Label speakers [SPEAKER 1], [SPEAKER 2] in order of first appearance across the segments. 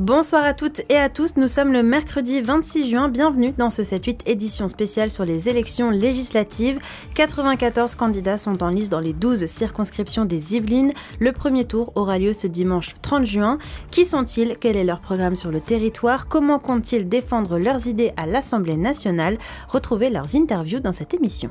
[SPEAKER 1] Bonsoir à toutes et à tous, nous sommes le mercredi 26 juin, bienvenue dans ce 7-8 édition spéciale sur les élections législatives. 94 candidats sont en lice dans les 12 circonscriptions des Yvelines. Le premier tour aura lieu ce dimanche 30 juin. Qui sont-ils? Quel est leur programme sur le territoire? Comment comptent-ils défendre leurs idées à l'Assemblée nationale? Retrouvez leurs interviews dans cette émission.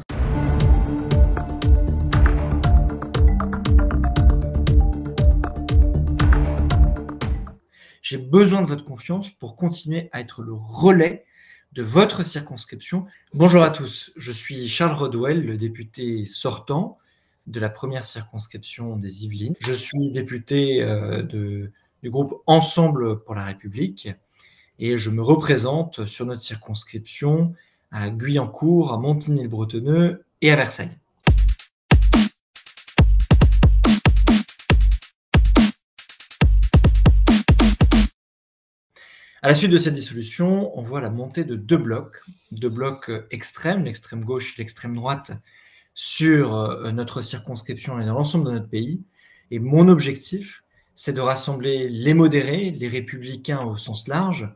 [SPEAKER 2] J'ai besoin de votre confiance pour continuer à être le relais de votre circonscription. Bonjour à tous, je suis Charles Rodwell, le député sortant de la première circonscription des Yvelines. Je suis député du groupe Ensemble pour la République et je me représente sur notre circonscription à Guyancourt, à Montigny-le-Bretonneux et à Versailles. À la suite de cette dissolution, on voit la montée de deux blocs extrêmes, l'extrême gauche et l'extrême droite, sur notre circonscription et dans l'ensemble de notre pays. Et mon objectif, c'est de rassembler les modérés, les républicains au sens large,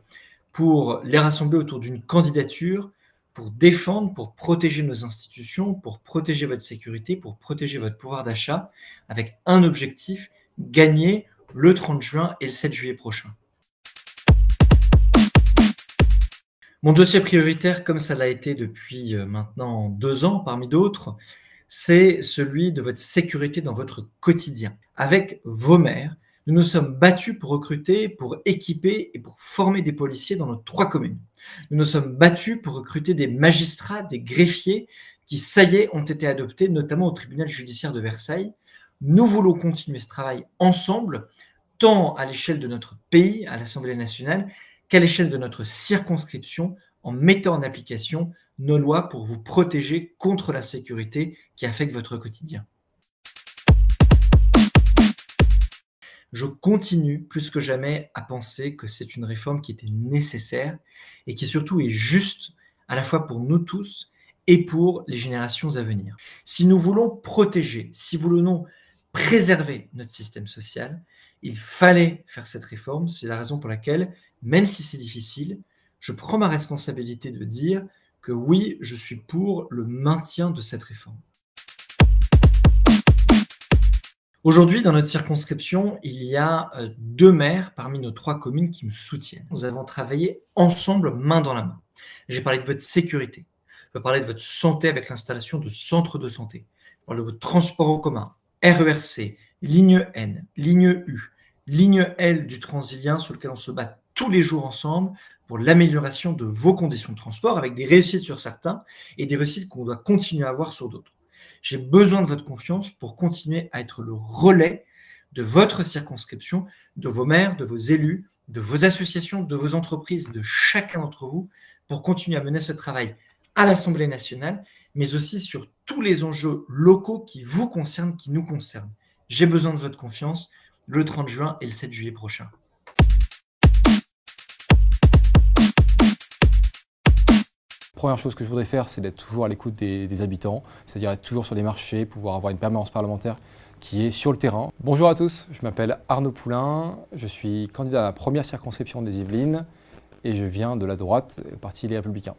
[SPEAKER 2] pour les rassembler autour d'une candidature, pour défendre, pour protéger nos institutions, pour protéger votre sécurité, pour protéger votre pouvoir d'achat, avec un objectif, gagner le 30 juin et le 7 juillet prochain. Mon dossier prioritaire, comme ça l'a été depuis maintenant 2 ans, parmi d'autres, c'est celui de votre sécurité dans votre quotidien. Avec vos maires, nous nous sommes battus pour recruter, pour équiper et pour former des policiers dans nos 3 communes. Nous nous sommes battus pour recruter des magistrats, des greffiers qui, ça y est, ont été adoptés, notamment au tribunal judiciaire de Versailles. Nous voulons continuer ce travail ensemble, tant à l'échelle de notre pays, à l'Assemblée nationale, qu'à l'échelle de notre circonscription, en mettant en application nos lois pour vous protéger contre l'insécurité qui affecte votre quotidien. Je continue plus que jamais à penser que c'est une réforme qui était nécessaire et qui surtout est juste à la fois pour nous tous et pour les générations à venir. Si nous voulons protéger, si nous voulons préserver notre système social, il fallait faire cette réforme. C'est la raison pour laquelle, même si c'est difficile, je prends ma responsabilité de dire que oui, je suis pour le maintien de cette réforme. Aujourd'hui, dans notre circonscription, il y a 2 maires parmi nos 3 communes qui me soutiennent. Nous avons travaillé ensemble, main dans la main. J'ai parlé de votre sécurité, je vais parler de votre santé avec l'installation de centres de santé, je parle de votre transport en commun, RERC, ligne N, ligne U, ligne L du Transilien sur lequel on se bat tous les jours ensemble pour l'amélioration de vos conditions de transport avec des réussites sur certains et des réussites qu'on doit continuer à avoir sur d'autres. J'ai besoin de votre confiance pour continuer à être le relais de votre circonscription, de vos maires, de vos élus, de vos associations, de vos entreprises, de chacun d'entre vous pour continuer à mener ce travail à l'Assemblée nationale, mais aussi sur tous les enjeux locaux qui vous concernent, qui nous concernent. J'ai besoin de votre confiance le 30 juin et le 7 juillet prochain.
[SPEAKER 3] Première chose que je voudrais faire, c'est d'être toujours à l'écoute des habitants, c'est-à-dire être toujours sur les marchés, pouvoir avoir une permanence parlementaire qui est sur le terrain. Bonjour à tous, je m'appelle Arnaud Poulain, je suis candidat à la première circonscription des Yvelines et je viens de la droite, parti Les Républicains.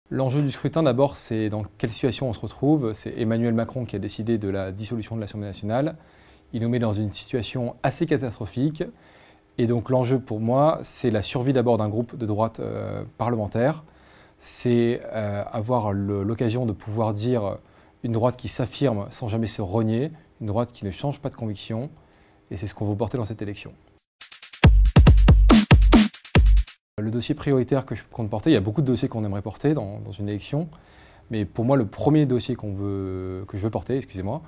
[SPEAKER 3] L'enjeu du scrutin, d'abord, c'est dans quelle situation on se retrouve. C'est Emmanuel Macron qui a décidé de la dissolution de l'Assemblée nationale. Il nous met dans une situation assez catastrophique. Et donc l'enjeu pour moi, c'est la survie d'abord d'un groupe de droite parlementaire. C'est avoir l'occasion de pouvoir dire une droite qui s'affirme sans jamais se renier, une droite qui ne change pas de conviction. Et c'est ce qu'on veut porter dans cette élection. Le dossier prioritaire que je compte porter, il y a beaucoup de dossiers qu'on aimerait porter dans une élection. Mais pour moi, le premier dossier que je veux porter, excusez-moi,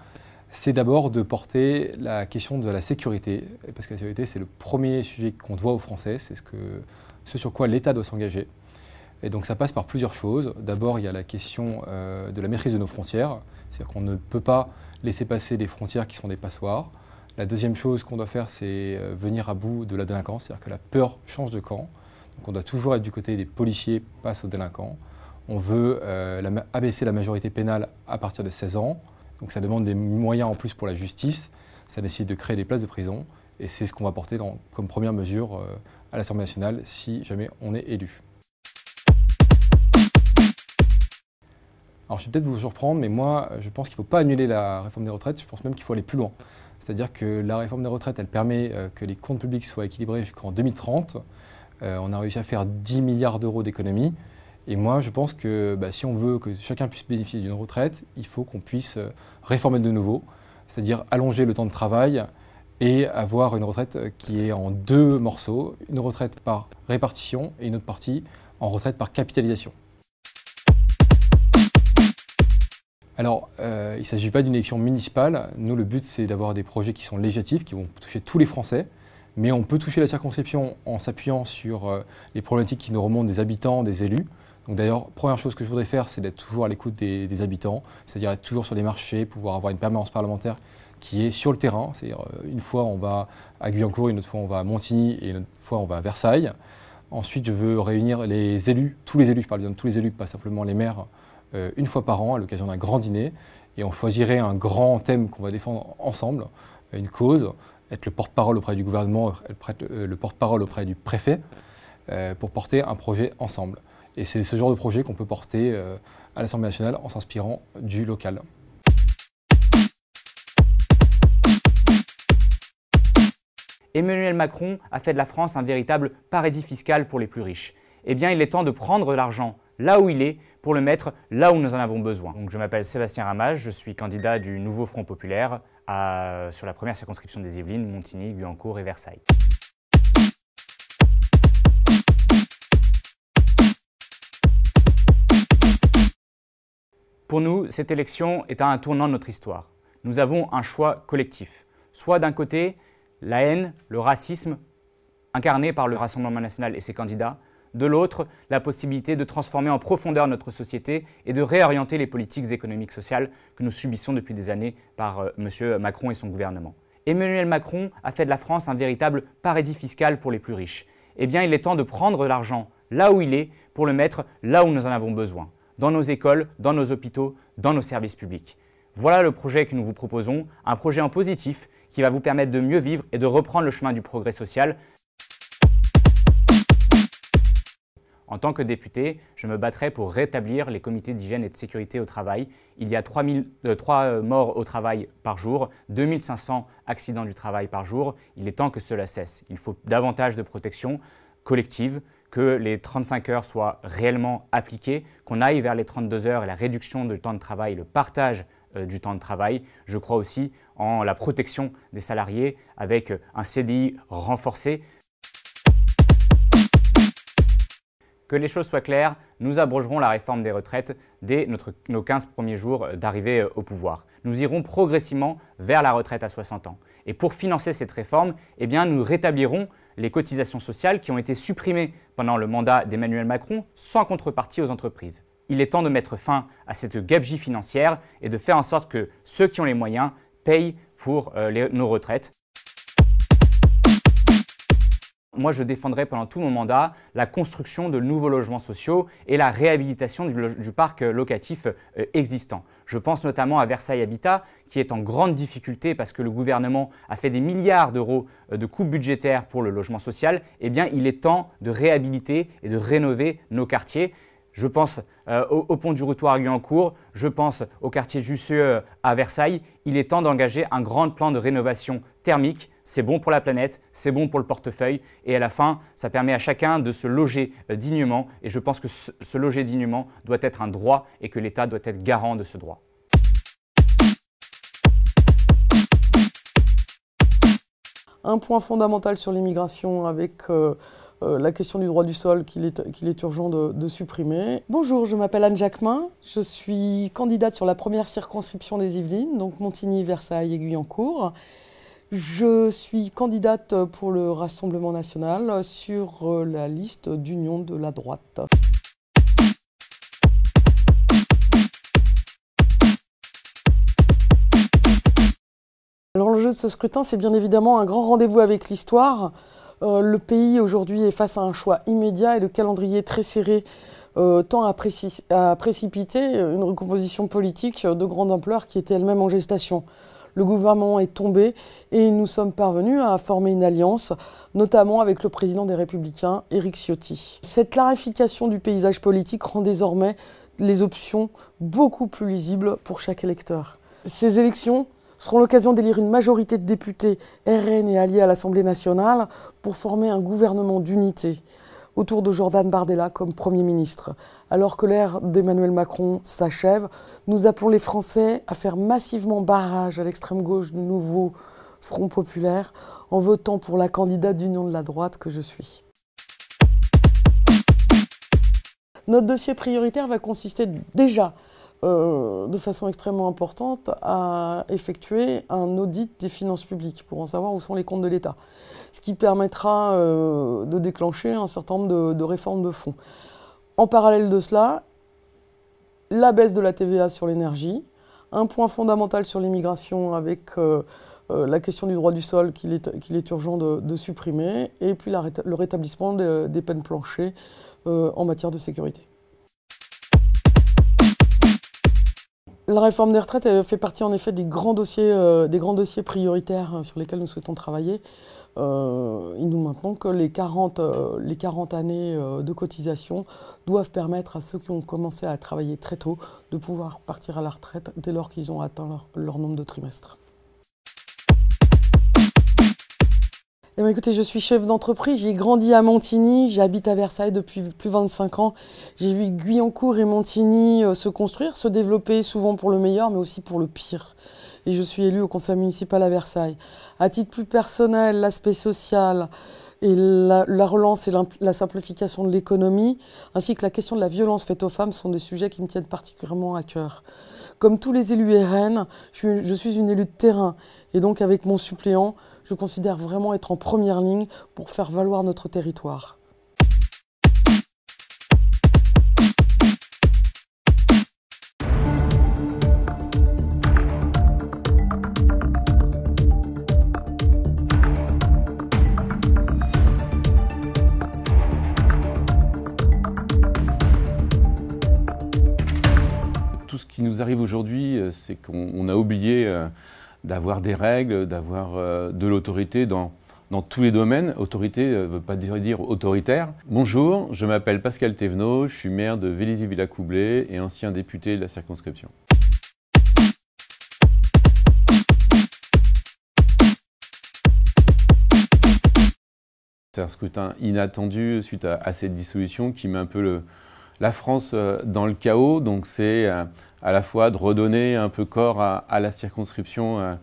[SPEAKER 3] c'est d'abord de porter la question de la sécurité, parce que la sécurité, c'est le premier sujet qu'on doit aux Français, c'est ce sur quoi l'État doit s'engager. Et donc ça passe par plusieurs choses. D'abord, il y a la question de la maîtrise de nos frontières, c'est-à-dire qu'on ne peut pas laisser passer des frontières qui sont des passoires. La deuxième chose qu'on doit faire, c'est venir à bout de la délinquance, c'est-à-dire que la peur change de camp. Donc on doit toujours être du côté des policiers face aux délinquants. On veut abaisser la majorité pénale à partir de 16 ans. Donc ça demande des moyens en plus pour la justice. Ça nécessite de créer des places de prison. Et c'est ce qu'on va porter comme première mesure à l'Assemblée nationale si jamais on est élu. Alors je vais peut-être vous surprendre, mais moi je pense qu'il ne faut pas annuler la réforme des retraites. Je pense même qu'il faut aller plus loin. C'est-à-dire que la réforme des retraites, elle permet que les comptes publics soient équilibrés jusqu'en 2030. On a réussi à faire 10 milliards d'euros d'économies. Et moi, je pense que si on veut que chacun puisse bénéficier d'une retraite, il faut qu'on puisse réformer de nouveau, c'est-à-dire allonger le temps de travail et avoir une retraite qui est en 2 morceaux, une retraite par répartition et une autre partie en retraite par capitalisation. Alors, il ne s'agit pas d'une élection municipale. Nous, le but, c'est d'avoir des projets qui sont législatifs, qui vont toucher tous les Français. Mais on peut toucher la circonscription en s'appuyant sur les problématiques qui nous remontent des habitants, des élus. Donc d'ailleurs, première chose que je voudrais faire, c'est d'être toujours à l'écoute des habitants, c'est-à-dire être toujours sur les marchés, pouvoir avoir une permanence parlementaire qui est sur le terrain. C'est-à-dire une fois on va à Guyancourt, une autre fois on va à Montigny et une autre fois on va à Versailles. Ensuite, je veux réunir les élus, tous les élus, je parle bien de tous les élus, pas simplement les maires, une fois par an à l'occasion d'un grand dîner. Et on choisirait un grand thème qu'on va défendre ensemble, une cause, être le porte-parole auprès du gouvernement, être le porte-parole auprès du préfet, pour porter un projet ensemble. Et c'est ce genre de projet qu'on peut porter à l'Assemblée nationale en s'inspirant du local.
[SPEAKER 4] Emmanuel Macron a fait de la France un véritable paradis fiscal pour les plus riches. Eh bien, il est temps de prendre l'argent là où il est pour le mettre là où nous en avons besoin. Donc, je m'appelle Sébastien Ramage, je suis candidat du Nouveau Front Populaire sur la première circonscription des Yvelines, Montigny, Guyancourt et Versailles. Pour nous, cette élection est à un tournant de notre histoire. Nous avons un choix collectif. Soit d'un côté, la haine, le racisme, incarné par le Rassemblement national et ses candidats. De l'autre, la possibilité de transformer en profondeur notre société et de réorienter les politiques économiques et sociales que nous subissons depuis des années par M. Macron et son gouvernement. Emmanuel Macron a fait de la France un véritable paradis fiscal pour les plus riches. Eh bien, il est temps de prendre l'argent là où il est pour le mettre là où nous en avons besoin. Dans nos écoles, dans nos hôpitaux, dans nos services publics. Voilà le projet que nous vous proposons, un projet en positif qui va vous permettre de mieux vivre et de reprendre le chemin du progrès social. En tant que député, je me battrai pour rétablir les comités d'hygiène et de sécurité au travail. Il y a 3 morts au travail par jour, 2500 accidents du travail par jour. Il est temps que cela cesse. Il faut davantage de protection collective, que les 35 heures soient réellement appliquées, qu'on aille vers les 32 heures et la réduction du temps de travail, le partage du temps de travail. Je crois aussi en la protection des salariés avec un CDI renforcé. Que les choses soient claires, nous abrogerons la réforme des retraites dès nos 15 premiers jours d'arrivée au pouvoir. Nous irons progressivement vers la retraite à 60 ans. Et pour financer cette réforme, eh bien, nous rétablirons les cotisations sociales qui ont été supprimées pendant le mandat d'Emmanuel Macron sans contrepartie aux entreprises. Il est temps de mettre fin à cette gabegie financière et de faire en sorte que ceux qui ont les moyens payent pour nos retraites. Moi, je défendrai pendant tout mon mandat la construction de nouveaux logements sociaux et la réhabilitation du parc locatif existant. Je pense notamment à Versailles Habitat, qui est en grande difficulté parce que le gouvernement a fait des milliards d'euros de coupes budgétaires pour le logement social. Eh bien, il est temps de réhabiliter et de rénover nos quartiers. Je pense au pont du Routoir à Guyancourt, je pense au quartier Jussieu à Versailles. Il est temps d'engager un grand plan de rénovation thermique. C'est bon pour la planète, c'est bon pour le portefeuille et à la fin, ça permet à chacun de se loger dignement. Et je pense que se loger dignement doit être un droit et que l'État doit être garant de ce droit.
[SPEAKER 5] Un point fondamental sur l'immigration avec la question du droit du sol qu'il est urgent de supprimer. Bonjour, je m'appelle Anne Jacquemin, je suis candidate sur la première circonscription des Yvelines, donc Montigny, Versailles et Guyancourt. Je suis candidate pour le Rassemblement national sur la liste d'union de la droite. Alors l'enjeu de ce scrutin, c'est bien évidemment un grand rendez-vous avec l'histoire. Le pays aujourd'hui est face à un choix immédiat et le calendrier très serré tend à précipiter une recomposition politique de grande ampleur qui était elle-même en gestation. Le gouvernement est tombé et nous sommes parvenus à former une alliance, notamment avec le président des Républicains, Éric Ciotti. Cette clarification du paysage politique rend désormais les options beaucoup plus lisibles pour chaque électeur. Ces élections seront l'occasion d'élire une majorité de députés RN et alliés à l'Assemblée nationale pour former un gouvernement d'unité autour de Jordan Bardella comme Premier ministre. Alors que l'ère d'Emmanuel Macron s'achève, nous appelons les Français à faire massivement barrage à l'extrême gauche du nouveau Front populaire en votant pour la candidate d'Union de la droite que je suis. Notre dossier prioritaire va consister déjà de façon extrêmement importante à effectuer un audit des finances publiques pour en savoir où sont les comptes de l'État, ce qui permettra de déclencher un certain nombre de réformes de fond. En parallèle de cela, la baisse de la TVA sur l'énergie, un point fondamental sur l'immigration avec la question du droit du sol qu'il est urgent de supprimer, et puis le rétablissement des peines planchers en matière de sécurité. La réforme des retraites fait partie en effet des grands dossiers prioritaires sur lesquels nous souhaitons travailler. Il nous maintenons que les 40 années de cotisation doivent permettre à ceux qui ont commencé à travailler très tôt de pouvoir partir à la retraite dès lors qu'ils ont atteint leur nombre de trimestres. Eh bien, écoutez, je suis chef d'entreprise, j'ai grandi à Montigny, j'habite à Versailles depuis plus de 25 ans. J'ai vu Guyancourt et Montigny se construire, se développer, souvent pour le meilleur, mais aussi pour le pire. Et je suis élue au conseil municipal à Versailles. À titre plus personnel, l'aspect social et la relance et la simplification de l'économie, ainsi que la question de la violence faite aux femmes sont des sujets qui me tiennent particulièrement à cœur. Comme tous les élus RN, je suis une élue de terrain, et donc avec mon suppléant, je considère vraiment être en première ligne pour faire valoir notre territoire.
[SPEAKER 6] Tout ce qui nous arrive aujourd'hui, c'est qu'on a oublié d'avoir des règles, d'avoir de l'autorité dans tous les domaines. Autorité ne veut pas dire autoritaire. Bonjour, je m'appelle Pascal Thévenot, je suis maire de Vélizy-Villacoublay et ancien député de la circonscription. C'est un scrutin inattendu suite à cette dissolution qui met un peu la France dans le chaos. Donc c'est à la fois de redonner un peu corps à la circonscription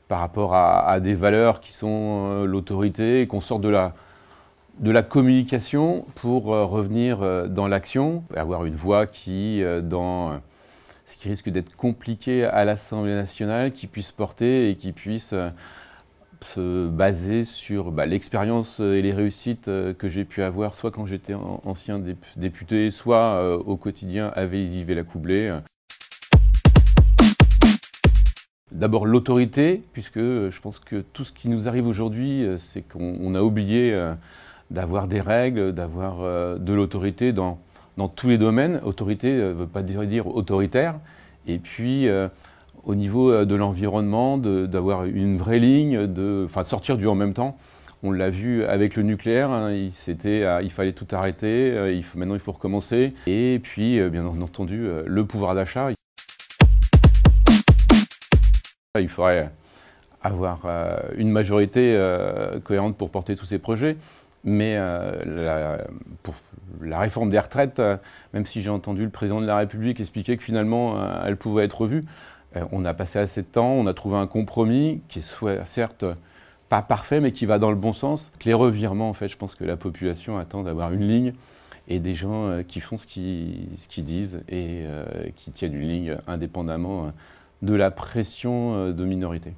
[SPEAKER 6] par rapport à des valeurs qui sont l'autorité, et qu'on sorte de la communication pour revenir dans l'action, avoir une voix qui, dans ce qui risque d'être compliqué à l'Assemblée nationale, qui puisse porter et qui puisse se baser sur l'expérience et les réussites que j'ai pu avoir, soit quand j'étais ancien député, soit au quotidien à Vélizy-Villacoublay. D'abord l'autorité, puisque je pense que tout ce qui nous arrive aujourd'hui, c'est qu'on a oublié d'avoir des règles, d'avoir de l'autorité dans tous les domaines. Autorité ne veut pas dire autoritaire. Et puis, au niveau de l'environnement, d'avoir une vraie ligne, sortir du en même temps. On l'a vu avec le nucléaire, hein, il fallait tout arrêter, maintenant il faut recommencer. Et puis, bien entendu, le pouvoir d'achat. Il faudrait avoir une majorité cohérente pour porter tous ces projets, mais pour la réforme des retraites, même si j'ai entendu le président de la République expliquer que finalement elle pouvait être revue, on a passé assez de temps, on a trouvé un compromis qui est certes pas parfait, mais qui va dans le bon sens. Les revirements, en fait, je pense que la population attend d'avoir une ligne et des gens qui font ce qu'ils disent et qui tiennent une ligne indépendamment de la pression de minorités.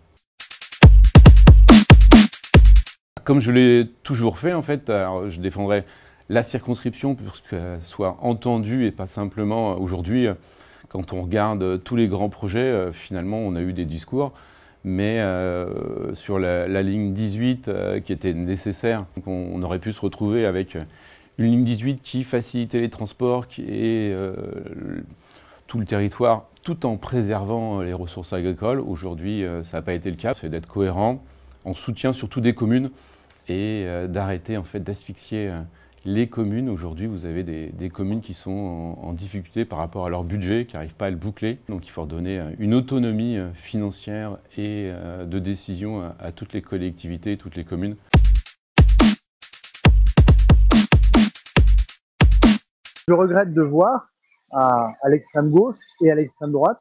[SPEAKER 6] Comme je l'ai toujours fait, en fait, alors je défendrai la circonscription pour qu'elle soit entendue et pas simplement aujourd'hui, quand on regarde tous les grands projets, finalement on a eu des discours, mais sur la ligne 18 qui était nécessaire, on aurait pu se retrouver avec Une ligne 18 qui facilitait les transports et tout le territoire, tout en préservant les ressources agricoles. Aujourd'hui, ça n'a pas été le cas. C'est d'être cohérent, en soutien surtout des communes et d'arrêter en fait d'asphyxier les communes. Aujourd'hui, vous avez des communes qui sont en difficulté par rapport à leur budget, qui n'arrivent pas à le boucler. Donc il faut redonner une autonomie financière et de décision à toutes les collectivités, toutes les communes.
[SPEAKER 7] Je regrette de voir à l'extrême gauche et à l'extrême droite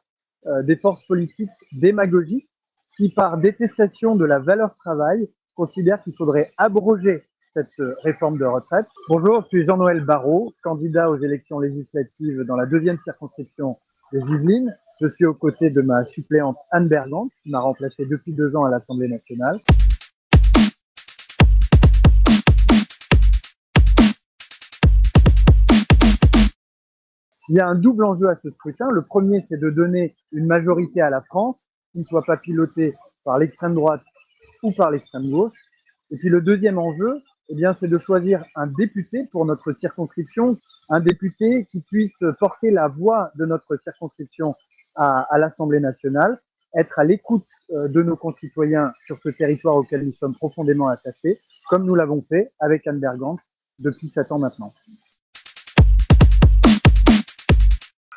[SPEAKER 7] des forces politiques démagogiques qui, par détestation de la valeur travail, considèrent qu'il faudrait abroger cette réforme de retraite. Bonjour, je suis Jean-Noël Barrot, candidat aux élections législatives dans la 2e circonscription des Yvelines. Je suis aux côtés de ma suppléante Anne Bergant, qui m'a remplacé depuis 2 ans à l'Assemblée nationale. Il y a un double enjeu à ce scrutin. Le premier, c'est de donner une majorité à la France, qui ne soit pas pilotée par l'extrême droite ou par l'extrême gauche. Et puis le deuxième enjeu, eh bien, c'est de choisir un député pour notre circonscription, un député qui puisse porter la voix de notre circonscription à l'Assemblée nationale, être à l'écoute de nos concitoyens sur ce territoire auquel nous sommes profondément attachés, comme nous l'avons fait avec Anne Bergant depuis 7 ans maintenant.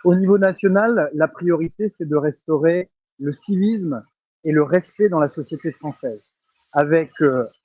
[SPEAKER 7] Au niveau national, la priorité, c'est de restaurer le civisme et le respect dans la société française, avec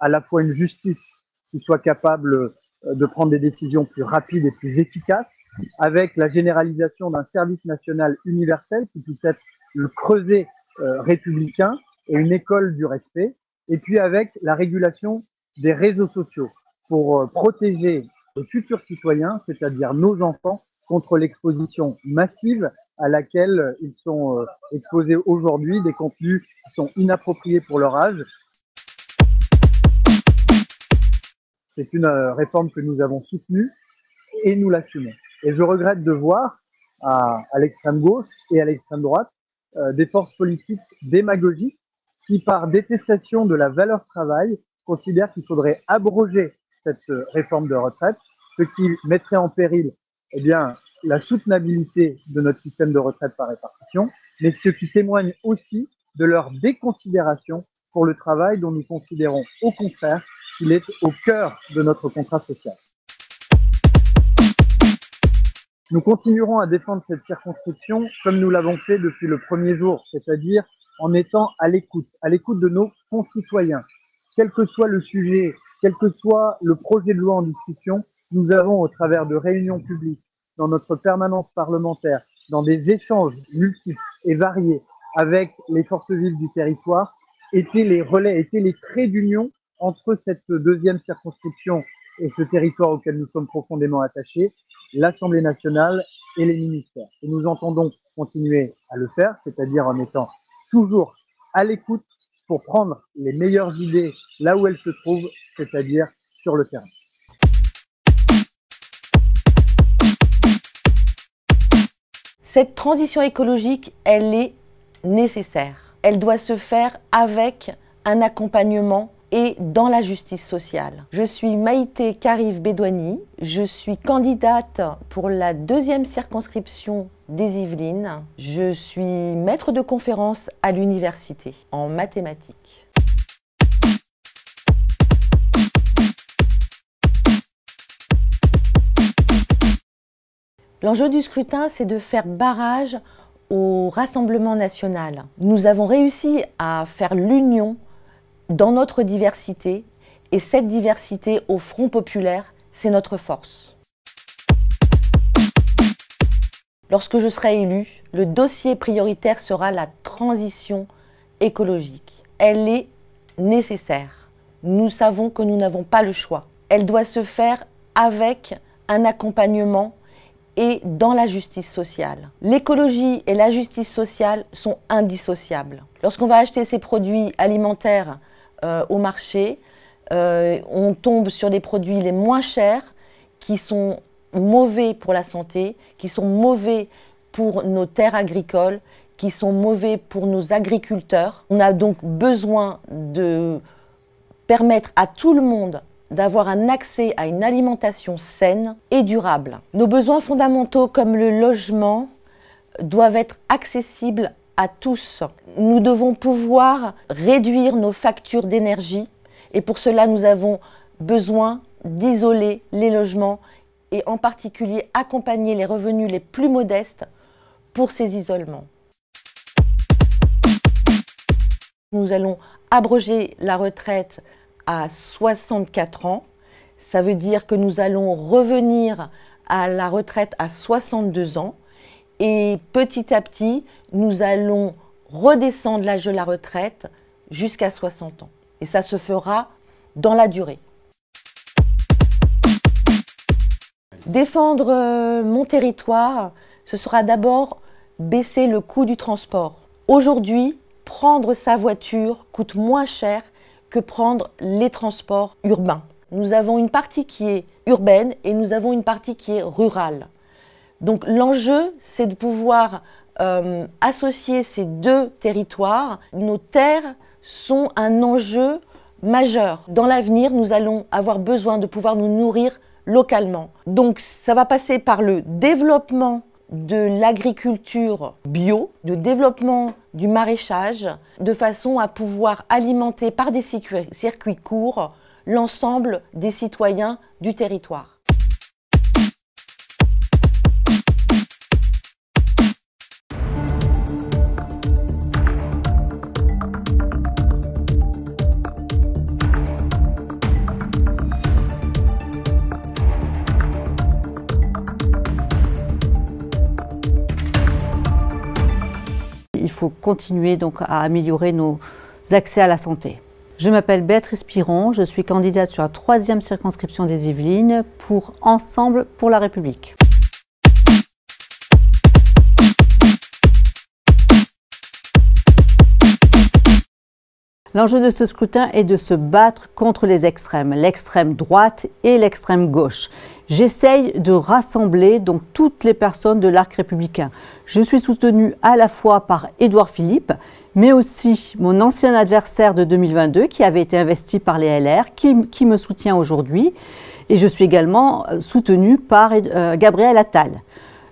[SPEAKER 7] à la fois une justice qui soit capable de prendre des décisions plus rapides et plus efficaces, avec la généralisation d'un service national universel qui puisse être le creuset républicain et une école du respect, et puis avec la régulation des réseaux sociaux pour protéger les futurs citoyens, c'est-à-dire nos enfants, contre l'exposition massive à laquelle ils sont exposés aujourd'hui, des contenus qui sont inappropriés pour leur âge. C'est une réforme que nous avons soutenue et nous l'assumons. Et je regrette de voir à l'extrême gauche et à l'extrême droite des forces politiques démagogiques qui, par détestation de la valeur travail, considèrent qu'il faudrait abroger cette réforme de retraite, ce qui mettrait en péril eh bien, la soutenabilité de notre système de retraite par répartition, mais ce qui témoigne aussi de leur déconsidération pour le travail dont nous considérons au contraire qu'il est au cœur de notre contrat social. Nous continuerons à défendre cette circonscription comme nous l'avons fait depuis le premier jour, c'est-à-dire en étant à l'écoute de nos concitoyens. Quel que soit le sujet, quel que soit le projet de loi en discussion, nous avons, au travers de réunions publiques, dans notre permanence parlementaire, dans des échanges multiples et variés avec les forces vives du territoire, été les relais, été les traits d'union entre cette 2e circonscription et ce territoire auquel nous sommes profondément attachés, l'Assemblée nationale et les ministères. Et nous entendons continuer à le faire, c'est-à-dire en étant toujours à l'écoute pour prendre les meilleures idées là où elles se trouvent, c'est-à-dire sur le terrain.
[SPEAKER 8] Cette transition écologique, elle est nécessaire. Elle doit se faire avec un accompagnement et dans la justice sociale. Je suis Maïté Kariv Bédouani, je suis candidate pour la 2e circonscription des Yvelines. Je suis maître de conférence à l'université en mathématiques. L'enjeu du scrutin, c'est de faire barrage au Rassemblement national. Nous avons réussi à faire l'union dans notre diversité, et cette diversité au Front populaire, c'est notre force. Lorsque je serai élue, le dossier prioritaire sera la transition écologique. Elle est nécessaire. Nous savons que nous n'avons pas le choix. Elle doit se faire avec un accompagnement et dans la justice sociale. L'écologie et la justice sociale sont indissociables. Lorsqu'on va acheter ces produits alimentaires au marché, on tombe sur des produits les moins chers qui sont mauvais pour la santé, qui sont mauvais pour nos terres agricoles, qui sont mauvais pour nos agriculteurs. On a donc besoin de permettre à tout le monde d'avoir un accès à une alimentation saine et durable. Nos besoins fondamentaux comme le logement doivent être accessibles à tous. Nous devons pouvoir réduire nos factures d'énergie et pour cela nous avons besoin d'isoler les logements et en particulier accompagner les revenus les plus modestes pour ces isolements. Nous allons abroger la retraite à 64 ans. Ça veut dire que nous allons revenir à la retraite à 62 ans. Et petit à petit, nous allons redescendre l'âge de la retraite jusqu'à 60 ans. Et ça se fera dans la durée. Défendre mon territoire, ce sera d'abord baisser le coût du transport. Aujourd'hui, prendre sa voiture coûte moins cher que prendre les transports urbains. Nous avons une partie qui est urbaine et nous avons une partie qui est rurale. Donc l'enjeu, c'est de pouvoir associer ces deux territoires. Nos terres sont un enjeu majeur. Dans l'avenir, nous allons avoir besoin de pouvoir nous nourrir localement. Donc ça va passer par le développement de l'agriculture bio, le développement du maraîchage, de façon à pouvoir alimenter par des circuits courts l'ensemble des citoyens du territoire.
[SPEAKER 9] Il faut continuer donc à améliorer nos accès à la santé. Je m'appelle Béatrice Piron, je suis candidate sur la 3e circonscription des Yvelines pour Ensemble pour la République. L'enjeu de ce scrutin est de se battre contre les extrêmes, l'extrême droite et l'extrême gauche. J'essaye de rassembler donc toutes les personnes de l'arc républicain. Je suis soutenue à la fois par Édouard Philippe, mais aussi mon ancien adversaire de 2022 qui avait été investi par les LR, qui me soutient aujourd'hui. Et je suis également soutenue par Gabriel Attal.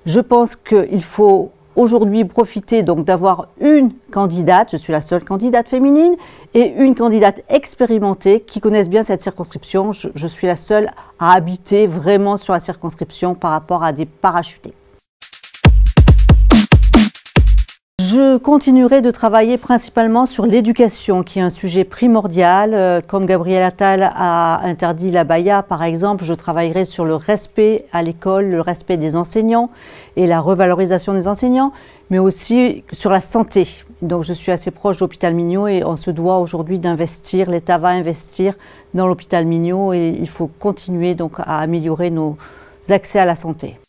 [SPEAKER 9] Je pense qu'il faut aujourd'hui profiter donc d'avoir une candidate, je suis la seule candidate féminine, et une candidate expérimentée qui connaisse bien cette circonscription. Je suis la seule à habiter vraiment sur la circonscription par rapport à des parachutés. Je continuerai de travailler principalement sur l'éducation, qui est un sujet primordial. Comme Gabriel Attal a interdit l'abaya, par exemple, je travaillerai sur le respect à l'école, le respect des enseignants et la revalorisation des enseignants, mais aussi sur la santé. Donc je suis assez proche de l'hôpital Mignot et on se doit aujourd'hui d'investir, l'État va investir dans l'hôpital Mignot et il faut continuer donc à améliorer nos accès à la santé.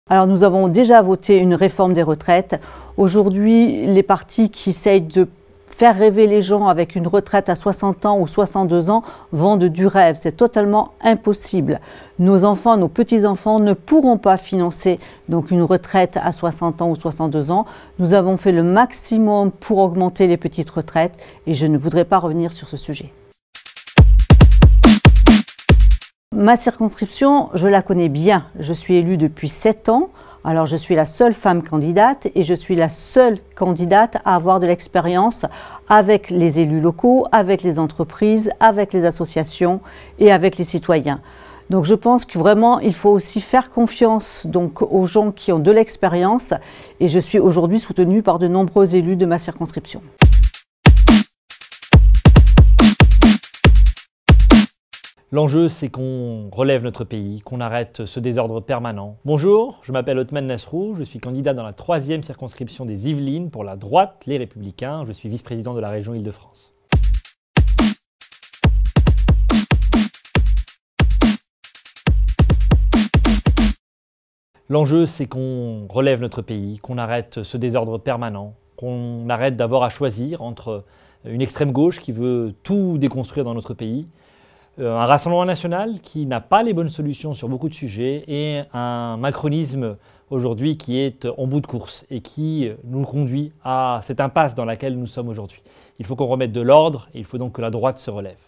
[SPEAKER 9] Alors nous avons déjà voté une réforme des retraites. Aujourd'hui, les partis qui essayent de faire rêver les gens avec une retraite à 60 ans ou 62 ans vendent du rêve. C'est totalement impossible. Nos enfants, nos petits-enfants ne pourront pas financer donc une retraite à 60 ans ou 62 ans. Nous avons fait le maximum pour augmenter les petites retraites et je ne voudrais pas revenir sur ce sujet. Ma circonscription, je la connais bien. Je suis élue depuis 7 ans. Alors, je suis la seule femme candidate et je suis la seule candidate à avoir de l'expérience avec les élus locaux, avec les entreprises, avec les associations et avec les citoyens. Donc, je pense que vraiment, il faut aussi faire confiance donc, aux gens qui ont de l'expérience et je suis aujourd'hui soutenue par de nombreux élus de ma circonscription.
[SPEAKER 10] L'enjeu, c'est qu'on relève notre pays, qu'on arrête ce désordre permanent. Bonjour, je m'appelle Othman Nasrou, je suis candidat dans la 3e circonscription des Yvelines pour la droite, les Républicains. Je suis vice-président de la région Île-de-France. L'enjeu, c'est qu'on relève notre pays, qu'on arrête ce désordre permanent, qu'on arrête d'avoir à choisir entre une extrême gauche qui veut tout déconstruire dans notre pays, un rassemblement national qui n'a pas les bonnes solutions sur beaucoup de sujets et un macronisme aujourd'hui qui est en bout de course et qui nous conduit à cette impasse dans laquelle nous sommes aujourd'hui. Il faut qu'on remette de l'ordre et il faut donc que la droite se relève.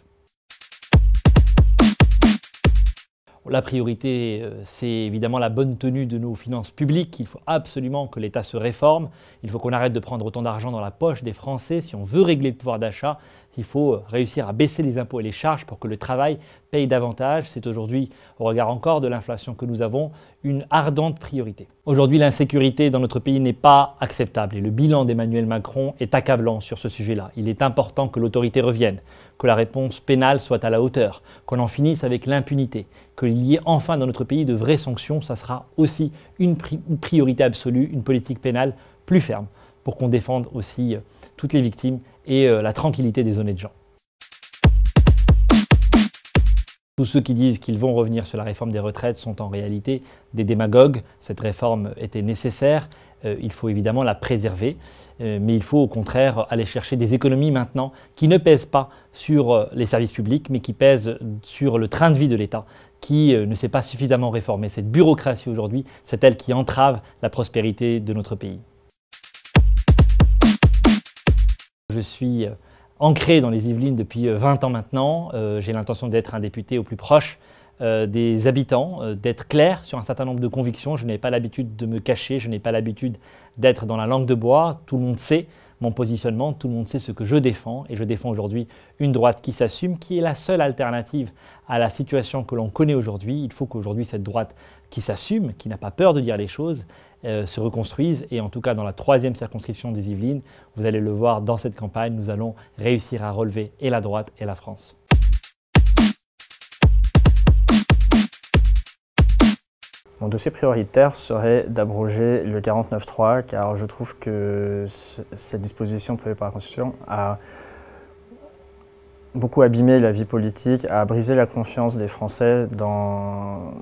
[SPEAKER 10] La priorité, c'est évidemment la bonne tenue de nos finances publiques. Il faut absolument que l'État se réforme. Il faut qu'on arrête de prendre autant d'argent dans la poche des Français. Si on veut régler le pouvoir d'achat, il faut réussir à baisser les impôts et les charges pour que le travail paye davantage. C'est aujourd'hui, au regard encore de l'inflation que nous avons, une ardente priorité. Aujourd'hui, l'insécurité dans notre pays n'est pas acceptable et le bilan d'Emmanuel Macron est accablant sur ce sujet-là. Il est important que l'autorité revienne, que la réponse pénale soit à la hauteur, qu'on en finisse avec l'impunité, qu'il y ait enfin dans notre pays de vraies sanctions. Ça sera aussi une priorité absolue, une politique pénale plus ferme pour qu'on défende aussi toutes les victimes et la tranquillité des honnêtes gens. Tous ceux qui disent qu'ils vont revenir sur la réforme des retraites sont en réalité des démagogues. Cette réforme était nécessaire, il faut évidemment la préserver, mais il faut au contraire aller chercher des économies maintenant qui ne pèsent pas sur les services publics, mais qui pèsent sur le train de vie de l'État, qui ne s'est pas suffisamment réformé. Cette bureaucratie aujourd'hui, c'est elle qui entrave la prospérité de notre pays. Je suis ancré dans les Yvelines depuis 20 ans maintenant. J'ai l'intention d'être un député au plus proche des habitants, d'être clair sur un certain nombre de convictions. Je n'ai pas l'habitude de me cacher, je n'ai pas l'habitude d'être dans la langue de bois. Tout le monde sait mon positionnement, tout le monde sait ce que je défends. Et je défends aujourd'hui une droite qui s'assume, qui est la seule alternative à la situation que l'on connaît aujourd'hui. Il faut qu'aujourd'hui cette droite qui s'assume, qui n'a pas peur de dire les choses, se reconstruise. Et en tout cas, dans la 3e circonscription des Yvelines, vous allez le voir dans cette campagne, nous allons réussir à relever et la droite et la France.
[SPEAKER 11] Mon dossier prioritaire serait d'abroger le 49.3 car je trouve que cette disposition prévue par la Constitution a beaucoup abîmé la vie politique, a brisé la confiance des Français dans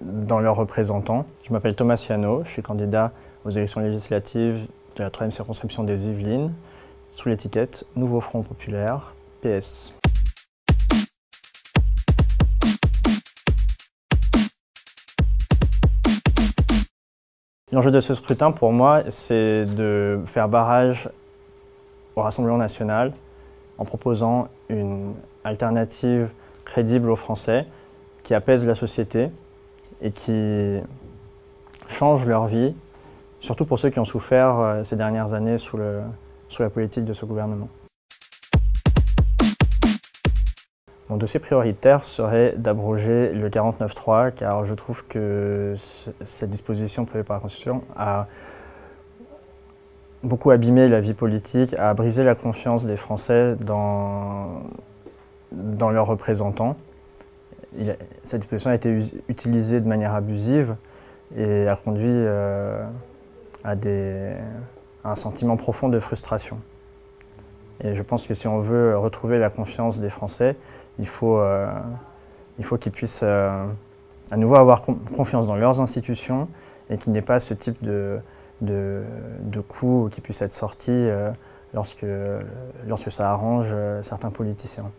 [SPEAKER 11] leurs représentants. Je m'appelle Thomas Siano, je suis candidat aux élections législatives de la 3e circonscription des Yvelines sous l'étiquette Nouveau Front Populaire, PS. L'enjeu de ce scrutin, pour moi, c'est de faire barrage au Rassemblement national en proposant une alternative crédible aux Français qui apaise la société et qui change leur vie, surtout pour ceux qui ont souffert ces dernières années sous la politique de ce gouvernement. Mon dossier prioritaire serait d'abroger le 49.3 car je trouve que cette disposition prévue par la Constitution a beaucoup abîmé la vie politique, a brisé la confiance des Français dans leurs représentants. Cette disposition a été utilisée de manière abusive et a conduit à un sentiment profond de frustration. Et je pense que si on veut retrouver la confiance des Français, il faut qu'ils puissent à nouveau avoir confiance dans leurs institutions et qu'il n'y ait pas ce type de coups qui puissent être sortis lorsque ça arrange certains politiciens.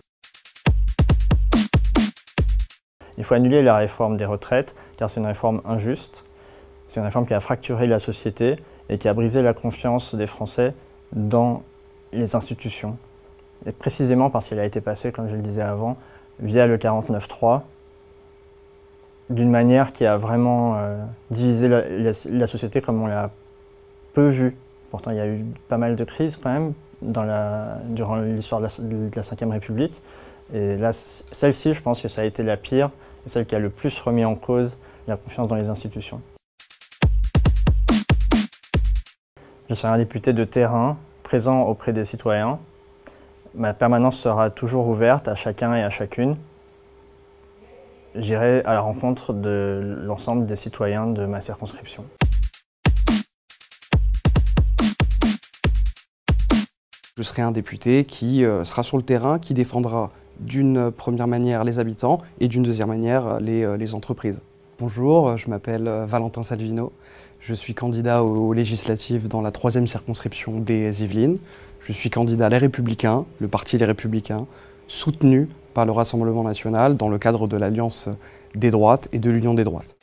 [SPEAKER 11] Il faut annuler la réforme des retraites car c'est une réforme injuste, c'est une réforme qui a fracturé la société et qui a brisé la confiance des Français dans les institutions. Et précisément parce qu'elle a été passée, comme je le disais avant, via le 49.3, d'une manière qui a vraiment divisé la société comme on l'a peu vu. Pourtant, il y a eu pas mal de crises quand même durant l'histoire de la Ve République. Et là, celle-ci, je pense que ça a été la pire et celle qui a le plus remis en cause la confiance dans les institutions. Je serai un député de terrain, présent auprès des citoyens. Ma permanence sera toujours ouverte à chacun et à chacune. J'irai à la rencontre de l'ensemble des citoyens de ma circonscription.
[SPEAKER 12] Je serai un député qui sera sur le terrain, qui défendra d'une première manière les habitants et d'une deuxième manière les entreprises. Bonjour, je m'appelle Valentin Salvino. Je suis candidat aux législatives dans la 3e circonscription des Yvelines. Je suis candidat Les Républicains, le parti Les Républicains, soutenu par le Rassemblement national dans le cadre de l'Alliance des droites et de l'Union des droites.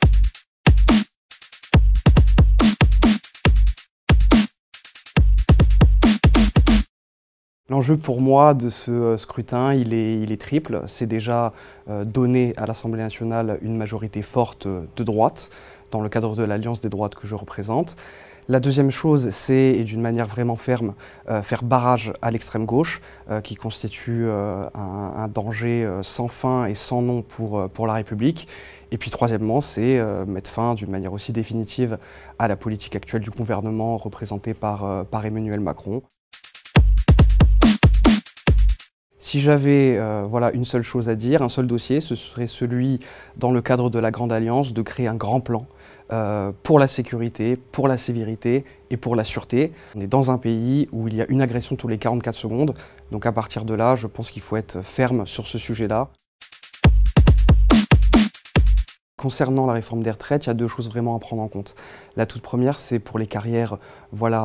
[SPEAKER 12] L'enjeu pour moi de ce scrutin, il est triple. C'est déjà donner à l'Assemblée nationale une majorité forte de droite, dans le cadre de l'alliance des droites que je représente. La deuxième chose, c'est, et d'une manière vraiment ferme, faire barrage à l'extrême gauche, qui constitue un danger sans fin et sans nom pour la République. Et puis troisièmement, c'est mettre fin d'une manière aussi définitive à la politique actuelle du gouvernement représenté par Emmanuel Macron. Si j'avais voilà, une seule chose à dire, un seul dossier, ce serait celui, dans le cadre de la Grande Alliance, de créer un grand plan pour la sécurité, pour la sévérité et pour la sûreté. On est dans un pays où il y a une agression tous les 44 secondes, donc à partir de là, je pense qu'il faut être ferme sur ce sujet-là. Concernant la réforme des retraites, il y a deux choses vraiment à prendre en compte. La toute première, c'est pour les carrières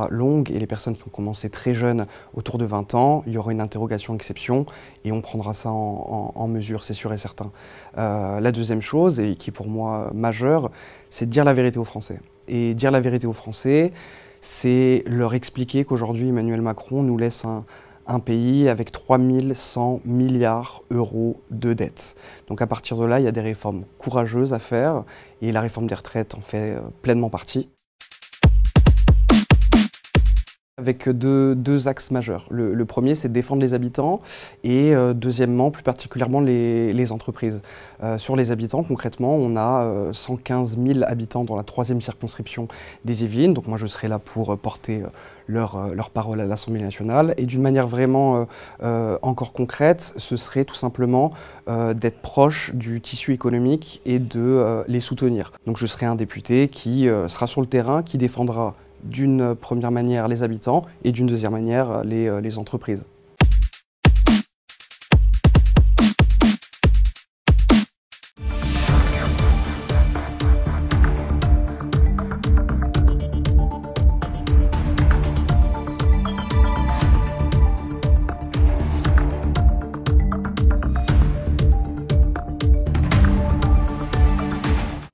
[SPEAKER 12] longues et les personnes qui ont commencé très jeunes, autour de 20 ans, il y aura une interrogation exception et on prendra ça en mesure, c'est sûr et certain. La deuxième chose, et qui est pour moi majeure, c'est de dire la vérité aux Français. Et dire la vérité aux Français, c'est leur expliquer qu'aujourd'hui Emmanuel Macron nous laisse un pays avec 3100 milliards d'euros de dettes. Donc à partir de là, il y a des réformes courageuses à faire et la réforme des retraites en fait pleinement partie. Avec deux axes majeurs. Le premier, c'est de défendre les habitants et deuxièmement, plus particulièrement les entreprises. Sur les habitants, concrètement, on a 115 000 habitants dans la 3e circonscription des Yvelines. Donc moi, je serai là pour porter leur parole à l'Assemblée nationale. Et d'une manière vraiment encore concrète, ce serait tout simplement d'être proche du tissu économique et de les soutenir. Donc je serai un député qui sera sur le terrain, qui défendra d'une première manière les habitants et d'une deuxième manière les entreprises.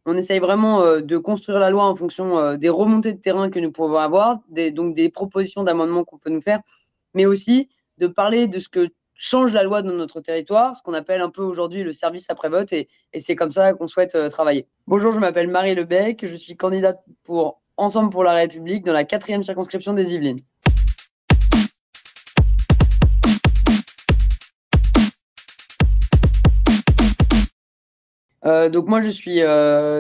[SPEAKER 13] On essaye vraiment de construire la loi en fonction des remontées de terrain que nous pouvons avoir, donc des propositions d'amendements qu'on peut nous faire, mais aussi de parler de ce que change la loi dans notre territoire, ce qu'on appelle un peu aujourd'hui le service après-vote, et c'est comme ça qu'on souhaite travailler. Bonjour, je m'appelle Marie Lebec, je suis candidate pour Ensemble pour la République dans la 4e circonscription des Yvelines. Donc moi je suis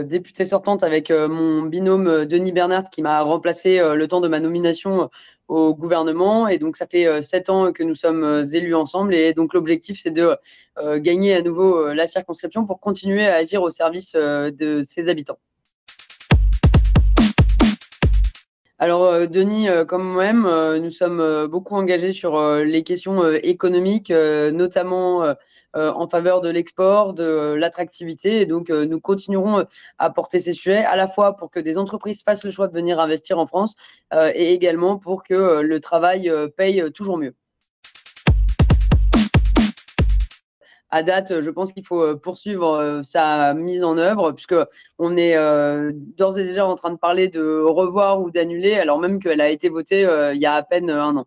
[SPEAKER 13] députée sortante avec mon binôme Denis Bernard qui m'a remplacé le temps de ma nomination au gouvernement, et donc ça fait 7 ans que nous sommes élus ensemble, et donc l'objectif c'est de gagner à nouveau la circonscription pour continuer à agir au service de ses habitants. Alors Denis, comme moi-même, nous sommes beaucoup engagés sur les questions économiques, notamment en faveur de l'export, de l'attractivité, et donc nous continuerons à porter ces sujets, à la fois pour que des entreprises fassent le choix de venir investir en France et également pour que le travail paye toujours mieux. À date, je pense qu'il faut poursuivre sa mise en œuvre, puisqu'on est d'ores et déjà en train de parler de revoir ou d'annuler, alors même qu'elle a été votée il y a à peine 1 an.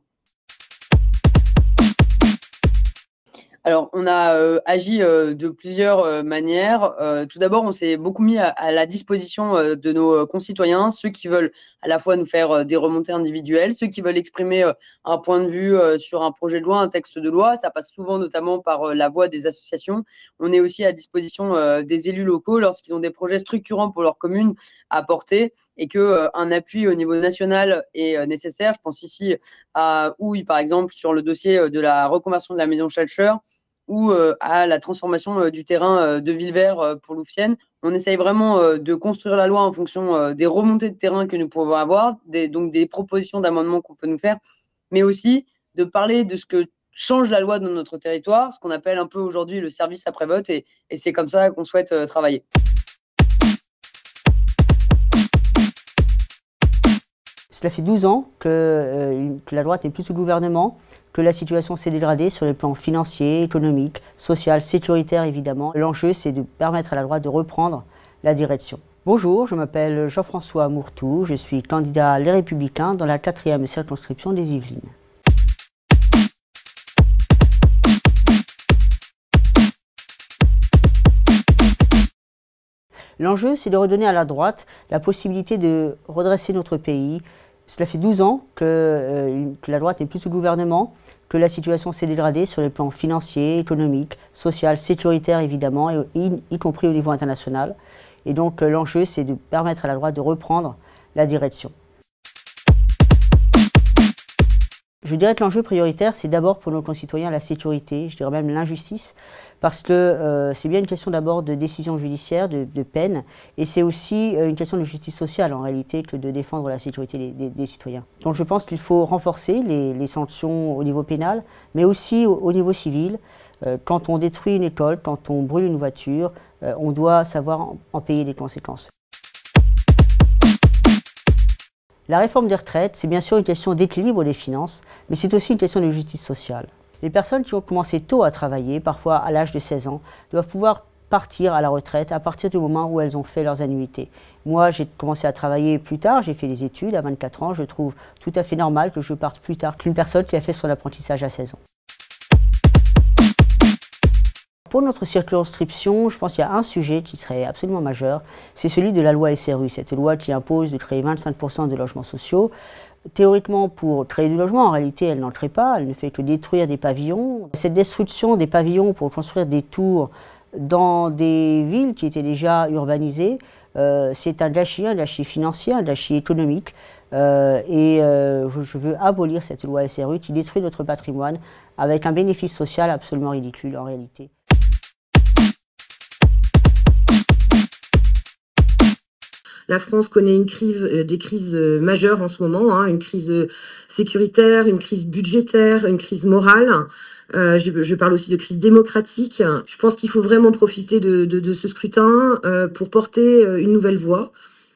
[SPEAKER 13] Alors, on a agi de plusieurs manières. Tout d'abord, on s'est beaucoup mis à la disposition de nos concitoyens, ceux qui veulent à la fois nous faire des remontées individuelles, ceux qui veulent exprimer un point de vue sur un projet de loi, un texte de loi. Ça passe souvent notamment par la voix des associations. On est aussi à disposition des élus locaux lorsqu'ils ont des projets structurants pour leur commune à porter et qu'un appui au niveau national est nécessaire. Je pense ici à Houille, par exemple, sur le dossier de la reconversion de la maison Schelcher, ou à la transformation du terrain de Villevert pour Louvciennes. On essaye vraiment de construire la loi en fonction des remontées de terrain que nous pouvons avoir, donc des propositions d'amendements qu'on peut nous faire, mais aussi de parler de ce que change la loi dans notre territoire, ce qu'on appelle un peu aujourd'hui le service après-vote, et c'est comme ça qu'on souhaite travailler.
[SPEAKER 14] Cela fait 12 ans que la droite n'est plus au gouvernement, que la situation s'est dégradée sur les plans financiers, économiques, social, sécuritaire évidemment. L'enjeu, c'est de permettre à la droite de reprendre la direction. Bonjour, je m'appelle Jean-François Mourtou, je suis candidat Les Républicains dans la 4e circonscription des Yvelines. L'enjeu, c'est de redonner à la droite la possibilité de redresser notre pays. Cela fait 12 ans que la droite n'est plus sous gouvernement, que la situation s'est dégradée sur les plans financiers, économiques, social, sécuritaire évidemment, y compris au niveau international. Et donc l'enjeu, c'est de permettre à la droite de reprendre la direction. Je dirais que l'enjeu prioritaire, c'est d'abord pour nos concitoyens la sécurité, je dirais même l'injustice, parce que c'est bien une question d'abord de décision judiciaire, de peine, et c'est aussi une question de justice sociale en réalité que de défendre la sécurité des citoyens. Donc je pense qu'il faut renforcer les sanctions au niveau pénal, mais aussi au niveau civil. Quand on détruit une école, quand on brûle une voiture, on doit savoir en payer les conséquences. La réforme des retraites, c'est bien sûr une question d'équilibre des finances, mais c'est aussi une question de justice sociale. Les personnes qui ont commencé tôt à travailler, parfois à l'âge de 16 ans, doivent pouvoir partir à la retraite à partir du moment où elles ont fait leurs annuités. Moi, j'ai commencé à travailler plus tard, j'ai fait des études à 24 ans, je trouve tout à fait normal que je parte plus tard qu'une personne qui a fait son apprentissage à 16 ans. Pour notre circonscription, je pense qu'il y a un sujet qui serait absolument majeur, c'est celui de la loi SRU, cette loi qui impose de créer 25% de logements sociaux. Théoriquement, pour créer du logement, en réalité, elle n'en crée pas, elle ne fait que détruire des pavillons. Cette destruction des pavillons pour construire des tours dans des villes qui étaient déjà urbanisées, c'est un gâchis financier, un gâchis économique. Je veux abolir cette loi SRU qui détruit notre patrimoine avec un bénéfice social absolument ridicule en réalité.
[SPEAKER 15] La France connaît des crises majeures en ce moment, une crise sécuritaire, une crise budgétaire, une crise morale. Je parle aussi de crise démocratique. Je pense qu'il faut vraiment profiter de ce scrutin pour porter une nouvelle voix,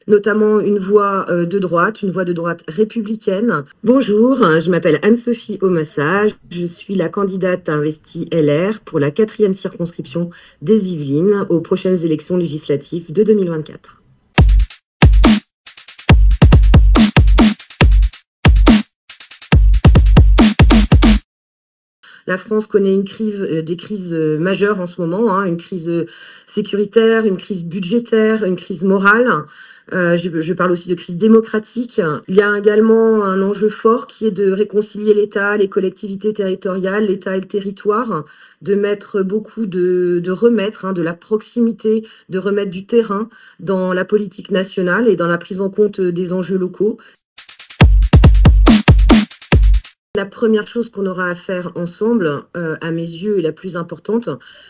[SPEAKER 15] notamment une voix de droite républicaine. Bonjour, je m'appelle Anne-Sophie Omassa, je suis la candidate investie LR pour la 4e circonscription des Yvelines aux prochaines élections législatives de 2024. La France connaît des crises majeures en ce moment, une crise sécuritaire, une crise budgétaire, une crise morale. Je parle aussi de crise démocratique. Il y a également un enjeu fort qui est de réconcilier l'État, les collectivités territoriales, l'État et le territoire, de mettre de remettre de la proximité, de remettre du terrain dans la politique nationale et dans la prise en compte des enjeux locaux. La première chose qu'on aura à faire ensemble, à mes yeux, et la plus importante,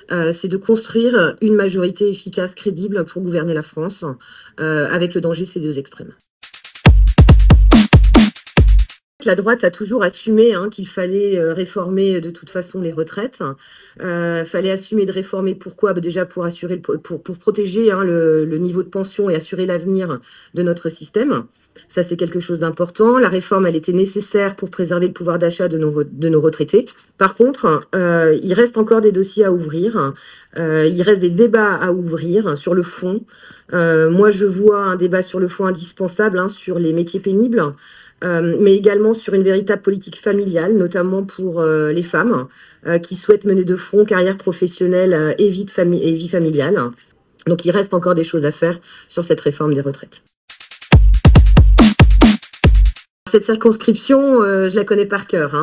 [SPEAKER 15] c'est de construire une majorité efficace, crédible pour gouverner la France, avec le danger de ces deux extrêmes. La droite a toujours assumé qu'il fallait réformer de toute façon les retraites. Fallait assumer de réformer. Pourquoi? Déjà pour protéger le niveau de pension et assurer l'avenir de notre système. Ça, c'est quelque chose d'important. La réforme, elle était nécessaire pour préserver le pouvoir d'achat de nos retraités. Par contre, il reste encore des dossiers à ouvrir. Il reste des débats à ouvrir sur le fond. Moi, je vois un débat sur le fond indispensable sur les métiers pénibles. Mais également sur une véritable politique familiale, notamment pour les femmes qui souhaitent mener de front carrière professionnelle et vie familiale. Donc il reste encore des choses à faire sur cette réforme des retraites. Cette circonscription, je la connais par cœur.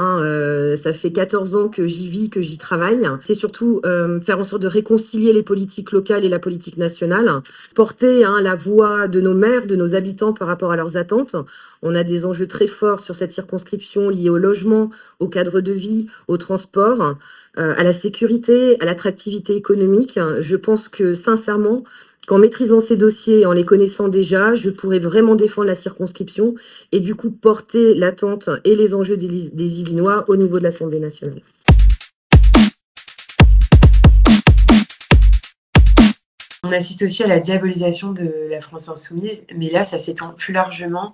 [SPEAKER 15] Ça fait 14 ans que j'y vis, que j'y travaille. C'est surtout faire en sorte de réconcilier les politiques locales et la politique nationale, porter la voix de nos maires, de nos habitants par rapport à leurs attentes. On a des enjeux très forts sur cette circonscription liés au logement, au cadre de vie, au transport, à la sécurité, à l'attractivité économique. Je pense que sincèrement, qu'en maîtrisant ces dossiers, en les connaissant déjà, je pourrais vraiment défendre la circonscription et du coup porter l'attente et les enjeux des Yvelinois au niveau de l'Assemblée nationale.
[SPEAKER 16] On assiste aussi à la diabolisation de la France insoumise, mais là, ça s'étend plus largement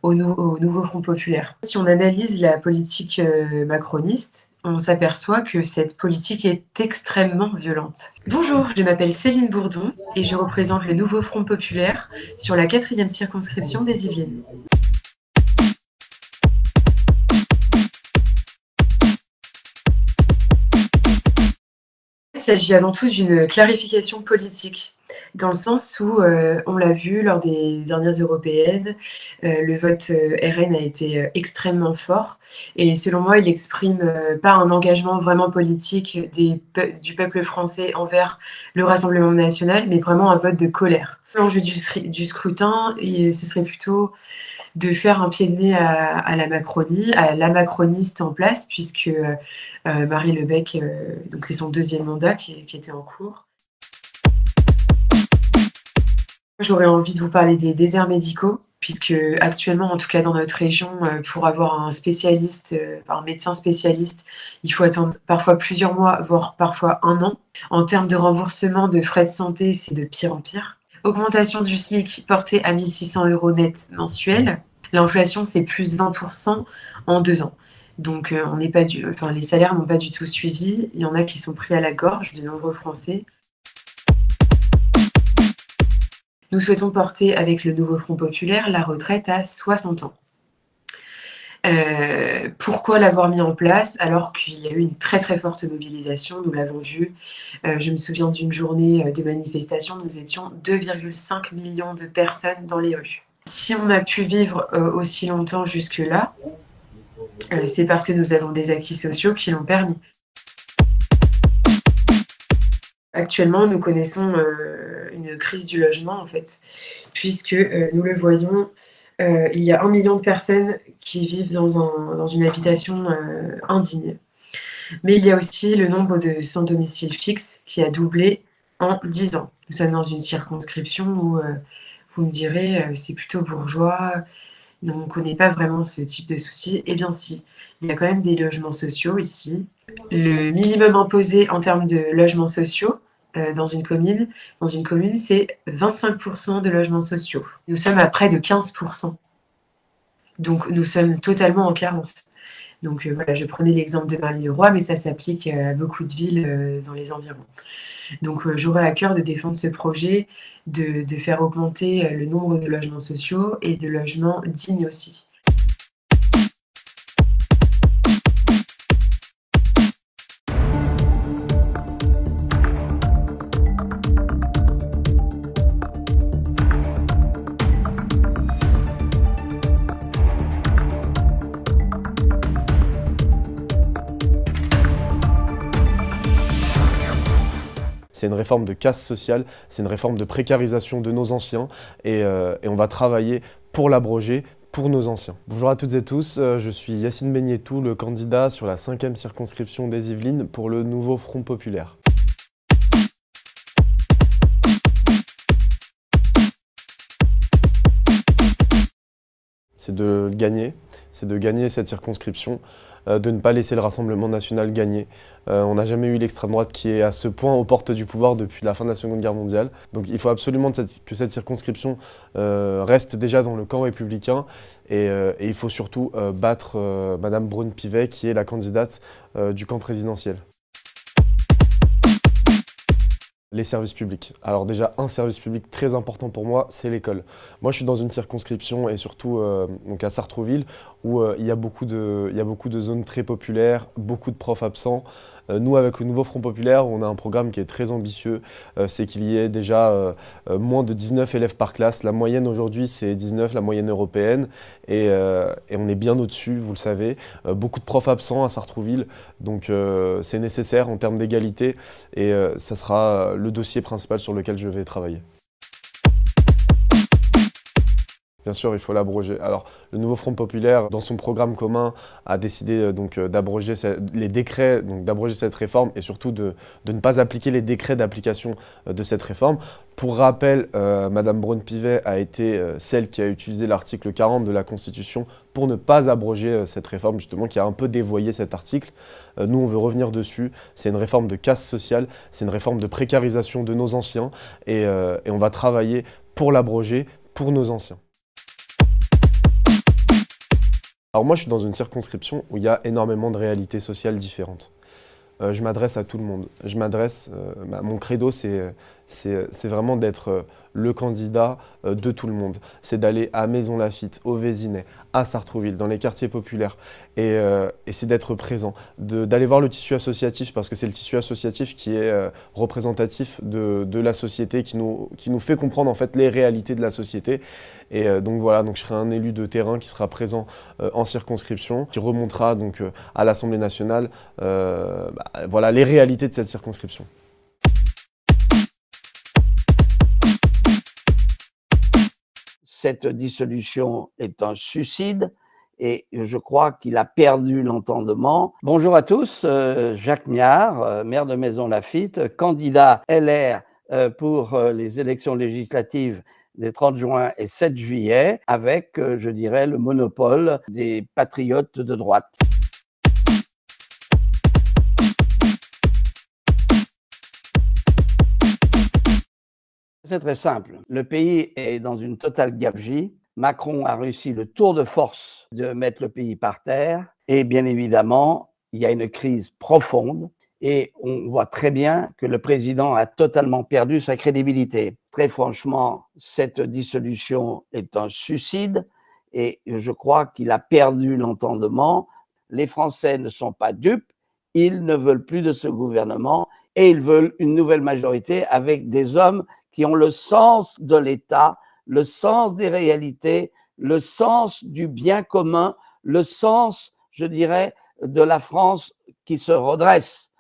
[SPEAKER 16] au nouveau Front populaire. Si on analyse la politique macroniste, on s'aperçoit que cette politique est extrêmement violente. Bonjour, je m'appelle Céline Bourdon et je représente le nouveau Front populaire sur la 4e circonscription des Yvelines. Il s'agit avant tout d'une clarification politique. dans le sens où, on l'a vu lors des dernières européennes, le vote RN a été extrêmement fort et selon moi, il exprime pas un engagement vraiment politique du peuple français envers le Rassemblement national, mais vraiment un vote de colère. L'enjeu du scrutin, ce serait plutôt de faire un pied de nez à la Macronie, à la macroniste en place, puisque Marie Lebec, donc c'est son 2e mandat qui était en cours. J'aurais envie de vous parler des déserts médicaux, puisque actuellement, en tout cas dans notre région, pour avoir un spécialiste, un médecin spécialiste, il faut attendre parfois plusieurs mois, voire parfois 1 an. En termes de remboursement de frais de santé, c'est de pire en pire. Augmentation du SMIC portée à 1 600 € net mensuels. L'inflation, c'est plus 20% en 2 ans. Donc, les salaires n'ont pas du tout suivi. Il y en a qui sont pris à la gorge, de nombreux Français. Nous souhaitons porter, avec le nouveau Front populaire, la retraite à 60 ans. Pourquoi l'avoir mis en place alors qu'il y a eu une très très forte mobilisation, nous l'avons vu. Je me souviens d'une journée de manifestation, nous étions 2,5 millions de personnes dans les rues. Si on a pu vivre aussi longtemps jusque-là, c'est parce que nous avons des acquis sociaux qui l'ont permis. Actuellement, nous connaissons une crise du logement, en fait, puisque nous le voyons, il y a 1 million de personnes qui vivent dans une habitation indigne. Mais il y a aussi le nombre de sans domicile fixe qui a doublé en 10 ans. Nous sommes dans une circonscription où, vous me direz, c'est plutôt bourgeois, on ne connaît pas vraiment ce type de soucis. Eh bien si, il y a quand même des logements sociaux ici. Le minimum imposé en termes de logements sociaux dans une commune, c'est 25% de logements sociaux. Nous sommes à près de 15%. Donc nous sommes totalement en carence. Donc voilà, je prenais l'exemple de Marly-le-Roi, mais ça s'applique à beaucoup de villes dans les environs. Donc j'aurais à cœur de défendre ce projet, de faire augmenter le nombre de logements sociaux et de logements dignes aussi.
[SPEAKER 17] C'est une réforme de casse sociale, c'est une réforme de précarisation de nos anciens et on va travailler pour l'abroger, pour nos anciens. Bonjour à toutes et tous, je suis Yacine Beignetou, le candidat sur la 5e circonscription des Yvelines pour le nouveau Front populaire. C'est de gagner cette circonscription, de ne pas laisser le Rassemblement national gagner. On n'a jamais eu l'extrême droite qui est à ce point aux portes du pouvoir depuis la fin de la Seconde Guerre mondiale. Donc il faut absolument que cette circonscription reste déjà dans le camp républicain et il faut surtout battre Madame Braun-Pivet qui est la candidate du camp présidentiel. Les services publics. Alors déjà, un service public très important pour moi, c'est l'école. Moi, je suis dans une circonscription et surtout donc à Sartrouville où il y a beaucoup de zones très populaires, beaucoup de profs absents. Nous, avec le nouveau Front populaire, on a un programme qui est très ambitieux. C'est qu'il y ait déjà moins de 19 élèves par classe. La moyenne aujourd'hui, c'est 19, la moyenne européenne. Et on est bien au-dessus, vous le savez. Beaucoup de profs absents à Sartrouville. Donc c'est nécessaire en termes d'égalité. Et ça sera le dossier principal sur lequel je vais travailler. Bien sûr, il faut l'abroger. Alors, le nouveau Front populaire, dans son programme commun, a décidé d'abroger les décrets, d'abroger cette réforme et surtout de ne pas appliquer les décrets d'application de cette réforme. Pour rappel, Madame Braun-Pivet a été celle qui a utilisé l'article 40 de la Constitution pour ne pas abroger cette réforme, justement, qui a un peu dévoyé cet article. Nous, on veut revenir dessus. C'est une réforme de casse sociale, c'est une réforme de précarisation de nos anciens et on va travailler pour l'abroger, pour nos anciens. Alors moi, je suis dans une circonscription où il y a énormément de réalités sociales différentes. Je m'adresse à tout le monde. Mon credo, c'est c'est vraiment d'être le candidat de tout le monde. C'est d'aller à Maisons-Laffitte, au Vésinet, à Sartrouville, dans les quartiers populaires. Et c'est d'être présent, d'aller voir le tissu associatif, parce que c'est le tissu associatif qui est représentatif de la société, qui nous fait comprendre en fait les réalités de la société. Et donc voilà, donc je serai un élu de terrain qui sera présent en circonscription, qui remontera donc à l'Assemblée nationale voilà, les réalités de cette circonscription.
[SPEAKER 18] Cette dissolution est un suicide et je crois qu'il a perdu l'entendement. Bonjour à tous, Jacques Miard, maire de Maisons-Laffitte, candidat LR pour les élections législatives des 30 juin et 7 juillet, avec, je dirais, le monopole des patriotes de droite. C'est très simple. Le pays est dans une totale gabegie. Macron a réussi le tour de force de mettre le pays par terre. Et bien évidemment, il y a une crise profonde. Et on voit très bien que le président a totalement perdu sa crédibilité. Très franchement, cette dissolution est un suicide. Et je crois qu'il a perdu l'entendement. Les Français ne sont pas dupes. Ils ne veulent plus de ce gouvernement. Et ils veulent une nouvelle majorité avec des hommes qui ont le sens de l'État, le sens des réalités, le sens du bien commun, le sens, je dirais, de la France qui se redresse.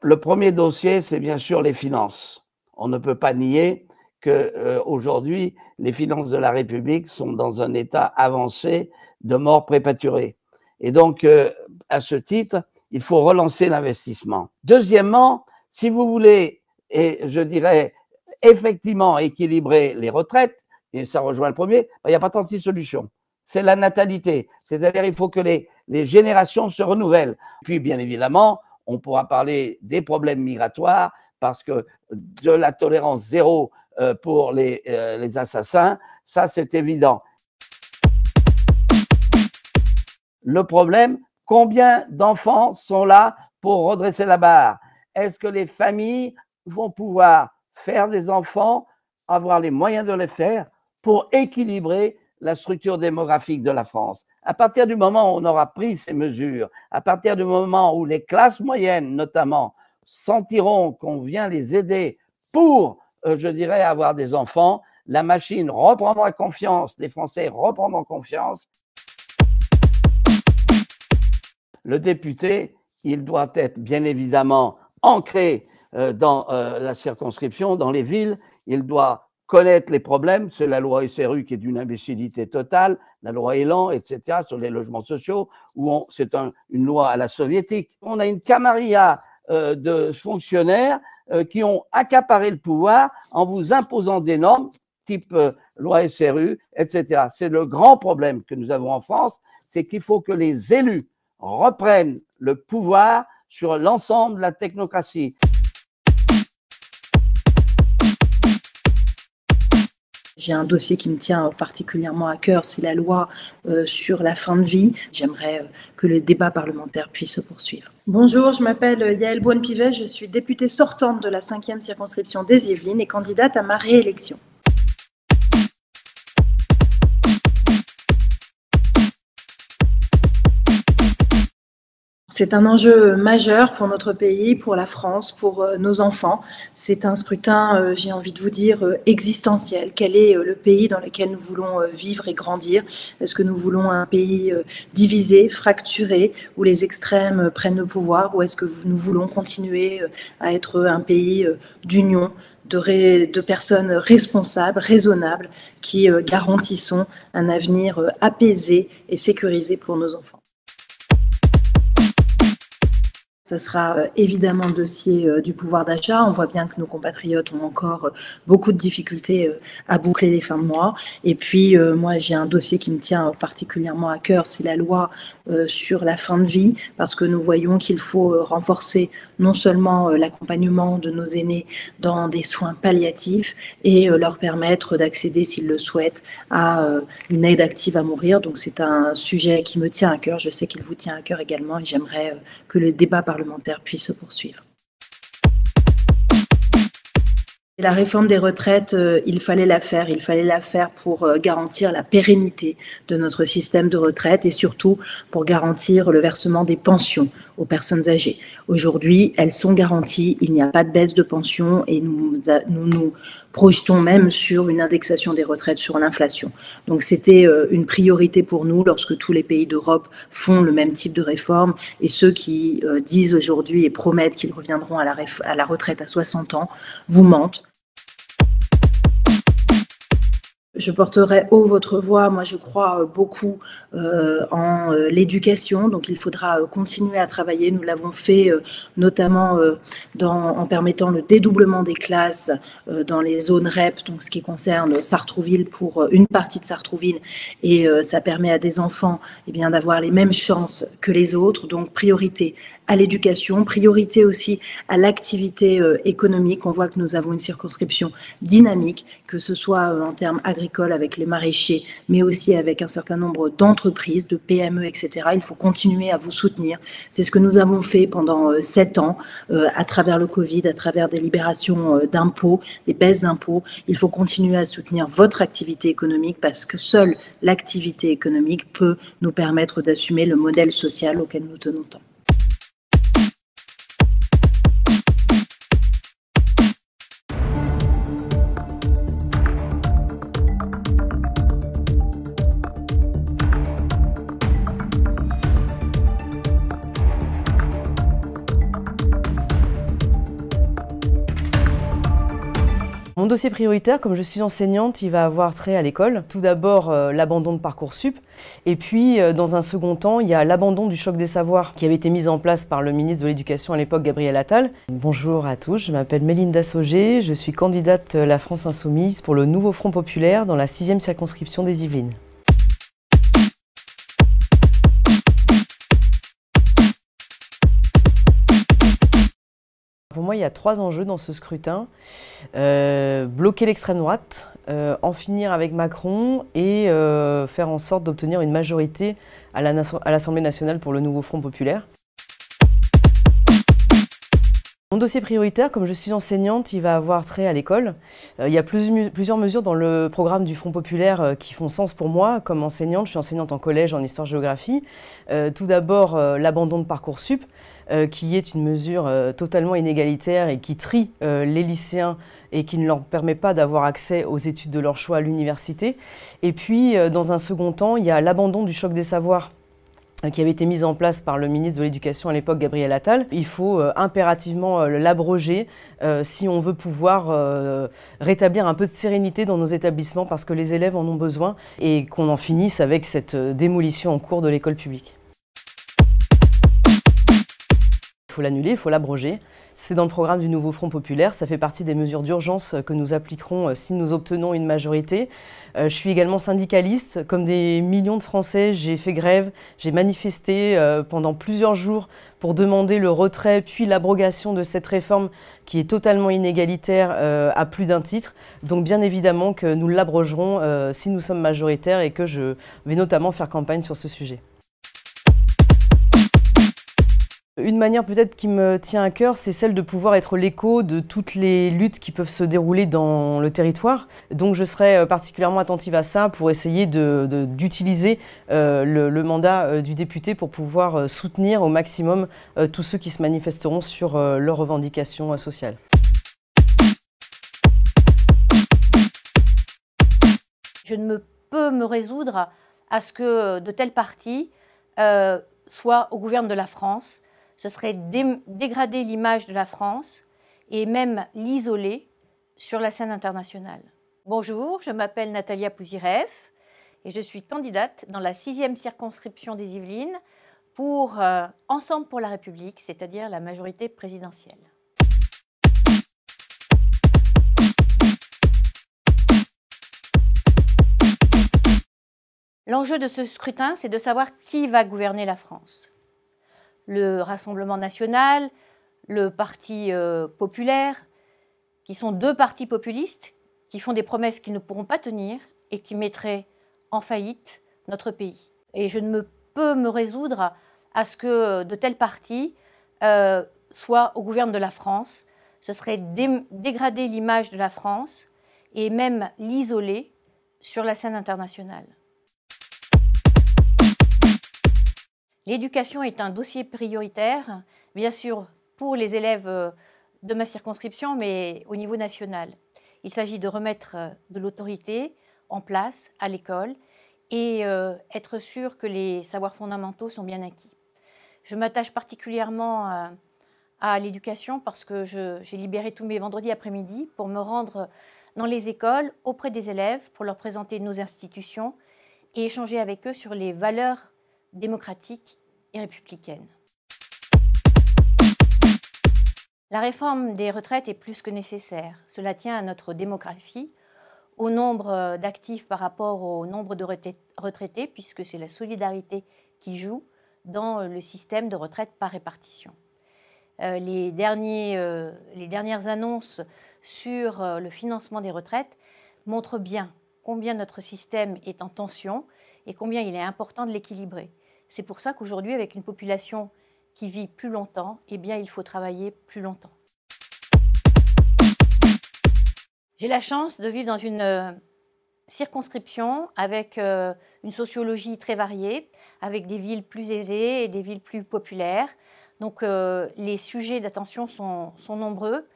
[SPEAKER 18] Le premier dossier, c'est bien sûr les finances. On ne peut pas nier qu'aujourd'hui, les finances de la République sont dans un état avancé de mort prématurée. Et donc, à ce titre, il faut relancer l'investissement. Deuxièmement, si vous voulez, et je dirais, effectivement équilibrer les retraites, et ça rejoint le premier, il n'y a pas 36 solutions. C'est la natalité. C'est-à-dire il faut que les générations se renouvellent. Puis, bien évidemment, on pourra parler des problèmes migratoires, parce que de la tolérance zéro pour les assassins, ça c'est évident. Le problème, combien d'enfants sont là pour redresser la barre? Est-ce que les familles vont pouvoir faire des enfants, avoir les moyens de les faire pour équilibrer la structure démographique de la France? À partir du moment où on aura pris ces mesures, à partir du moment où les classes moyennes notamment sentiront qu'on vient les aider pour, je dirais, avoir des enfants, la machine reprendra confiance, les Français reprendront confiance. Le député, il doit être bien évidemment ancré dans la circonscription, dans les villes. Il doit connaître les problèmes. C'est la loi SRU qui est d'une imbécilité totale, la loi Elan, etc., sur les logements sociaux, où c'est une loi à la soviétique. On a une camarilla de fonctionnaires qui ont accaparé le pouvoir en vous imposant des normes type loi SRU, etc. C'est le grand problème que nous avons en France, c'est qu'il faut que les élus reprennent le pouvoir sur l'ensemble de la technocratie.
[SPEAKER 19] J'ai un dossier qui me tient particulièrement à cœur, c'est la loi sur la fin de vie. J'aimerais que le débat parlementaire puisse se poursuivre.
[SPEAKER 20] Bonjour, je m'appelle Yaël Boine-Pivet, je suis députée sortante de la 5e circonscription des Yvelines et candidate à ma réélection. C'est un enjeu majeur pour notre pays, pour la France, pour nos enfants. C'est un scrutin, j'ai envie de vous dire, existentiel. Quel est le pays dans lequel nous voulons vivre et grandir? Est-ce que nous voulons un pays divisé, fracturé, où les extrêmes prennent le pouvoir, ou est-ce que nous voulons continuer à être un pays d'union, de personnes responsables, raisonnables, qui garantissons un avenir apaisé et sécurisé pour nos enfants? Ce sera évidemment le dossier du pouvoir d'achat. On voit bien que nos compatriotes ont encore beaucoup de difficultés à boucler les fins de mois. Et puis, moi, j'ai un dossier qui me tient particulièrement à cœur, c'est la loi sur la fin de vie, parce que nous voyons qu'il faut renforcer non seulement l'accompagnement de nos aînés dans des soins palliatifs et leur permettre d'accéder, s'ils le souhaitent, à une aide active à mourir. Donc, c'est un sujet qui me tient à cœur. Je sais qu'il vous tient à cœur également et j'aimerais que le débat parlementaire puisse se poursuivre.
[SPEAKER 19] La réforme des retraites, il fallait la faire pour garantir la pérennité de notre système de retraite et surtout pour garantir le versement des pensions aux personnes âgées. Aujourd'hui, elles sont garanties, il n'y a pas de baisse de pension et nous nous projetons même sur une indexation des retraites sur l'inflation. Donc c'était une priorité pour nous lorsque tous les pays d'Europe font le même type de réforme et ceux qui disent aujourd'hui et promettent qu'ils reviendront à la retraite à 60 ans vous mentent. Je porterai haut votre voix. Moi, je crois beaucoup en l'éducation. Donc, il faudra continuer à travailler. Nous l'avons fait notamment en permettant le dédoublement des classes dans les zones REP, donc ce qui concerne Sartrouville pour une partie de Sartrouville. Et ça permet à des enfants d'avoir les mêmes chances que les autres. Donc, priorité à l'éducation, priorité aussi à l'activité économique. On voit que nous avons une circonscription dynamique, que ce soit en termes agricoles avec les maraîchers, mais aussi avec un certain nombre d'entreprises, de PME, etc. Il faut continuer à vous soutenir. C'est ce que nous avons fait pendant 7 ans à travers le Covid, à travers des libérations d'impôts, des baisses d'impôts. Il faut continuer à soutenir votre activité économique parce que seule l'activité économique peut nous permettre d'assumer le modèle social auquel nous tenons tant.
[SPEAKER 5] Mon dossier prioritaire, comme je suis enseignante, il va avoir trait à l'école. Tout d'abord, l'abandon de Parcoursup. Et puis, dans un second temps, il y a l'abandon du choc des savoirs qui avait été mis en place par le ministre de l'Éducation à l'époque, Gabriel Attal. Bonjour à tous, je m'appelle Mélinda Sauger, je suis candidate La France Insoumise pour le nouveau Front Populaire dans la 6e circonscription des Yvelines. Pour moi, il y a 3 enjeux dans ce scrutin. Bloquer l'extrême droite, en finir avec Macron et faire en sorte d'obtenir une majorité à l'Assemblée nationale pour le nouveau Front Populaire. Mon dossier prioritaire, comme je suis enseignante, il va avoir trait à l'école. Il y a plusieurs mesures dans le programme du Front Populaire qui font sens pour moi comme enseignante. Je suis enseignante en collège en histoire-géographie. Tout d'abord, l'abandon de Parcoursup, qui est une mesure totalement inégalitaire et qui trie les lycéens et qui ne leur permet pas d'avoir accès aux études de leur choix à l'université. Et puis, dans un second temps, il y a l'abandon du choc des savoirs qui avait été mise en place par le ministre de l'Éducation à l'époque, Gabriel Attal. Il faut impérativement l'abroger si on veut pouvoir rétablir un peu de sérénité dans nos établissements parce que les élèves en ont besoin et qu'on en finisse avec cette démolition en cours de l'école publique. Il faut l'annuler, il faut l'abroger. C'est dans le programme du nouveau Front Populaire, ça fait partie des mesures d'urgence que nous appliquerons si nous obtenons une majorité. Je suis également syndicaliste, comme des millions de Français, j'ai fait grève, j'ai manifesté pendant plusieurs jours pour demander le retrait puis l'abrogation de cette réforme qui est totalement inégalitaire à plus d'un titre. Donc bien évidemment que nous l'abrogerons si nous sommes majoritaires et que je vais notamment faire campagne sur ce sujet. Une manière peut-être qui me tient à cœur, c'est celle de pouvoir être l'écho de toutes les luttes qui peuvent se dérouler dans le territoire. Donc je serai particulièrement attentive à ça pour essayer d'utiliser le mandat du député pour pouvoir soutenir au maximum tous ceux qui se manifesteront sur leurs revendications sociales.
[SPEAKER 21] Je ne peux me résoudre à ce que de tels partis soient au gouvernement de la France. Ce serait dégrader l'image de la France et même l'isoler sur la scène internationale. Bonjour, je m'appelle Natalia Pouzirev et je suis candidate dans la 6e circonscription des Yvelines pour Ensemble pour la République, c'est-à-dire la majorité présidentielle. L'enjeu de ce scrutin, c'est de savoir qui va gouverner la France. Le Rassemblement national, le Parti populaire, qui sont 2 partis populistes qui font des promesses qu'ils ne pourront pas tenir et qui mettraient en faillite notre pays. Et je ne peux me résoudre à ce que de tels partis soient au gouvernement de la France. ce serait dégrader l'image de la France et même l'isoler sur la scène internationale. L'éducation est un dossier prioritaire, bien sûr pour les élèves de ma circonscription, mais au niveau national. Il s'agit de remettre de l'autorité en place à l'école et être sûr que les savoirs fondamentaux sont bien acquis. Je m'attache particulièrement à l'éducation parce que j'ai libéré tous mes vendredis après-midi pour me rendre dans les écoles auprès des élèves pour leur présenter nos institutions et échanger avec eux sur les valeurs démocratiques et républicaines. La réforme des retraites est plus que nécessaire. Cela tient à notre démographie, au nombre d'actifs par rapport au nombre de retraités, puisque c'est la solidarité qui joue dans le système de retraite par répartition. Les dernières annonces sur le financement des retraites montrent bien combien notre système est en tension et combien il est important de l'équilibrer. C'est pour ça qu'aujourd'hui, avec une population qui vit plus longtemps, eh bien, il faut travailler plus longtemps. J'ai la chance de vivre dans une circonscription avec une sociologie très variée, avec des villes plus aisées et des villes plus populaires. Donc les sujets d'attention sont nombreux.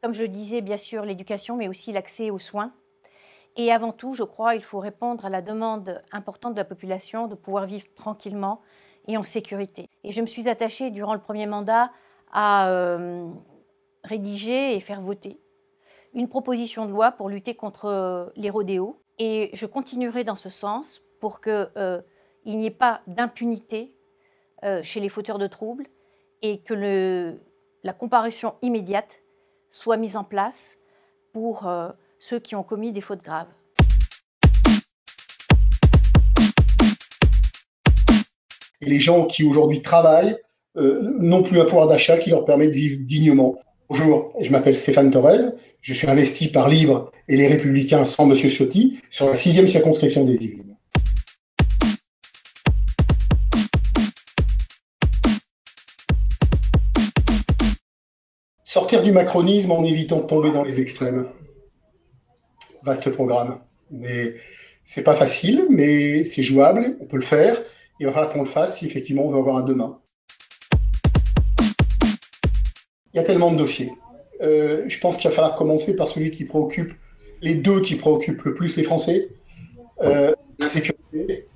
[SPEAKER 21] Comme je le disais, bien sûr, l'éducation, mais aussi l'accès aux soins. Et avant tout, je crois, il faut répondre à la demande importante de la population de pouvoir vivre tranquillement et en sécurité. Et je me suis attachée durant le premier mandat à rédiger et faire voter une proposition de loi pour lutter contre les rodéos. Et je continuerai dans ce sens pour qu'il n'y ait pas d'impunité chez les fauteurs de troubles et que la comparution immédiate soit mise en place pour ceux qui ont commis des fautes graves.
[SPEAKER 1] Et les gens qui aujourd'hui travaillent n'ont plus un pouvoir d'achat qui leur permet de vivre dignement. Bonjour, je m'appelle Stéphane Torres, je suis investi par Libre et les Républicains sans Monsieur Ciotti sur la 6e circonscription des Yvelines. Sortir du macronisme en évitant de tomber dans les extrêmes. Vaste programme. Mais c'est pas facile, mais c'est jouable, on peut le faire. Il va falloir qu'on le fasse si effectivement on veut avoir un demain. Il y a tellement de dossiers. Je pense qu'il va falloir commencer par celui qui préoccupe, les deux qui préoccupent le plus les Français, l'insécurité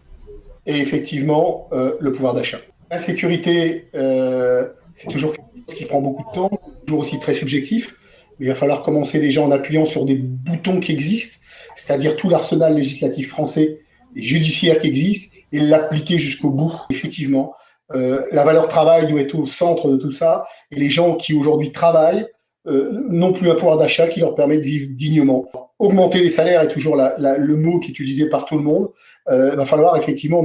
[SPEAKER 1] et effectivement le pouvoir d'achat. L'insécurité, c'est toujours quelque chose qui prend beaucoup de temps, toujours aussi très subjectif, mais il va falloir commencer déjà en appuyant sur des boutons qui existent, c'est-à-dire tout l'arsenal législatif français et judiciaire qui existe, et l'appliquer jusqu'au bout. Effectivement, la valeur travail doit être au centre de tout ça, et les gens qui aujourd'hui travaillent n'ont plus un pouvoir d'achat qui leur permet de vivre dignement. Augmenter les salaires est toujours le mot qui est utilisé par tout le monde. Il va falloir effectivement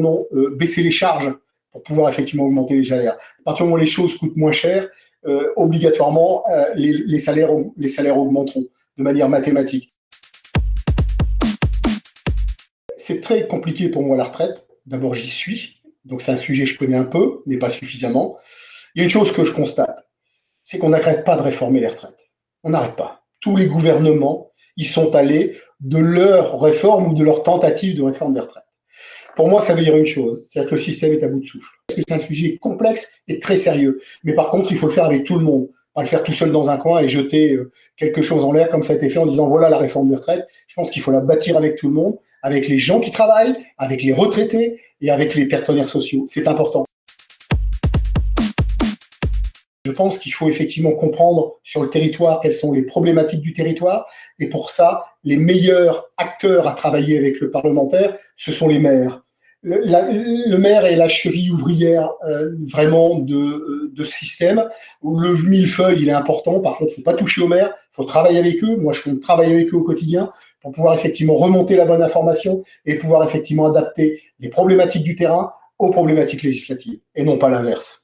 [SPEAKER 1] baisser les charges pour pouvoir effectivement augmenter les salaires. À partir du moment où les choses coûtent moins cher, obligatoirement les salaires augmenteront de manière mathématique. C'est très compliqué pour moi la retraite. D'abord, j'y suis, donc c'est un sujet que je connais un peu, mais pas suffisamment. Il y a une chose que je constate, c'est qu'on n'arrête pas de réformer les retraites. On n'arrête pas. Tous les gouvernements, ils sont allés de leur réforme ou de leur tentative de réforme des retraites. Pour moi, ça veut dire une chose, c'est-à-dire que le système est à bout de souffle. Parce que c'est un sujet complexe et très sérieux. Mais par contre, il faut le faire avec tout le monde. Pas le faire tout seul dans un coin et jeter quelque chose en l'air comme ça a été fait en disant voilà la réforme des retraites. Je pense qu'il faut la bâtir avec tout le monde, avec les gens qui travaillent, avec les retraités et avec les partenaires sociaux. C'est important. Je pense qu'il faut effectivement comprendre sur le territoire quelles sont les problématiques du territoire. Et pour ça, les meilleurs acteurs à travailler avec le parlementaire, ce sont les maires. Le maire est la cheville ouvrière vraiment de ce système. Le millefeuille, il est important. Par contre, il ne faut pas toucher aux maires. Il faut travailler avec eux. Moi, je travaille avec eux au quotidien pour pouvoir effectivement remonter la bonne information et pouvoir effectivement adapter les problématiques du terrain aux problématiques législatives et non pas l'inverse.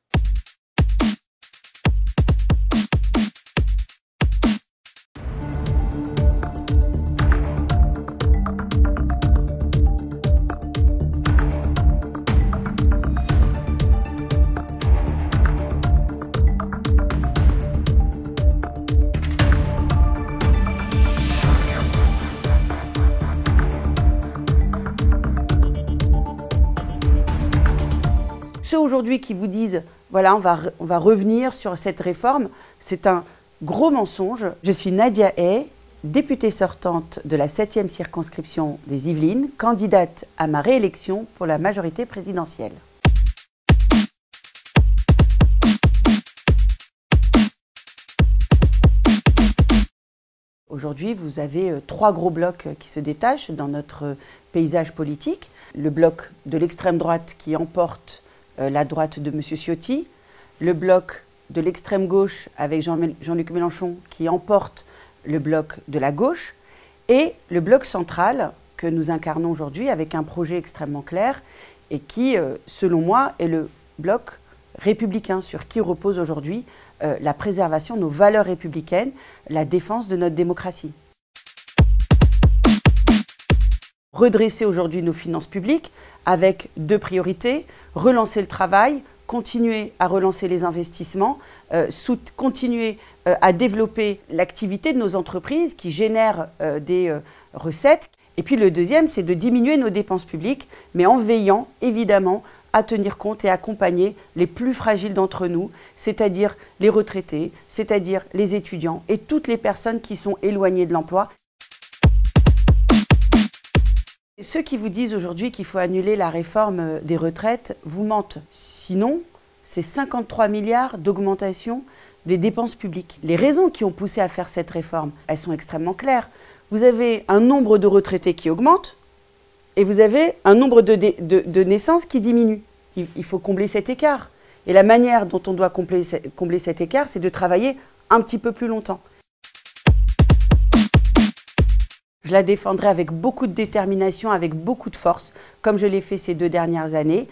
[SPEAKER 2] aujourd'hui qui vous disent, voilà, on va revenir sur cette réforme, c'est un gros mensonge. Je suis Nadia Hay, députée sortante de la 7e circonscription des Yvelines, candidate à ma réélection pour la majorité présidentielle. Aujourd'hui, vous avez 3 gros blocs qui se détachent dans notre paysage politique. Le bloc de l'extrême droite qui emporte la droite de M. Ciotti, le bloc de l'extrême gauche avec Jean-Luc Mélenchon qui emporte le bloc de la gauche, et le bloc central que nous incarnons aujourd'hui avec un projet extrêmement clair et qui, selon moi, est le bloc républicain sur qui repose aujourd'hui la préservation de nos valeurs républicaines, la défense de notre démocratie. Redresser aujourd'hui nos finances publiques avec 2 priorités, relancer le travail, continuer à relancer les investissements, continuer à développer l'activité de nos entreprises qui génèrent des recettes. Et puis le deuxième, c'est de diminuer nos dépenses publiques, mais en veillant évidemment à tenir compte et accompagner les plus fragiles d'entre nous, c'est-à-dire les retraités, c'est-à-dire les étudiants et toutes les personnes qui sont éloignées de l'emploi. Ceux qui vous disent aujourd'hui qu'il faut annuler la réforme des retraites vous mentent. Sinon, c'est 53 milliards d'augmentation des dépenses publiques. Les raisons qui ont poussé à faire cette réforme, elles sont extrêmement claires. Vous avez un nombre de retraités qui augmente et vous avez un nombre de naissances qui diminue. Il faut combler cet écart. Et la manière dont on doit combler cet écart, c'est de travailler un petit peu plus longtemps. Je la défendrai avec beaucoup de détermination, avec beaucoup de force, comme je l'ai fait ces 2 dernières années.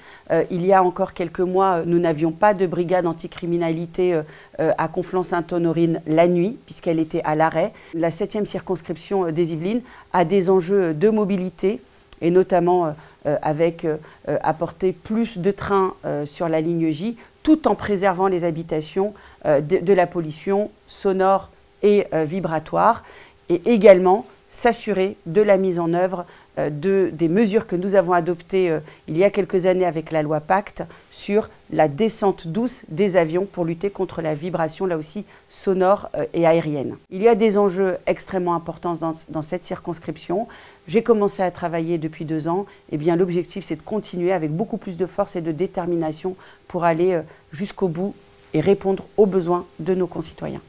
[SPEAKER 2] Il y a encore quelques mois, nous n'avions pas de brigade anticriminalité à Conflans-Sainte-Honorine la nuit, puisqu'elle était à l'arrêt. La 7e circonscription des Yvelines a des enjeux de mobilité, et notamment avec apporter plus de trains sur la ligne J, tout en préservant les habitations de la pollution sonore et vibratoire, et également s'assurer de la mise en œuvre des mesures que nous avons adoptées il y a quelques années avec la loi Pacte sur la descente douce des avions pour lutter contre la vibration, là aussi, sonore et aérienne. Il y a des enjeux extrêmement importants dans cette circonscription. J'ai commencé à travailler depuis 2 ans. Eh bien, l'objectif, c'est de continuer avec beaucoup plus de force et de détermination pour aller jusqu'au bout et répondre aux besoins de nos concitoyens.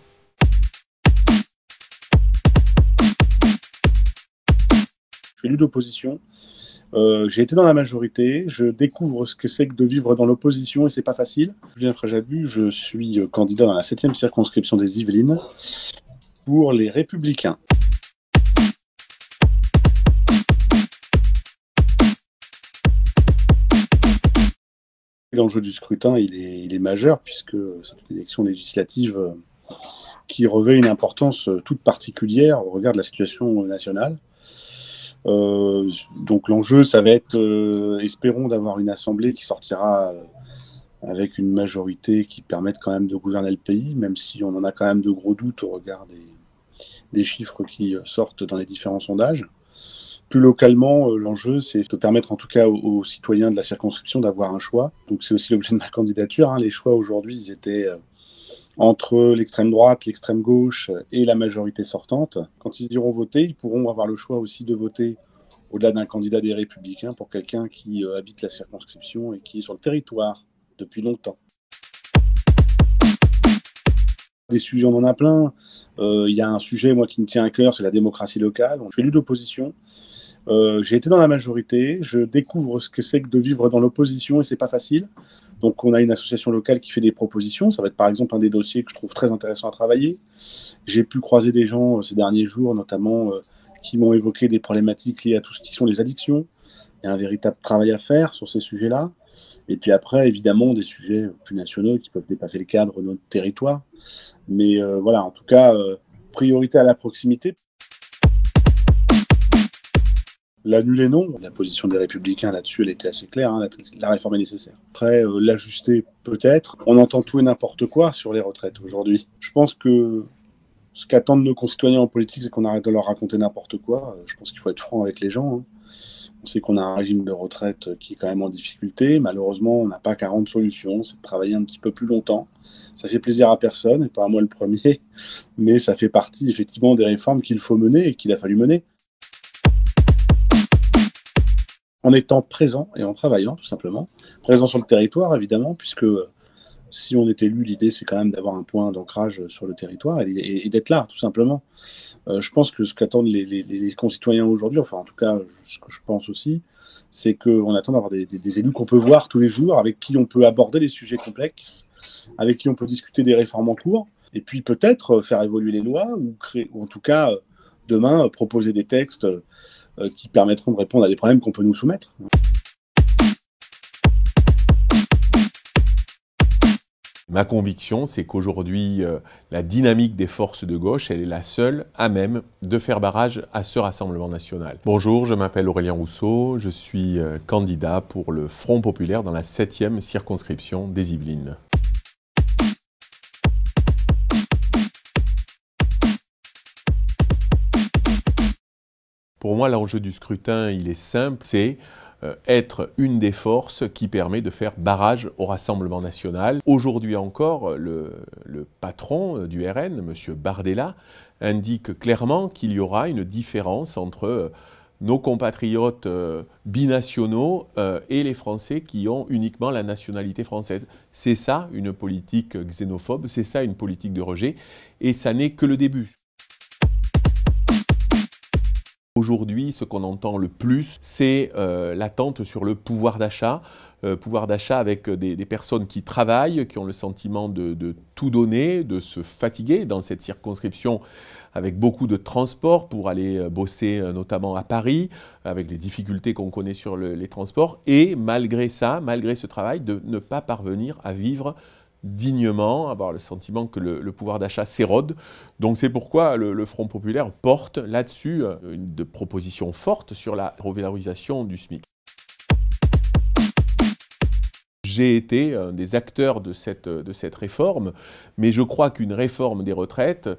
[SPEAKER 22] Je suis élu d'opposition, j'ai été dans la majorité, je découvre ce que c'est que de vivre dans l'opposition et c'est pas facile. Julien Frajabu, je suis candidat dans la 7e circonscription des Yvelines pour les Républicains. L'enjeu du scrutin, il est majeur puisque c'est une élection législative qui revêt une importance toute particulière au regard de la situation nationale. Donc l'enjeu, ça va être, espérons, d'avoir une assemblée qui sortira avec une majorité qui permette quand même de gouverner le pays, même si on en a quand même de gros doutes au regard des chiffres qui sortent dans les différents sondages. Plus localement, l'enjeu, c'est de permettre en tout cas aux citoyens de la circonscription d'avoir un choix. Donc c'est aussi l'objet de ma candidature. Les choix aujourd'hui, ils étaient entre l'extrême droite, l'extrême gauche et la majorité sortante. Quand ils iront voter, ils pourront avoir le choix aussi de voter au-delà d'un candidat des Républicains pour quelqu'un qui habite la circonscription et qui est sur le territoire depuis longtemps. Des sujets, on en a plein. Il y a un sujet, moi, qui me tient à cœur, c'est la démocratie locale. Je suis élu d'opposition. J'ai été dans la majorité. Je découvre ce que c'est que de vivre dans l'opposition et c'est pas facile. Donc on a une association locale qui fait des propositions. Ça va être par exemple un des dossiers que je trouve très intéressant à travailler. J'ai pu croiser des gens ces derniers jours, notamment qui m'ont évoqué des problématiques liées à tout ce qui sont les addictions. Il y a un véritable travail à faire sur ces sujets-là. Et puis après, évidemment, des sujets plus nationaux qui peuvent dépasser le cadre de notre territoire. Mais voilà, en tout cas, priorité à la proximité. L'annuler, non. La position des Républicains là-dessus, elle était assez claire. La réforme est nécessaire. Après, l'ajuster, peut-être. On entend tout et n'importe quoi sur les retraites aujourd'hui. Je pense que Ce qu'attendent nos concitoyens en politique, c'est qu'on arrête de leur raconter n'importe quoi. Je pense qu'il faut être franc avec les gens, hein. On sait qu'on a un régime de retraite qui est quand même en difficulté. Malheureusement, on n'a pas 40 solutions. C'est de travailler un petit peu plus longtemps. Ça fait plaisir à personne, et pas à moi le premier. Mais ça fait partie effectivement des réformes qu'il faut mener et qu'il a fallu mener. En étant présent et en travaillant, tout simplement. Présent sur le territoire, évidemment, puisque si on est élu, l'idée, c'est quand même d'avoir un point d'ancrage sur le territoire et d'être là, tout simplement. Je pense que ce qu'attendent les concitoyens aujourd'hui, enfin en tout cas ce que je pense aussi, c'est qu'on attend d'avoir des élus qu'on peut voir tous les jours, avec qui on peut aborder les sujets complexes, avec qui on peut discuter des réformes en cours, et puis peut-être faire évoluer les lois, ou créer, ou en tout cas demain proposer des textes qui permettront de répondre à des problèmes qu'on peut nous soumettre.
[SPEAKER 3] Ma conviction, c'est qu'aujourd'hui, la dynamique des forces de gauche, elle est la seule à même de faire barrage à ce Rassemblement national. Bonjour, je m'appelle Aurélien Rousseau, je suis candidat pour le Front populaire dans la 7e circonscription des Yvelines. Pour moi, l'enjeu du scrutin, il est simple, c'est être une des forces qui permet de faire barrage au Rassemblement national. Aujourd'hui encore, le patron du RN, M. Bardella, indique clairement qu'il y aura une différence entre nos compatriotes binationaux et les Français qui ont uniquement la nationalité française. C'est ça une politique xénophobe, c'est ça une politique de rejet, et ça n'est que le début. Aujourd'hui, ce qu'on entend le plus, c'est l'attente sur le pouvoir d'achat avec des personnes qui travaillent, qui ont le sentiment de tout donner, de se fatiguer dans cette circonscription avec beaucoup de transports pour aller bosser notamment à Paris, avec les difficultés qu'on connaît sur les transports, et malgré ça, malgré ce travail, de ne pas parvenir à vivre dignement, avoir le sentiment que le pouvoir d'achat s'érode. Donc c'est pourquoi le Front populaire porte là-dessus une proposition forte sur la revalorisation du SMIC. J'ai été un des acteurs de cette réforme, mais je crois qu'une réforme des retraites,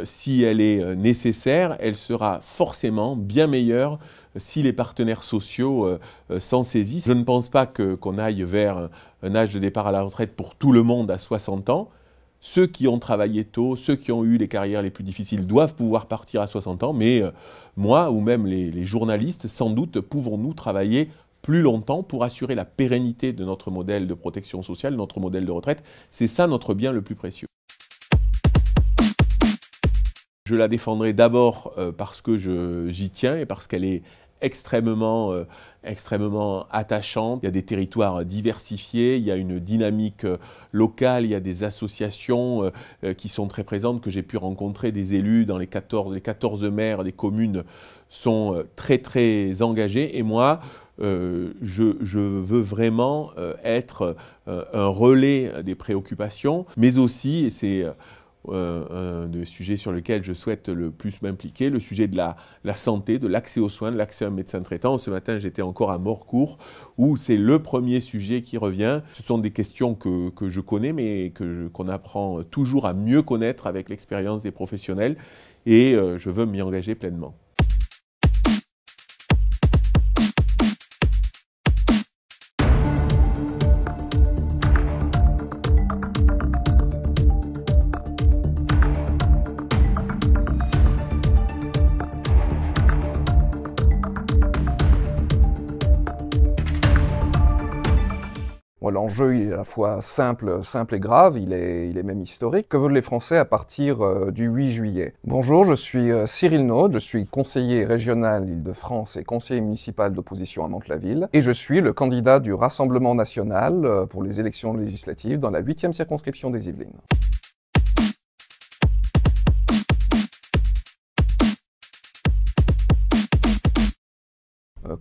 [SPEAKER 3] si elle est nécessaire, elle sera forcément bien meilleure si les partenaires sociaux s'en saisissent. Je ne pense pas qu'on aille vers un âge de départ à la retraite pour tout le monde à 60 ans. Ceux qui ont travaillé tôt, ceux qui ont eu les carrières les plus difficiles doivent pouvoir partir à 60 ans, mais moi ou même les journalistes, sans doute, pouvons-nous travailler plus longtemps pour assurer la pérennité de notre modèle de protection sociale, notre modèle de retraite. C'est ça notre bien le plus précieux. Je la défendrai d'abord parce que j'y tiens et parce qu'elle est extrêmement attachante. Il y a des territoires diversifiés, il y a une dynamique locale, il y a des associations qui sont très présentes, que j'ai pu rencontrer, des élus dans les 14 maires des communes sont très très engagés, et moi je veux vraiment être un relais des préoccupations, mais aussi, et c'est un des sujets sur lesquels je souhaite le plus m'impliquer, le sujet de la santé, de l'accès aux soins, de l'accès à un médecin traitant. Ce matin, j'étais encore à Morcourt, où c'est le premier sujet qui revient. Ce sont des questions que je connais, mais qu'on apprend toujours à mieux connaître avec l'expérience des professionnels, et je veux m'y engager pleinement.
[SPEAKER 4] L'enjeu est à la fois simple et grave, il est même historique. Que veulent les Français à partir du 8 juillet? Bonjour, je suis Cyril Naud, je suis conseiller régional Île-de-France et conseiller municipal d'opposition à Mantes-la-Ville, et je suis le candidat du Rassemblement national pour les élections législatives dans la 8e circonscription des Yvelines.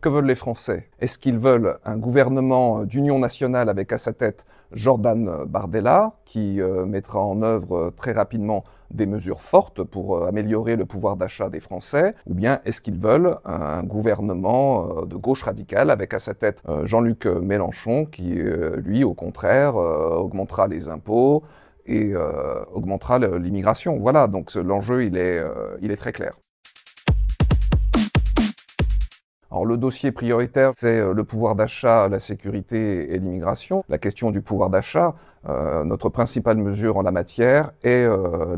[SPEAKER 4] Que veulent les Français? Est-ce qu'ils veulent un gouvernement d'union nationale avec à sa tête Jordan Bardella, qui mettra en œuvre très rapidement des mesures fortes pour améliorer le pouvoir d'achat des Français? Ou bien est-ce qu'ils veulent un gouvernement de gauche radicale avec à sa tête Jean-Luc Mélenchon, qui lui, au contraire, augmentera les impôts et augmentera l'immigration. Voilà, donc l'enjeu, il est très clair. Alors le dossier prioritaire, c'est le pouvoir d'achat, la sécurité et l'immigration. La question du pouvoir d'achat, notre principale mesure en la matière est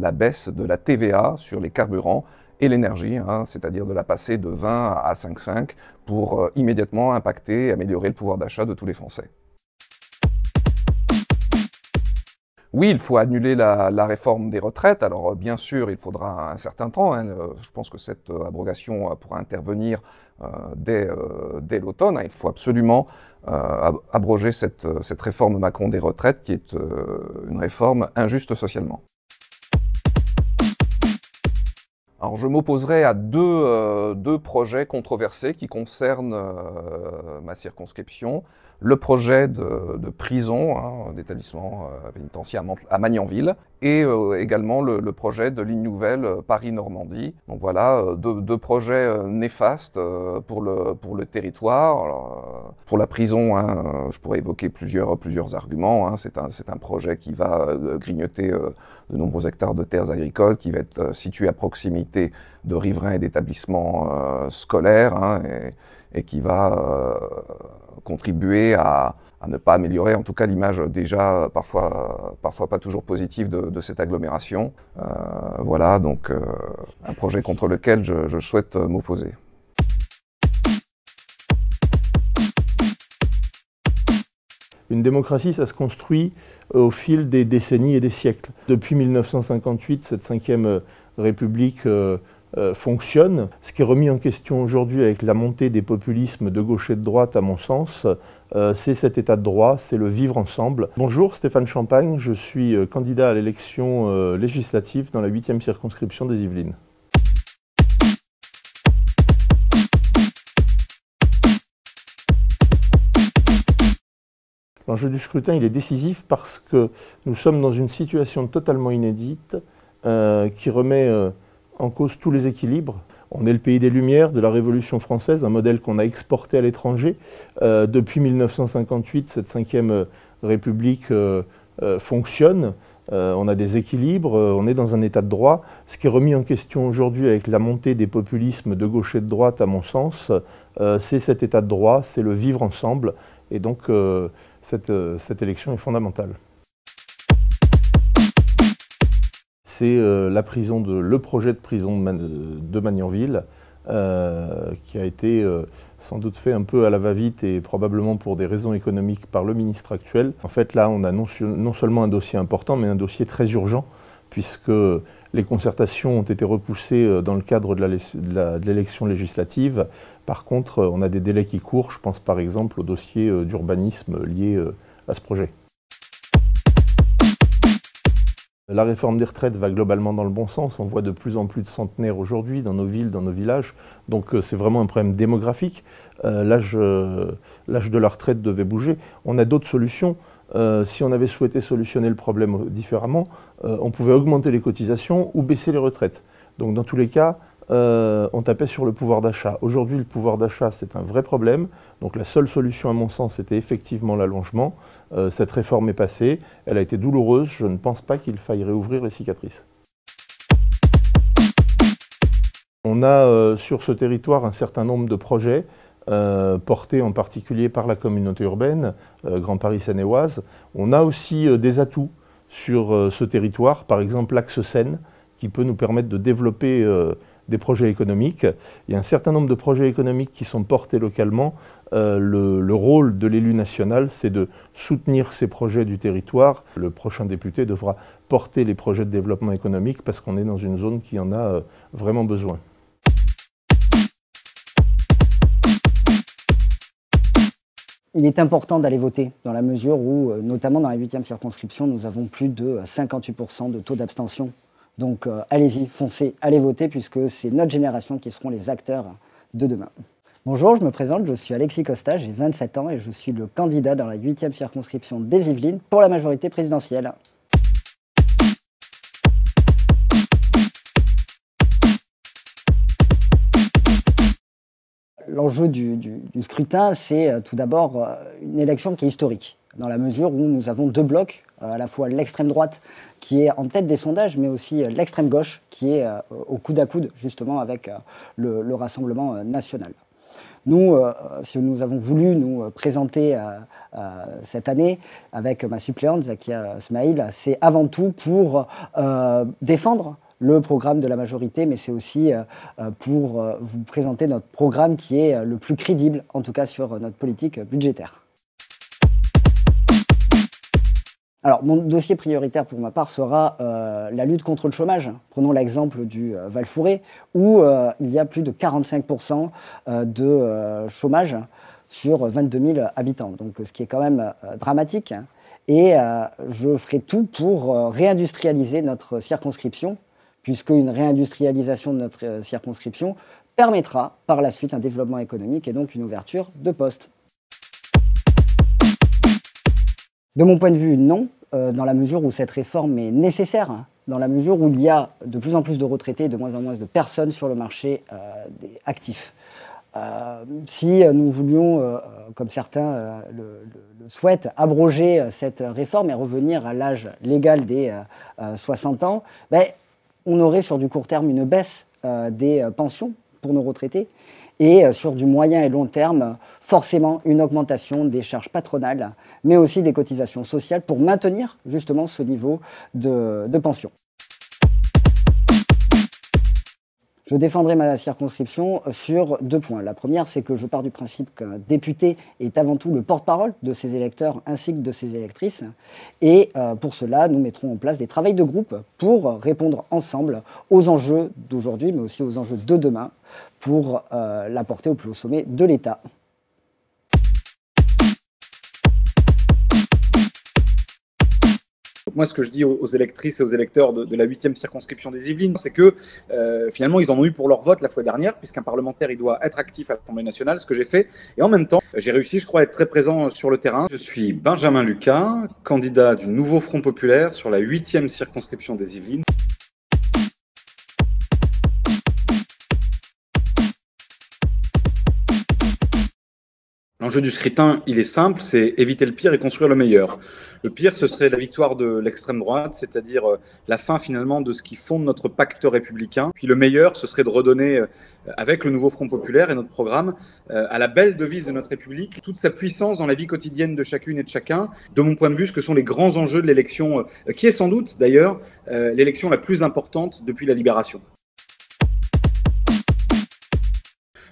[SPEAKER 4] la baisse de la TVA sur les carburants et l'énergie, hein, c'est-à-dire de la passer de 20 à 5,5 pour immédiatement impacter et améliorer le pouvoir d'achat de tous les Français. Oui, il faut annuler la réforme des retraites. Alors bien sûr, il faudra un certain temps. Hein. Je pense que cette abrogation pourra intervenir dès l'automne. Il faut absolument abroger cette réforme Macron des retraites qui est une réforme injuste socialement. Alors je m'opposerai à deux projets controversés qui concernent ma circonscription. Le projet de prison, hein, d'établissement pénitentiaire à Magnanville, et également le projet de ligne nouvelle Paris-Normandie. Donc voilà, deux projets néfastes pour le territoire. Alors, pour la prison, hein, je pourrais évoquer plusieurs arguments. Hein. C'est un projet qui va grignoter de nombreux hectares de terres agricoles, qui va être situé à proximité de riverains et d'établissements scolaires, hein, et qui va contribuer à ne pas améliorer, en tout cas, l'image déjà parfois pas toujours positive de cette agglomération. Voilà, donc un projet contre lequel je souhaite m'opposer.
[SPEAKER 6] Une démocratie, ça se construit au fil des décennies et des siècles. Depuis 1958, cette 5e République fonctionne. Ce qui est remis en question aujourd'hui avec la montée des populismes de gauche et de droite, à mon sens, c'est cet état de droit, c'est le vivre ensemble. Bonjour, Stéphane Champagne, je suis candidat à l'élection législative dans la 8e circonscription des Yvelines. L'enjeu du scrutin, il est décisif parce que nous sommes dans une situation totalement inédite qui remet en cause tous les équilibres. On est le pays des Lumières, de la Révolution française, un modèle qu'on a exporté à l'étranger. Depuis 1958, cette 5e République fonctionne. On a des équilibres, on est dans un état de droit. Ce qui est remis en question aujourd'hui avec la montée des populismes de gauche et de droite, à mon sens, c'est cet état de droit, c'est le vivre ensemble. Et donc, cette élection est fondamentale. C'est le projet de prison de Magnanville qui a été sans doute fait un peu à la va-vite et probablement pour des raisons économiques par le ministre actuel. En fait, là, on a non seulement un dossier important, mais un dossier très urgent, puisque les concertations ont été repoussées dans le cadre de l'élection législative. Par contre, on a des délais qui courent. Je pense par exemple au dossier d'urbanisme lié à ce projet. La réforme des retraites va globalement dans le bon sens. On voit de plus en plus de centenaires aujourd'hui dans nos villes, dans nos villages. Donc c'est vraiment un problème démographique. L'âge de la retraite devait bouger. On a d'autres solutions. Si on avait souhaité solutionner le problème différemment, on pouvait augmenter les cotisations ou baisser les retraites. Donc dans tous les cas, on tapait sur le pouvoir d'achat. Aujourd'hui, le pouvoir d'achat, c'est un vrai problème. Donc la seule solution, à mon sens, c'était effectivement l'allongement. Cette réforme est passée, elle a été douloureuse. Je ne pense pas qu'il faille réouvrir les cicatrices. On a sur ce territoire un certain nombre de projets portés en particulier par la communauté urbaine, Grand Paris Seine-et-Oise. On a aussi des atouts sur ce territoire, par exemple l'axe Seine, qui peut nous permettre de développer des projets économiques. Il y a un certain nombre de projets économiques qui sont portés localement. Le rôle de l'élu national, c'est de soutenir ces projets du territoire. Le prochain député devra porter les projets de développement économique parce qu'on est dans une zone qui en a vraiment besoin.
[SPEAKER 7] Il est important d'aller voter dans la mesure où, notamment dans la 8e circonscription, nous avons plus de 58% de taux d'abstention. Donc allez-y, foncez, allez voter puisque c'est notre génération qui seront les acteurs de demain. Bonjour, je me présente, je suis Alexis Costa, j'ai 27 ans et je suis le candidat dans la 8e circonscription des Yvelines pour la majorité présidentielle. L'enjeu du scrutin, c'est tout d'abord une élection qui est historique, dans la mesure où nous avons deux blocs à la fois l'extrême droite qui est en tête des sondages, mais aussi l'extrême gauche qui est au coude à coude justement avec le Rassemblement national. Nous, si nous avons voulu nous présenter cette année avec ma suppléante Zakia Smaïl, c'est avant tout pour défendre le programme de la majorité, mais c'est aussi pour vous présenter notre programme qui est le plus crédible, en tout cas sur notre politique budgétaire. Alors, mon dossier prioritaire pour ma part sera la lutte contre le chômage. Prenons l'exemple du Val-Fouré, où il y a plus de 45% de chômage sur 22 000 habitants, donc ce qui est quand même dramatique. Et je ferai tout pour réindustrialiser notre circonscription, puisque une réindustrialisation de notre circonscription permettra par la suite un développement économique et donc une ouverture de postes. De mon point de vue, non, dans la mesure où cette réforme est nécessaire, dans la mesure où il y a de plus en plus de retraités et de moins en moins de personnes sur le marché actif. Si nous voulions, comme certains le souhaitent, abroger cette réforme et revenir à l'âge légal des 60 ans, on aurait sur du court terme une baisse des pensions pour nos retraités et sur du moyen et long terme, forcément une augmentation des charges patronales, mais aussi des cotisations sociales pour maintenir justement ce niveau de pension. Je défendrai ma circonscription sur 2 points. La première, c'est que je pars du principe qu'un député est avant tout le porte-parole de ses électeurs ainsi que de ses électrices. Et pour cela, nous mettrons en place des travails de groupe pour répondre ensemble aux enjeux d'aujourd'hui, mais aussi aux enjeux de demain, pour la porter au plus haut sommet de l'État.
[SPEAKER 8] Moi, ce que je dis aux électrices et aux électeurs de la 8e circonscription des Yvelines, c'est que finalement, ils en ont eu pour leur vote la fois dernière, puisqu'un parlementaire, il doit être actif à l'Assemblée nationale, ce que j'ai fait. Et en même temps, j'ai réussi, je crois, à être très présent sur le terrain. Je suis Benjamin Lucas, candidat du Nouveau Front Populaire sur la 8e circonscription des Yvelines. L'enjeu du scrutin, il est simple, c'est éviter le pire et construire le meilleur. Le pire, ce serait la victoire de l'extrême droite, c'est-à-dire la fin finalement de ce qui fonde notre pacte républicain. Puis le meilleur, ce serait de redonner, avec le Nouveau Front Populaire et notre programme, à la belle devise de notre République, toute sa puissance dans la vie quotidienne de chacune et de chacun. De mon point de vue, ce que sont les grands enjeux de l'élection, qui est sans doute d'ailleurs l'élection la plus importante depuis la Libération.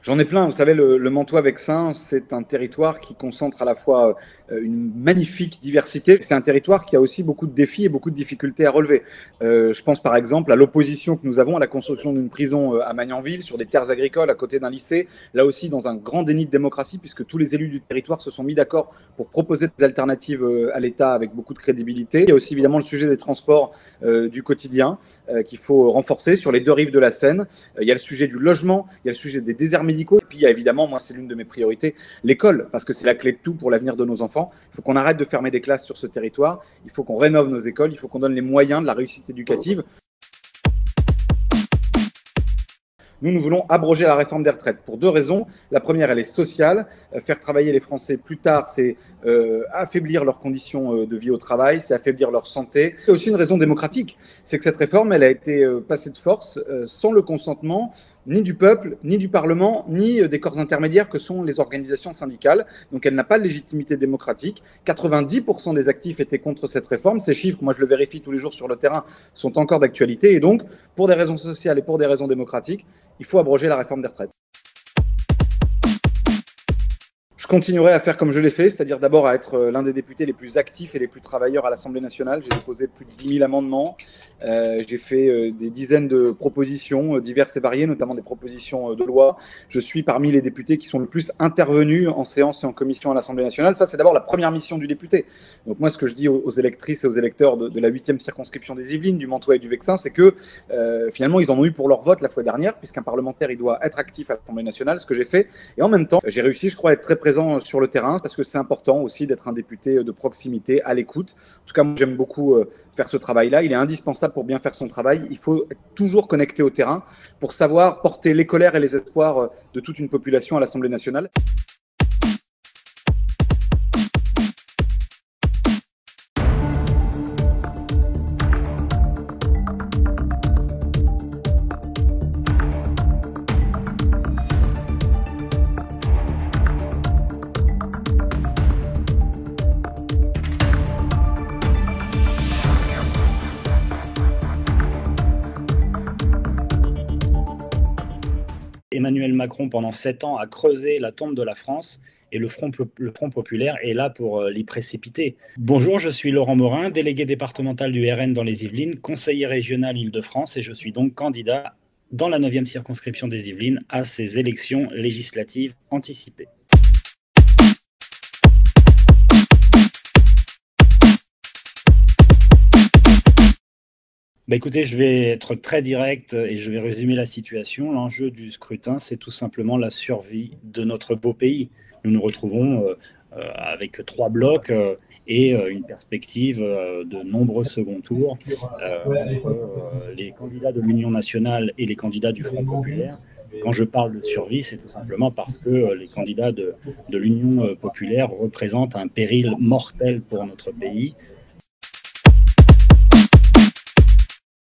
[SPEAKER 8] J'en ai plein. Vous savez, le Mantois-Vexin, c'est un territoire qui concentre à la fois une magnifique diversité. C'est un territoire qui a aussi beaucoup de défis et beaucoup de difficultés à relever. Je pense par exemple à l'opposition que nous avons à la construction d'une prison à Magnanville, sur des terres agricoles à côté d'un lycée. Là aussi, dans un grand déni de démocratie, puisque tous les élus du territoire se sont mis d'accord pour proposer des alternatives à l'État avec beaucoup de crédibilité. Il y a aussi évidemment le sujet des transports du quotidien qu'il faut renforcer sur les 2 rives de la Seine. Il y a le sujet du logement, il y a le sujet des déserts médicaux. Et puis il y a évidemment, moi c'est l'une de mes priorités, l'école, parce que c'est la clé de tout pour l'avenir de nos enfants. Il faut qu'on arrête de fermer des classes sur ce territoire, il faut qu'on rénove nos écoles, il faut qu'on donne les moyens de la réussite éducative. Nous voulons abroger la réforme des retraites pour 2 raisons. La première, elle est sociale. Faire travailler les Français plus tard, c'est affaiblir leurs conditions de vie au travail, c'est affaiblir leur santé. C'est aussi une raison démocratique. C'est que cette réforme, elle a été passée de force sans le consentement ni du peuple, ni du Parlement, ni des corps intermédiaires que sont les organisations syndicales. Donc elle n'a pas de légitimité démocratique. 90% des actifs étaient contre cette réforme. Ces chiffres, moi je le vérifie tous les jours sur le terrain, sont encore d'actualité. Et donc, pour des raisons sociales et pour des raisons démocratiques, il faut abroger la réforme des retraites. Je continuerai à faire comme je l'ai fait, c'est-à-dire d'abord à être l'un des députés les plus actifs et les plus travailleurs à l'Assemblée nationale. J'ai déposé plus de 10 000 amendements, j'ai fait des dizaines de propositions diverses et variées, notamment des propositions de loi. Je suis parmi les députés qui sont le plus intervenus en séance et en commission à l'Assemblée nationale. Ça, c'est d'abord la première mission du député. Donc moi, ce que je dis aux électrices et aux électeurs de la 8e circonscription des Yvelines, du Mantois et du Vexin, c'est que finalement, ils en ont eu pour leur vote la fois dernière, puisqu'un parlementaire, il doit être actif à l'Assemblée nationale, ce que j'ai fait. Et en même temps, j'ai réussi, je crois, à être très présent sur le terrain, parce que c'est important aussi d'être un député de proximité, à l'écoute. En tout cas, moi, j'aime beaucoup faire ce travail-là. Il est indispensable pour bien faire son travail. Il faut être toujours connecté au terrain pour savoir porter les colères et les espoirs de toute une population à l'Assemblée nationale.
[SPEAKER 9] Emmanuel Macron, pendant 7 ans, a creusé la tombe de la France et le Front populaire est là pour l'y précipiter. Bonjour, je suis Laurent Morin, délégué départemental du RN dans les Yvelines, conseiller régional Île-de-France et je suis donc candidat dans la 9e circonscription des Yvelines à ces élections législatives anticipées. Écoutez, je vais être très direct et je vais résumer la situation. L'enjeu du scrutin, c'est tout simplement la survie de notre beau pays. Nous nous retrouvons avec 3 blocs et une perspective de nombreux seconds tours entre les candidats de l'Union nationale et les candidats du Front populaire. Quand je parle de survie, c'est tout simplement parce que les candidats de l'Union populaire représentent un péril mortel pour notre pays.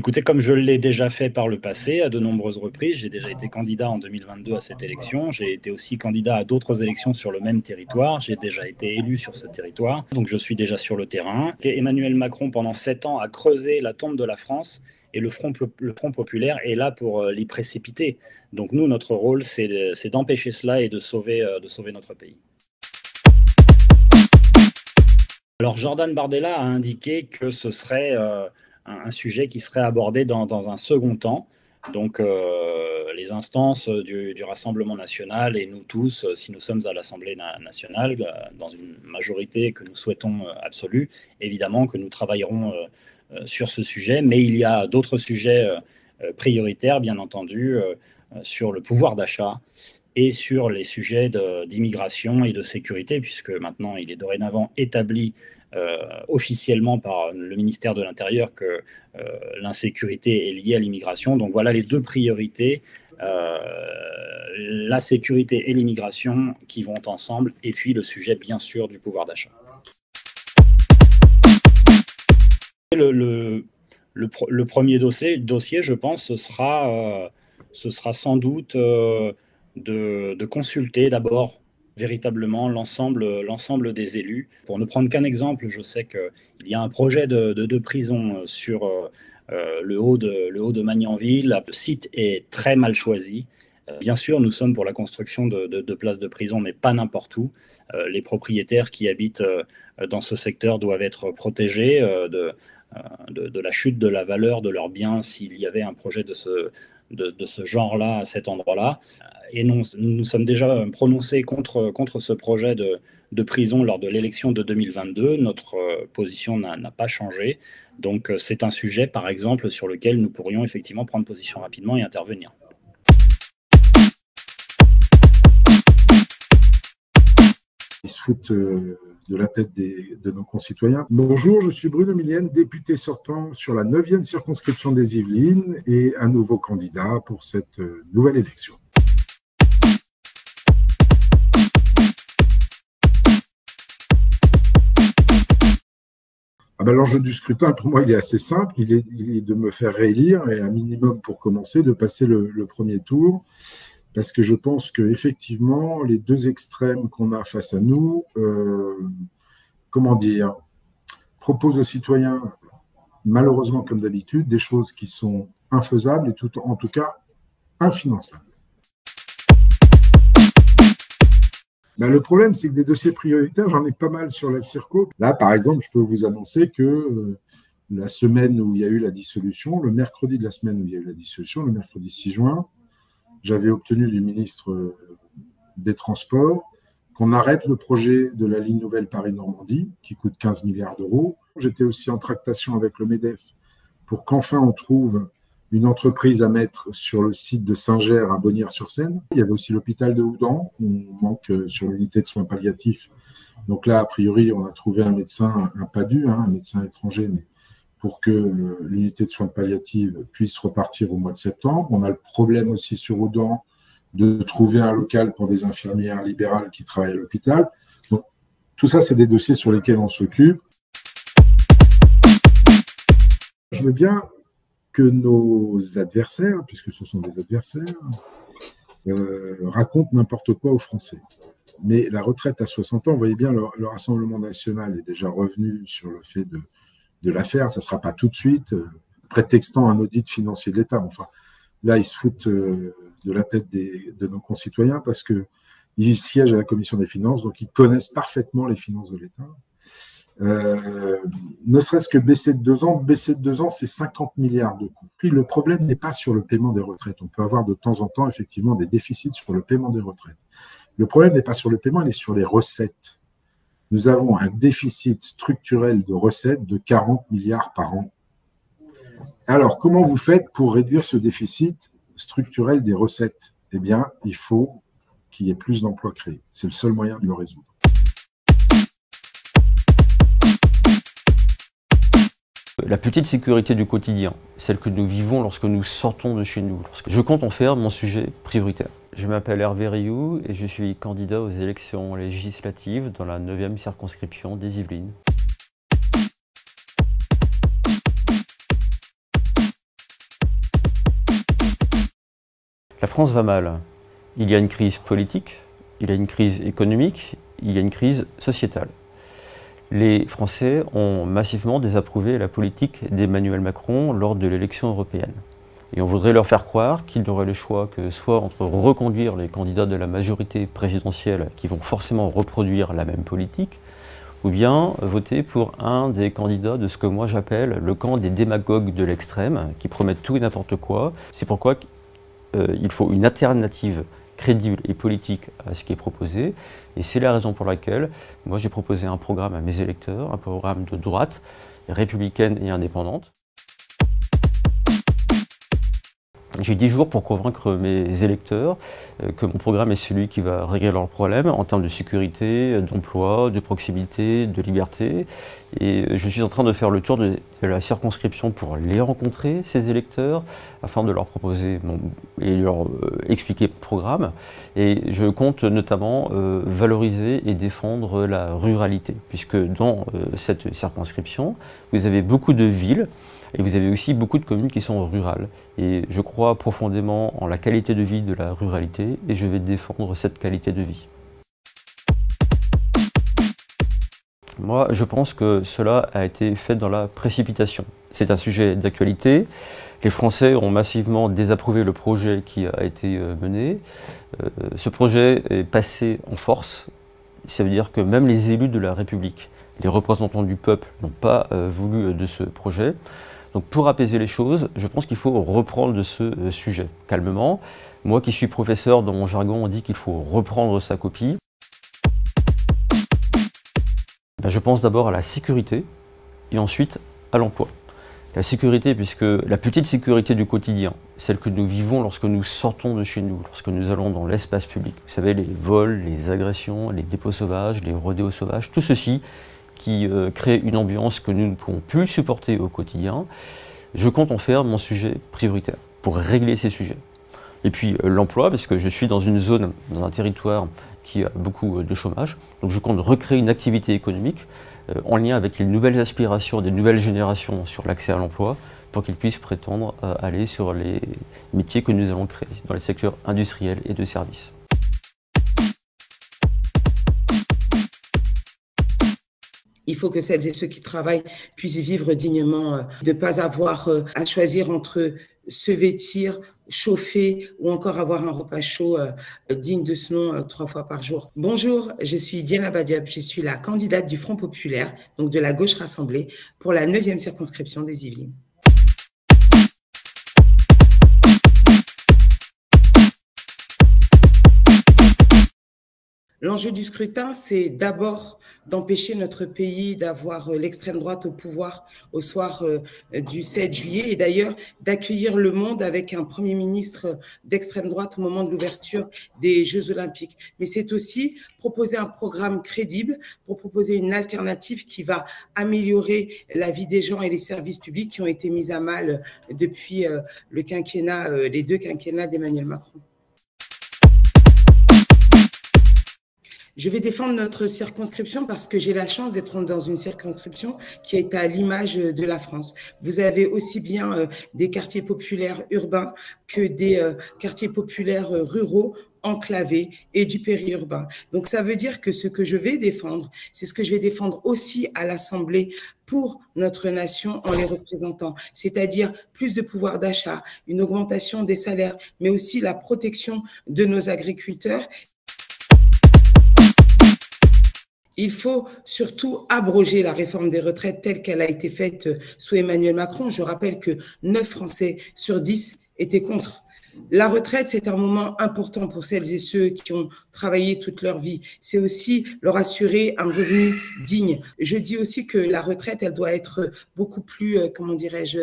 [SPEAKER 9] Écoutez, comme je l'ai déjà fait par le passé, à de nombreuses reprises, j'ai déjà été candidat en 2022 à cette élection, j'ai été aussi candidat à d'autres élections sur le même territoire, j'ai déjà été élu sur ce territoire, donc je suis déjà sur le terrain. Emmanuel Macron, pendant 7 ans, a creusé la tombe de la France et le Front populaire est là pour l'y précipiter. Donc nous, notre rôle, c'est d'empêcher cela et de sauver notre pays. Alors Jordan Bardella a indiqué que ce serait un sujet qui serait abordé dans un second temps. Donc les instances du Rassemblement national et nous tous, si nous sommes à l'Assemblée nationale, dans une majorité que nous souhaitons absolue, évidemment que nous travaillerons sur ce sujet, mais il y a d'autres sujets prioritaires, bien entendu, sur le pouvoir d'achat et sur les sujets d'immigration et de sécurité, puisque maintenant il est dorénavant établi officiellement par le ministère de l'Intérieur que l'insécurité est liée à l'immigration. Donc voilà les 2 priorités, la sécurité et l'immigration qui vont ensemble, et puis le sujet bien sûr du pouvoir d'achat. Le premier dossier, je pense, ce sera sans doute de consulter d'abord véritablement l'ensemble des élus. Pour ne prendre qu'un exemple, je sais qu'il y a un projet de prison sur le haut de Magnanville. Le site est très mal choisi. Bien sûr, nous sommes pour la construction de places de prison, mais pas n'importe où. Les propriétaires qui habitent dans ce secteur doivent être protégés de la chute de la valeur de leurs biens s'il y avait un projet de ce genre-là à cet endroit-là. Et nous sommes déjà prononcés contre ce projet de prison lors de l'élection de 2022. Notre position n'a pas changé. Donc c'est un sujet, par exemple, sur lequel nous pourrions effectivement prendre position rapidement et intervenir.
[SPEAKER 10] Ils se foutent de la tête de nos concitoyens. Bonjour, je suis Bruno Millienne, député sortant sur la 9e circonscription des Yvelines et un nouveau candidat pour cette nouvelle élection. L'enjeu du scrutin, pour moi, il est assez simple. Il est de me faire réélire et un minimum pour commencer, de passer le premier tour. Parce que je pense qu'effectivement, les 2 extrêmes qu'on a face à nous, proposent aux citoyens, malheureusement comme d'habitude, des choses qui sont infaisables et en tout cas infinançables. Le problème, c'est que des dossiers prioritaires, j'en ai pas mal sur la circo. Là, par exemple, je peux vous annoncer que la semaine où il y a eu la dissolution, le mercredi de la semaine où il y a eu la dissolution, le mercredi 6 juin, j'avais obtenu du ministre des Transports qu'on arrête le projet de la ligne nouvelle Paris-Normandie, qui coûte 15 milliards d'euros. J'étais aussi en tractation avec le MEDEF pour qu'enfin on trouve une entreprise à mettre sur le site de Saint-Ger à Bonnières-sur-Seine. Il y avait aussi l'hôpital de Houdan, on manque sur l'unité de soins palliatifs. Donc là, a priori, on a trouvé un médecin, un PADU, un médecin étranger, mais pour que l'unité de soins palliatifs puisse repartir au mois de septembre. On a le problème aussi sur Houdan de trouver un local pour des infirmières libérales qui travaillent à l'hôpital. Donc, tout ça, c'est des dossiers sur lesquels on s'occupe. Je veux bien que nos adversaires, puisque ce sont des adversaires, racontent n'importe quoi aux Français. Mais la retraite à 60 ans, vous voyez bien, le Rassemblement national est déjà revenu sur le fait de la faire. Ça ne sera pas tout de suite, prétextant un audit financier de l'État. Enfin, Là, ils se foutent de la tête de nos concitoyens parce qu'ils siègent à la commission des finances, donc ils connaissent parfaitement les finances de l'État. Ne serait-ce que baisser de 2 ans, c'est 50 milliards de coûts. Puis le problème n'est pas sur le paiement des retraites. On peut avoir de temps en temps effectivement des déficits sur le paiement des retraites. Le problème n'est pas sur le paiement, il est sur les recettes. Nous avons un déficit structurel de recettes de 40 milliards par an. Alors, comment vous faites pour réduire ce déficit structurel des recettes? Eh bien, il faut qu'il y ait plus d'emplois créés. C'est le seul moyen de le résoudre.
[SPEAKER 11] La petite sécurité du quotidien, celle que nous vivons lorsque nous sortons de chez nous. Je compte en faire mon sujet prioritaire. Je m'appelle Hervé Rioux et je suis candidat aux élections législatives dans la 9e circonscription des Yvelines. La France va mal. Il y a une crise politique, il y a une crise économique, il y a une crise sociétale. Les Français ont massivement désapprouvé la politique d'Emmanuel Macron lors de l'élection européenne. Et on voudrait leur faire croire qu'ils n'auraient le choix que soit entre reconduire les candidats de la majorité présidentielle qui vont forcément reproduire la même politique, ou bien voter pour un des candidats de ce que moi j'appelle le camp des démagogues de l'extrême, qui promettent tout et n'importe quoi. C'est pourquoi il faut une alternative crédible et politique à ce qui est proposé. Et c'est la raison pour laquelle moi j'ai proposé un programme à mes électeurs, un programme de droite, républicaine et indépendante. J'ai 10 jours pour convaincre mes électeurs que mon programme est celui qui va régler leurs problèmes en termes de sécurité, d'emploi, de proximité, de liberté. Et je suis en train de faire le tour de la circonscription pour les rencontrer, ces électeurs, afin de leur proposer et leur expliquer mon programme. Et je compte notamment valoriser et défendre la ruralité, puisque dans cette circonscription, vous avez beaucoup de villes, et vous avez aussi beaucoup de communes qui sont rurales. Et je crois profondément en la qualité de vie de la ruralité et je vais défendre cette qualité de vie. Moi, je pense que cela a été fait dans la précipitation. C'est un sujet d'actualité. Les Français ont massivement désapprouvé le projet qui a été mené. Ce projet est passé en force. Ça veut dire que même les élus de la République, les représentants du peuple, n'ont pas voulu de ce projet. Donc pour apaiser les choses, je pense qu'il faut reprendre de ce sujet calmement. Moi qui suis professeur, dans mon jargon, on dit qu'il faut reprendre sa copie. Je pense d'abord à la sécurité et ensuite à l'emploi. La sécurité, puisque la petite sécurité du quotidien, celle que nous vivons lorsque nous sortons de chez nous, lorsque nous allons dans l'espace public. Vous savez, les vols, les agressions, les dépôts sauvages, les rodéos sauvages, tout ceci qui crée une ambiance que nous ne pouvons plus supporter au quotidien. Je compte en faire mon sujet prioritaire pour régler ces sujets. Et puis l'emploi, parce que je suis dans une zone, dans un territoire qui a beaucoup de chômage, donc je compte recréer une activité économique en lien avec les nouvelles aspirations des nouvelles générations sur l'accès à l'emploi pour qu'ils puissent prétendre aller sur les métiers que nous allons créer dans les secteurs industriels et de services.
[SPEAKER 12] Il faut que celles et ceux qui travaillent puissent vivre dignement, de ne pas avoir à choisir entre se vêtir, chauffer ou encore avoir un repas chaud digne de ce nom 3 fois par jour. Bonjour, je suis Diana Badiab, je suis la candidate du Front populaire, donc de la gauche rassemblée, pour la 9e circonscription des Yvelines. L'enjeu du scrutin, c'est d'abord d'empêcher notre pays d'avoir l'extrême droite au pouvoir au soir du 7 juillet et d'ailleurs d'accueillir le monde avec un Premier ministre d'extrême droite au moment de l'ouverture des Jeux Olympiques. Mais c'est aussi proposer un programme crédible pour proposer une alternative qui va améliorer la vie des gens et les services publics qui ont été mis à mal depuis le quinquennat, les 2 quinquennats d'Emmanuel Macron. Je vais défendre notre circonscription parce que j'ai la chance d'être dans une circonscription qui est à l'image de la France. Vous avez aussi bien des quartiers populaires urbains que des quartiers populaires ruraux enclavés et du périurbain. Donc ça veut dire que ce que je vais défendre, c'est ce que je vais défendre aussi à l'Assemblée pour notre nation en les représentant, c'est-à-dire plus de pouvoir d'achat, une augmentation des salaires, mais aussi la protection de nos agriculteurs. Il faut surtout abroger la réforme des retraites telle qu'elle a été faite sous Emmanuel Macron. Je rappelle que 9 Français sur 10 étaient contre. La retraite, c'est un moment important pour celles et ceux qui ont travaillé toute leur vie. C'est aussi leur assurer un revenu digne. Je dis aussi que la retraite, elle doit être beaucoup plus, comment dirais-je,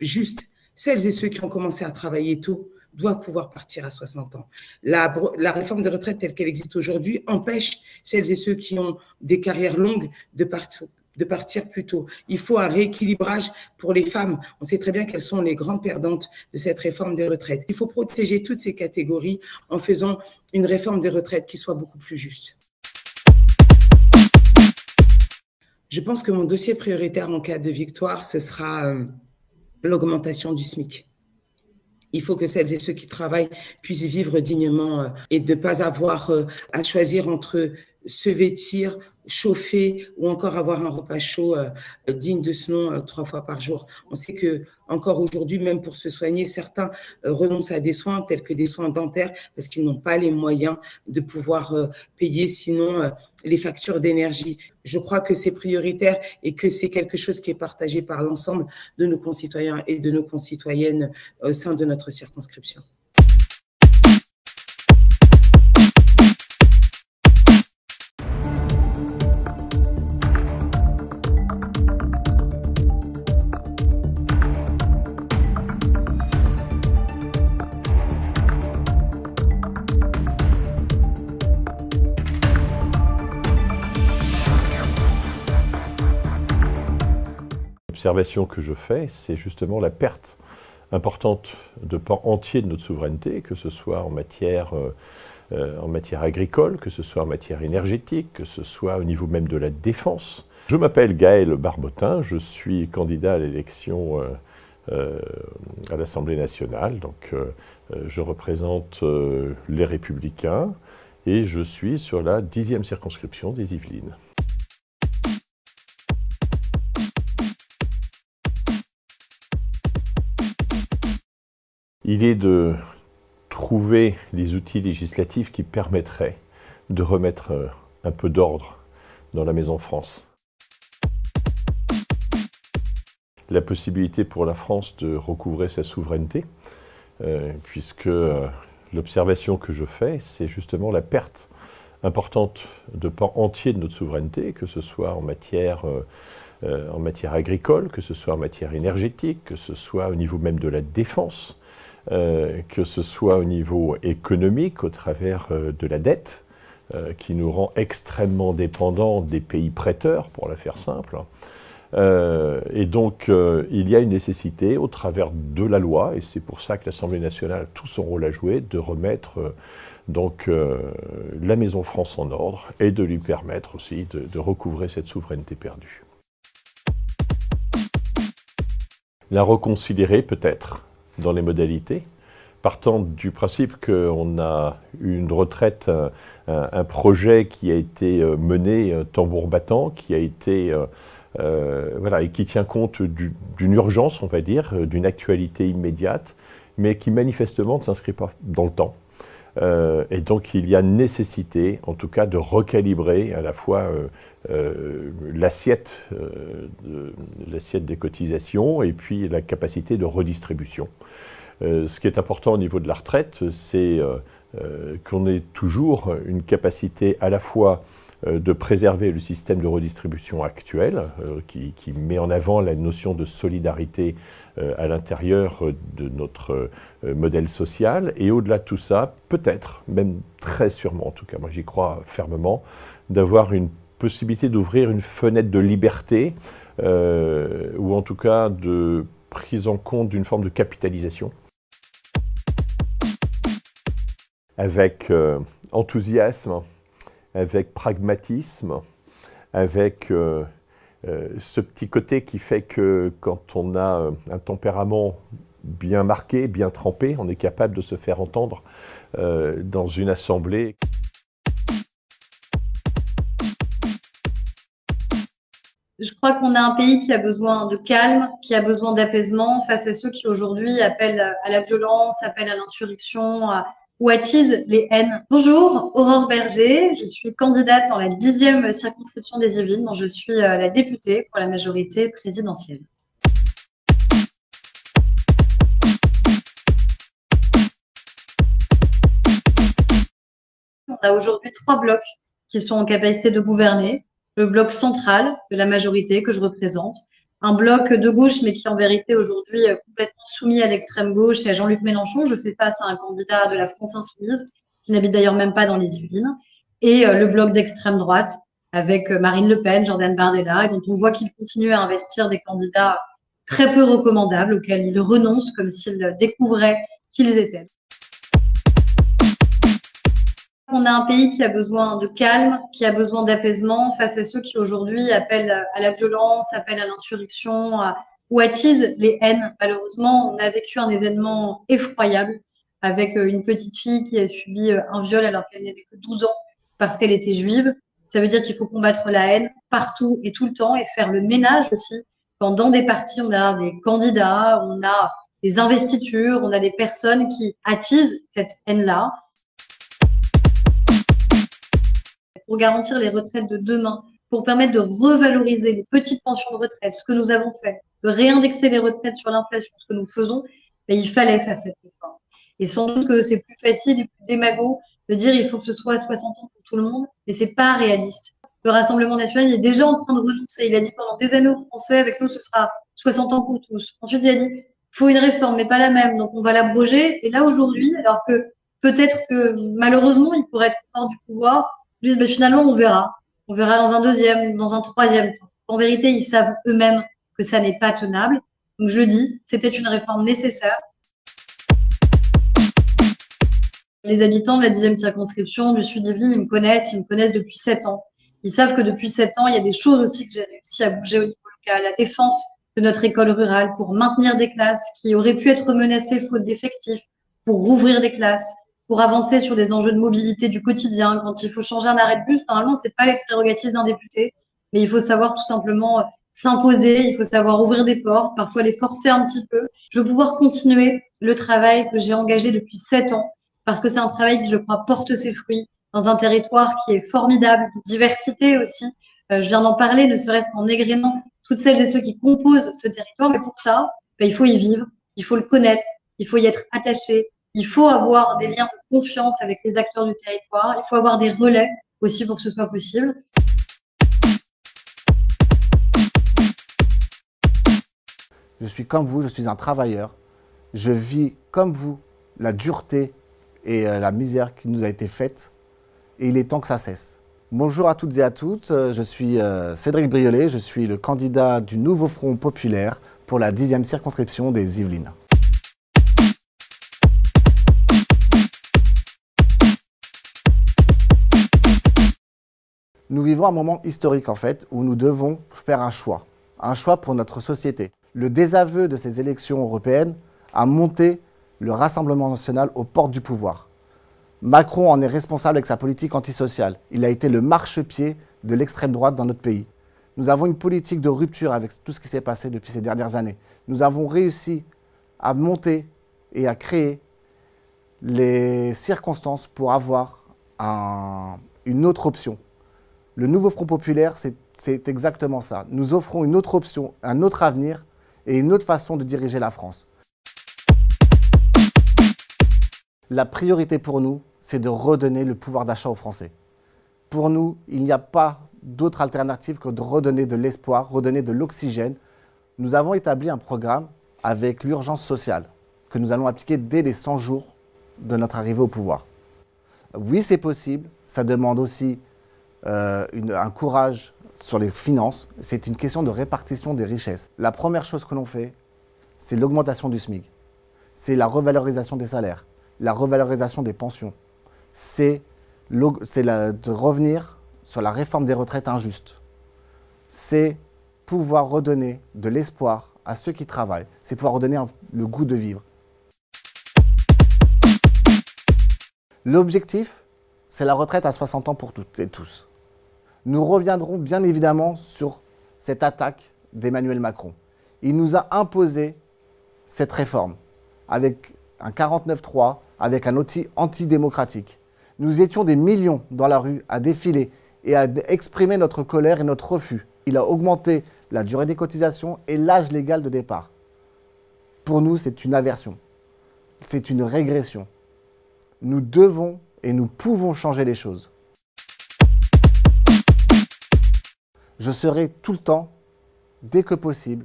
[SPEAKER 12] juste. Celles et ceux qui ont commencé à travailler tôt doivent pouvoir partir à 60 ans. La réforme des retraites telle qu'elle existe aujourd'hui empêche celles et ceux qui ont des carrières longues de partir plus tôt. Il faut un rééquilibrage pour les femmes. On sait très bien qu'elles sont les grandes perdantes de cette réforme des retraites. Il faut protéger toutes ces catégories en faisant une réforme des retraites qui soit beaucoup plus juste. Je pense que mon dossier prioritaire en cas de victoire, ce sera l'augmentation du SMIC. Il faut que celles et ceux qui travaillent puissent vivre dignement et ne pas avoir à choisir entre se vêtir, chauffer ou encore avoir un repas chaud digne de ce nom 3 fois par jour. On sait que encore aujourd'hui, même pour se soigner, certains renoncent à des soins tels que des soins dentaires parce qu'ils n'ont pas les moyens de pouvoir payer sinon les factures d'énergie. Je crois que c'est prioritaire et que c'est quelque chose qui est partagé par l'ensemble de nos concitoyens et de nos concitoyennes au sein de notre circonscription.
[SPEAKER 6] L'observation que je fais, c'est justement la perte importante de pans entiers de notre souveraineté, que ce soit en matière agricole, que ce soit en matière énergétique, que ce soit au niveau même de la défense. Je m'appelle Gaël Barbotin, je suis candidat à l'élection à l'Assemblée nationale, donc je représente les Républicains et je suis sur la 10e circonscription des Yvelines. Il est de trouver les outils législatifs qui permettraient de remettre un peu d'ordre dans la Maison France. La possibilité pour la France de recouvrer sa souveraineté, puisque l'observation que je fais, c'est justement la perte importante de pans entiers de notre souveraineté, que ce soit en matière agricole, que ce soit en matière énergétique, que ce soit au niveau même de la défense, que ce soit au niveau économique, au travers de la dette, qui nous rend extrêmement dépendants des pays prêteurs, pour la faire simple. Et donc, il y a une nécessité, au travers de la loi, et c'est pour ça que l'Assemblée nationale a tout son rôle à jouer, de remettre la Maison France en ordre et de lui permettre aussi de recouvrer cette souveraineté perdue. La reconsidérer peut-être dans les modalités, partant du principe qu'on a une retraite, un projet qui a été mené tambour battant, qui a été et qui tient compte d'une urgence, on va dire, d'une actualité immédiate, mais qui manifestement ne s'inscrit pas dans le temps. Et donc il y a nécessité, en tout cas, de recalibrer à la fois l'assiette des cotisations et puis la capacité de redistribution. Ce qui est important au niveau de la retraite, c'est qu'on ait toujours une capacité à la fois de préserver le système de redistribution actuel, qui met en avant la notion de solidarité à l'intérieur de notre modèle social, et au-delà de tout ça, peut-être, même très sûrement en tout cas, moi j'y crois fermement, d'avoir une possibilité d'ouvrir une fenêtre de liberté, ou en tout cas de prise en compte d'une forme de capitalisation, avec enthousiasme, avec pragmatisme, avec ce petit côté qui fait que quand on a un tempérament bien marqué, bien trempé, on est capable de se faire entendre dans une assemblée.
[SPEAKER 13] Je crois qu'on a un pays qui a besoin de calme, qui a besoin d'apaisement face à ceux qui aujourd'hui appellent à la violence, appellent à l'insurrection ou attisent les haines. Bonjour, Aurore Berger, je suis candidate dans la 10e circonscription des Yvelines, dont je suis la députée pour la majorité présidentielle. On a aujourd'hui 3 blocs qui sont en capacité de gouverner. Le bloc central de la majorité que je représente, un bloc de gauche mais qui en vérité aujourd'hui est complètement soumis à l'extrême gauche et à Jean-Luc Mélenchon. Je fais face à un candidat de la France Insoumise qui n'habite d'ailleurs même pas dans les Yvelines, et le bloc d'extrême droite avec Marine Le Pen, Jordan Bardella, dont on voit qu'il continue à investir des candidats très peu recommandables auxquels il renonce comme s'il découvrait qu'ils étaient. On a un pays qui a besoin de calme, qui a besoin d'apaisement face à ceux qui aujourd'hui appellent à la violence, appellent à l'insurrection ou attisent les haines. Malheureusement, on a vécu un événement effroyable avec une petite fille qui a subi un viol alors qu'elle n'avait que 12 ans parce qu'elle était juive. Ça veut dire qu'il faut combattre la haine partout et tout le temps et faire le ménage aussi. Quand dans des partis, on a des candidats, on a des investitures, on a des personnes qui attisent cette haine-là. Pour garantir les retraites de demain, pour permettre de revaloriser les petites pensions de retraite, ce que nous avons fait, de réindexer les retraites sur l'inflation, ce que nous faisons, mais il fallait faire cette réforme. Et sans doute que c'est plus facile et plus démago de dire il faut que ce soit 60 ans pour tout le monde, mais c'est pas réaliste. Le Rassemblement national, il est déjà en train de renoncer. Il a dit pendant des années aux Français, avec nous, ce sera 60 ans pour tous. Ensuite, il a dit, il faut une réforme, mais pas la même, donc on va l'abroger. Et là, aujourd'hui, alors que peut-être que malheureusement, il pourrait être hors du pouvoir, ils disent, ben, finalement, on verra. On verra dans un deuxième, dans un troisième temps. En vérité, ils savent eux-mêmes que ça n'est pas tenable. Donc, je dis, c'était une réforme nécessaire. Les habitants de la 10e circonscription du Sud-Yvelines, ils me connaissent depuis 7 ans. Ils savent que depuis 7 ans, il y a des choses aussi que j'ai réussi à bouger au niveau local. La défense de notre école rurale pour maintenir des classes qui auraient pu être menacées faute d'effectifs, pour rouvrir des classes, pour avancer sur des enjeux de mobilité du quotidien. Quand il faut changer un arrêt de bus, normalement, c'est pas les prérogatives d'un député, mais il faut savoir tout simplement s'imposer, il faut savoir ouvrir des portes, parfois les forcer un petit peu. Je veux pouvoir continuer le travail que j'ai engagé depuis 7 ans, parce que c'est un travail qui, je crois, porte ses fruits dans un territoire qui est formidable, de diversité aussi. Je viens d'en parler, ne serait-ce qu'en égrénant toutes celles et ceux qui composent ce territoire, mais pour ça, il faut y vivre, il faut le connaître, il faut y être attaché, il faut avoir des liens de confiance avec les acteurs du territoire. Il faut avoir des relais aussi pour que ce soit possible.
[SPEAKER 14] Je suis comme vous, je suis un travailleur. Je vis comme vous la dureté et la misère qui nous a été faite. Et il est temps que ça cesse. Bonjour à toutes et à toutes. Je suis Cédric Briolet. Je suis le candidat du Nouveau Front Populaire pour la 10e circonscription des Yvelines. Nous vivons un moment historique en fait où nous devons faire un choix pour notre société. Le désaveu de ces élections européennes a monté le Rassemblement national aux portes du pouvoir. Macron en est responsable avec sa politique antisociale. Il a été le marchepied de l'extrême droite dans notre pays. Nous avons une politique de rupture avec tout ce qui s'est passé depuis ces dernières années. Nous avons réussi à monter et à créer les circonstances pour avoir une autre option. Le Nouveau Front Populaire, c'est exactement ça. Nous offrons une autre option, un autre avenir et une autre façon de diriger la France. La priorité pour nous, c'est de redonner le pouvoir d'achat aux Français. Pour nous, il n'y a pas d'autre alternative que de redonner de l'espoir, redonner de l'oxygène. Nous avons établi un programme avec l'urgence sociale que nous allons appliquer dès les 100 jours de notre arrivée au pouvoir. Oui, c'est possible. Ça demande aussi un courage sur les finances. C'est une question de répartition des richesses. La première chose que l'on fait, c'est l'augmentation du SMIC. C'est la revalorisation des salaires, la revalorisation des pensions. C'est de revenir sur la réforme des retraites injustes. C'est pouvoir redonner de l'espoir à ceux qui travaillent. C'est pouvoir redonner le goût de vivre. L'objectif, c'est la retraite à 60 ans pour toutes et tous. Nous reviendrons bien évidemment sur cette attaque d'Emmanuel Macron. Il nous a imposé cette réforme avec un 49.3, avec un outil antidémocratique. Nous étions des millions dans la rue à défiler et à exprimer notre colère et notre refus. Il a augmenté la durée des cotisations et l'âge légal de départ. Pour nous, c'est une aversion. C'est une régression. Nous devons et nous pouvons changer les choses. Je serai tout le temps, dès que possible,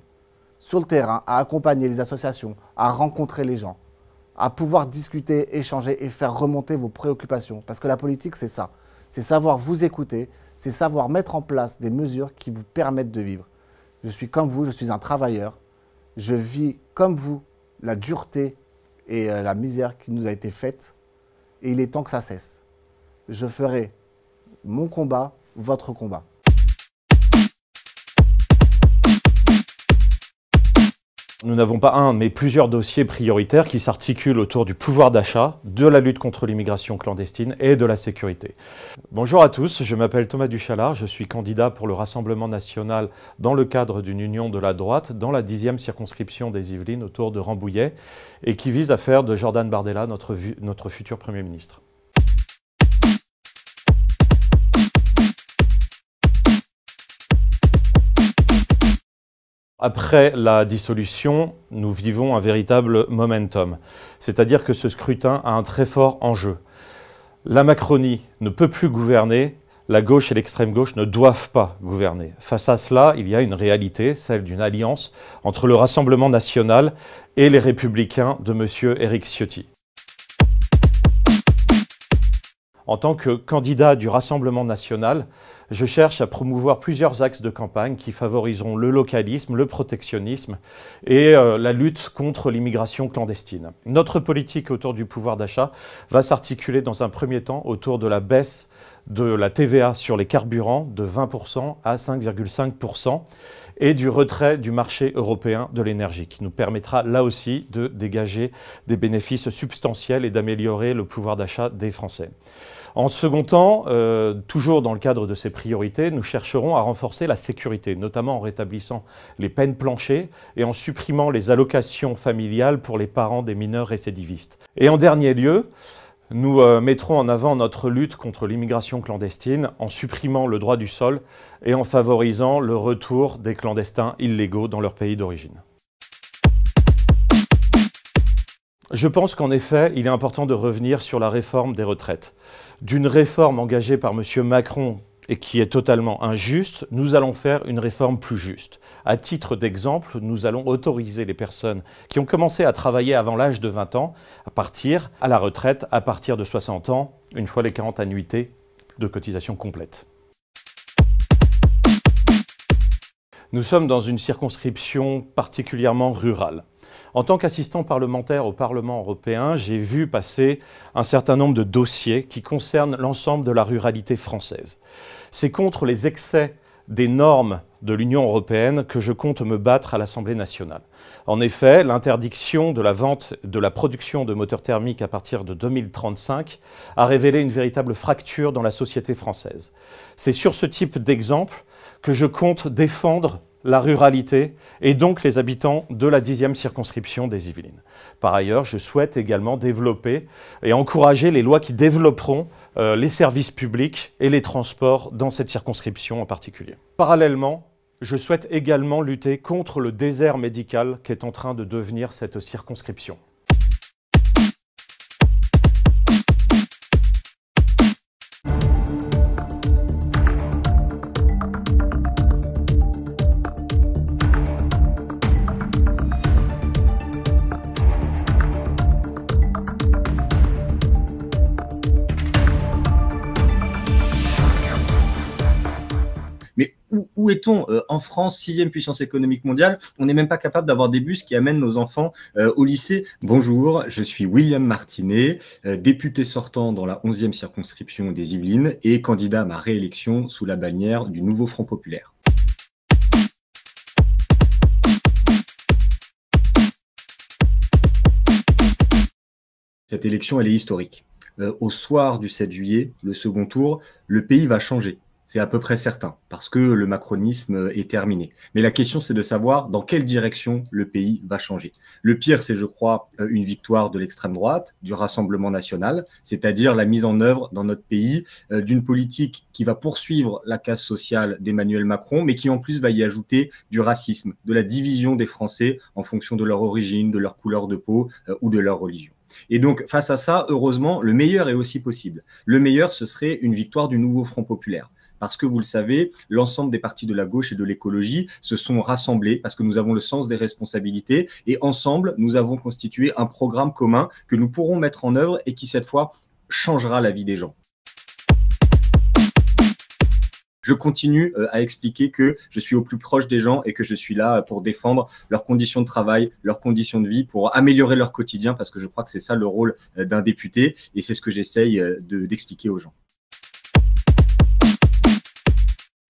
[SPEAKER 14] sur le terrain, à accompagner les associations, à rencontrer les gens, à pouvoir discuter, échanger et faire remonter vos préoccupations. Parce que la politique, c'est ça. C'est savoir vous écouter, c'est savoir mettre en place des mesures qui vous permettent de vivre. Je suis comme vous, je suis un travailleur. Je vis comme vous la dureté et la misère qui nous a été faite. Et il est temps que ça cesse. Je ferai mon combat, votre combat.
[SPEAKER 15] Nous n'avons pas un, mais plusieurs dossiers prioritaires qui s'articulent autour du pouvoir d'achat, de la lutte contre l'immigration clandestine et de la sécurité. Bonjour à tous, je m'appelle Thomas Duchalard, je suis candidat pour le Rassemblement national dans le cadre d'une union de la droite dans la 10e circonscription des Yvelines autour de Rambouillet et qui vise à faire de Jordan Bardella notre futur Premier ministre. Après la dissolution, nous vivons un véritable momentum, c'est-à-dire que ce scrutin a un très fort enjeu. La Macronie ne peut plus gouverner, la gauche et l'extrême gauche ne doivent pas gouverner. Face à cela, il y a une réalité, celle d'une alliance entre le Rassemblement national et les Républicains de M. Éric Ciotti. En tant que candidat du Rassemblement national, je cherche à promouvoir plusieurs axes de campagne qui favoriseront le localisme, le protectionnisme et la lutte contre l'immigration clandestine. Notre politique autour du pouvoir d'achat va s'articuler dans un premier temps autour de la baisse de la TVA sur les carburants de 20% à 5,5% et du retrait du marché européen de l'énergie, qui nous permettra là aussi de dégager des bénéfices substantiels et d'améliorer le pouvoir d'achat des Français. En second temps, toujours dans le cadre de ces priorités, nous chercherons à renforcer la sécurité, notamment en rétablissant les peines planchers et en supprimant les allocations familiales pour les parents des mineurs récidivistes. Et en dernier lieu, nous mettrons en avant notre lutte contre l'immigration clandestine en supprimant le droit du sol et en favorisant le retour des clandestins illégaux dans leur pays d'origine. Je pense qu'en effet, il est important de revenir sur la réforme des retraites. D'une réforme engagée par M. Macron et qui est totalement injuste, nous allons faire une réforme plus juste. À titre d'exemple, nous allons autoriser les personnes qui ont commencé à travailler avant l'âge de 20 ans à partir à la retraite à partir de 60 ans, une fois les 40 annuités de cotisation complètes. Nous sommes dans une circonscription particulièrement rurale. En tant qu'assistant parlementaire au Parlement européen, j'ai vu passer un certain nombre de dossiers qui concernent l'ensemble de la ruralité française. C'est contre les excès des normes de l'Union européenne que je compte me battre à l'Assemblée nationale. En effet, l'interdiction de la vente, de la production de moteurs thermiques à partir de 2035 a révélé une véritable fracture dans la société française. C'est sur ce type d'exemple que je compte défendre la ruralité et donc les habitants de la 10e circonscription des Yvelines. Par ailleurs, je souhaite également développer et encourager les lois qui développeront les services publics et les transports dans cette circonscription en particulier. Parallèlement, je souhaite également lutter contre le désert médical qu'est en train de devenir cette circonscription.
[SPEAKER 16] Où est-on en France, 6e puissance économique mondiale? On n'est même pas capable d'avoir des bus qui amènent nos enfants au lycée. Bonjour, je suis William Martinet, député sortant dans la 11e circonscription des Yvelines et candidat à ma réélection sous la bannière du Nouveau Front Populaire. Cette élection, elle est historique. au soir du 7 juillet, le second tour, le pays va changer. C'est à peu près certain, parce que le macronisme est terminé. Mais la question, c'est de savoir dans quelle direction le pays va changer. Le pire, c'est, je crois, une victoire de l'extrême droite, du Rassemblement national, c'est-à-dire la mise en œuvre dans notre pays d'une politique qui va poursuivre la casse sociale d'Emmanuel Macron, mais qui en plus va y ajouter du racisme, de la division des Français en fonction de leur origine, de leur couleur de peau ou de leur religion. Et donc, face à ça, heureusement, le meilleur est aussi possible. Le meilleur, ce serait une victoire du nouveau Front populaire. Parce que, vous le savez, l'ensemble des partis de la gauche et de l'écologie se sont rassemblés parce que nous avons le sens des responsabilités et ensemble, nous avons constitué un programme commun que nous pourrons mettre en œuvre et qui, cette fois, changera la vie des gens. Je continue à expliquer que je suis au plus proche des gens et que je suis là pour défendre leurs conditions de travail, leurs conditions de vie, pour améliorer leur quotidien, parce que je crois que c'est ça le rôle d'un député et c'est ce que j'essaye d'expliquer aux gens.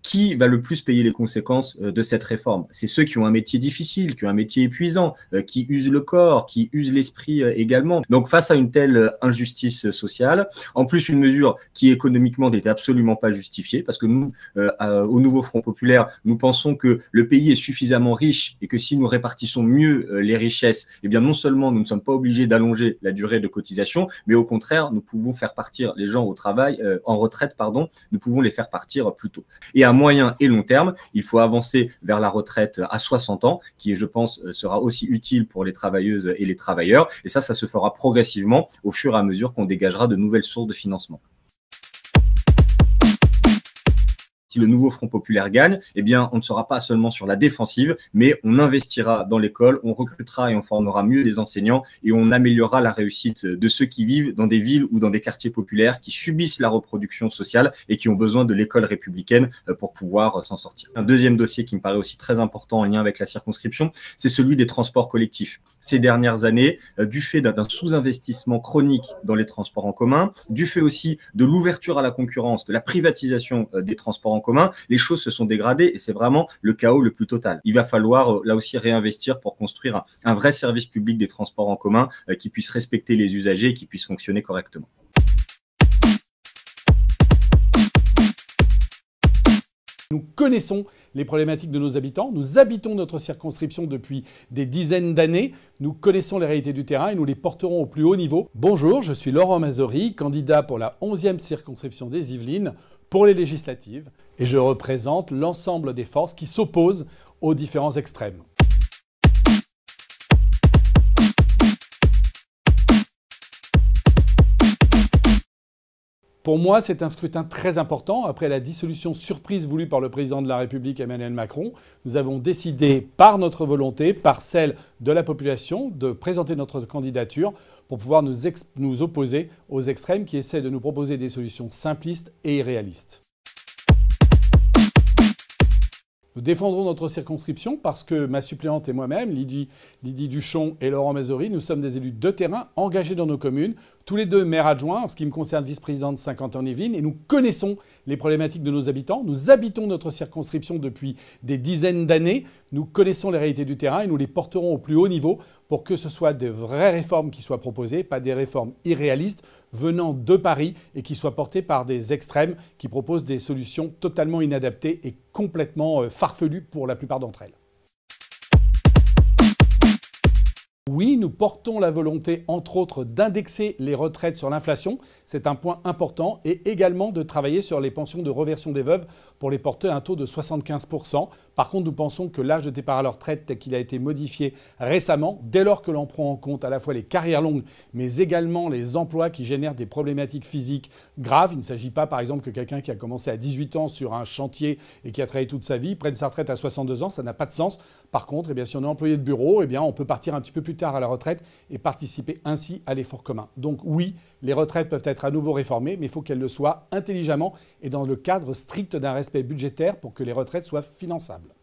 [SPEAKER 16] Qui va le plus payer les conséquences de cette réforme? C'est ceux qui ont un métier difficile, qui ont un métier épuisant, qui usent le corps, qui usent l'esprit également. Donc face à une telle injustice sociale, en plus une mesure qui économiquement n'était absolument pas justifiée, parce que nous, au Nouveau Front populaire, nous pensons que le pays est suffisamment riche et que si nous répartissons mieux les richesses, eh bien non seulement nous ne sommes pas obligés d'allonger la durée de cotisation, mais au contraire, nous pouvons faire partir les gens au travail, en retraite, pardon, nous pouvons les faire partir plus tôt. Et à moyen et long terme, il faut avancer vers la retraite à 60 ans, qui, je pense, sera aussi utile pour les travailleuses et les travailleurs. Et ça se fera progressivement au fur et à mesure qu'on dégagera de nouvelles sources de financement. Si le nouveau Front populaire gagne, eh bien, on ne sera pas seulement sur la défensive, mais on investira dans l'école, on recrutera et on formera mieux des enseignants et on améliorera la réussite de ceux qui vivent dans des villes ou dans des quartiers populaires qui subissent la reproduction sociale et qui ont besoin de l'école républicaine pour pouvoir s'en sortir. Un deuxième dossier qui me paraît aussi très important en lien avec la circonscription, c'est celui des transports collectifs. Ces dernières années, du fait d'un sous-investissement chronique dans les transports en commun, du fait aussi de l'ouverture à la concurrence, de la privatisation des transports en commun, les choses se sont dégradées et c'est vraiment le chaos le plus total. Il va falloir là aussi réinvestir pour construire un vrai service public des transports en commun qui puisse respecter les usagers et qui puisse fonctionner correctement.
[SPEAKER 17] Nous connaissons les problématiques de nos habitants, nous habitons notre circonscription depuis des dizaines d'années, nous connaissons les réalités du terrain et nous les porterons au plus haut niveau. Bonjour, je suis Laurent Mazory, candidat pour la 11e circonscription des Yvelines pour les législatives et je représente l'ensemble des forces qui s'opposent aux différents extrêmes. Pour moi, c'est un scrutin très important. Après la dissolution surprise voulue par le président de la République, Emmanuel Macron, nous avons décidé, par notre volonté, par celle de la population, de présenter notre candidature pour pouvoir nous opposer aux extrêmes qui essaient de nous proposer des solutions simplistes et irréalistes. Nous défendrons notre circonscription parce que ma suppléante et moi-même, Lydie Duchon et Laurent Mazory, nous sommes des élus de terrain engagés dans nos communes, tous les deux maires adjoints, en ce qui me concerne vice-président de Saint-Quentin-en-Yvelines, et nous connaissons les problématiques de nos habitants. Nous habitons notre circonscription depuis des dizaines d'années, nous connaissons les réalités du terrain et nous les porterons au plus haut niveau pour que ce soit de vraies réformes qui soient proposées, pas des réformes irréalistes venant de Paris et qui soient portées par des extrêmes qui proposent des solutions totalement inadaptées et complètement farfelues pour la plupart d'entre elles. Oui, nous portons la volonté, entre autres, d'indexer les retraites sur l'inflation. C'est un point important. Et également de travailler sur les pensions de reversion des veuves pour les porter à un taux de 75%. Par contre, nous pensons que l'âge de départ à la retraite, tel qu'il a été modifié récemment, dès lors que l'on prend en compte à la fois les carrières longues, mais également les emplois qui génèrent des problématiques physiques graves. Il ne s'agit pas, par exemple, que quelqu'un qui a commencé à 18 ans sur un chantier et qui a travaillé toute sa vie prenne sa retraite à 62 ans. Ça n'a pas de sens. Par contre, si on est employé de bureau, on peut partir un petit peu plus tard à la retraite et participer ainsi à l'effort commun. Donc oui, les retraites peuvent être à nouveau réformées, mais il faut qu'elles le soient intelligemment et dans le cadre strict d'un respect budgétaire pour que les retraites soient finançables.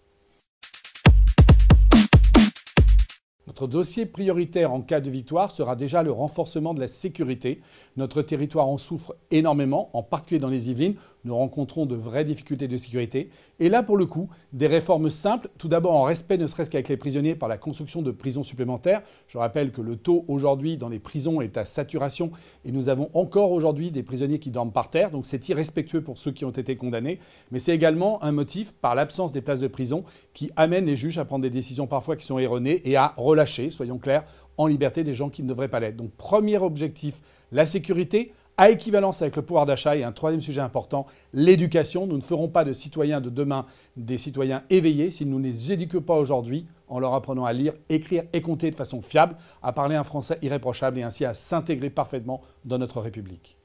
[SPEAKER 17] Notre Notre dossier prioritaire en cas de victoire sera déjà le renforcement de la sécurité. Notre territoire en souffre énormément, en particulier dans les Yvelines. Nous rencontrons de vraies difficultés de sécurité. Et là, pour le coup, des réformes simples. Tout d'abord, en respect, ne serait-ce qu'avec les prisonniers, par la construction de prisons supplémentaires. Je rappelle que le taux aujourd'hui dans les prisons est à saturation et nous avons encore aujourd'hui des prisonniers qui dorment par terre. Donc c'est irrespectueux pour ceux qui ont été condamnés. Mais c'est également un motif, par l'absence des places de prison, qui amène les juges à prendre des décisions parfois qui sont erronées et à relâcher, soyons clairs, en liberté des gens qui ne devraient pas l'être. Donc premier objectif, la sécurité, à équivalence avec le pouvoir d'achat. Et un troisième sujet important, l'éducation. Nous ne ferons pas de citoyens de demain des citoyens éveillés si nous ne les éduquons pas aujourd'hui en leur apprenant à lire, écrire et compter de façon fiable, à parler un français irréprochable et ainsi à s'intégrer parfaitement dans notre République.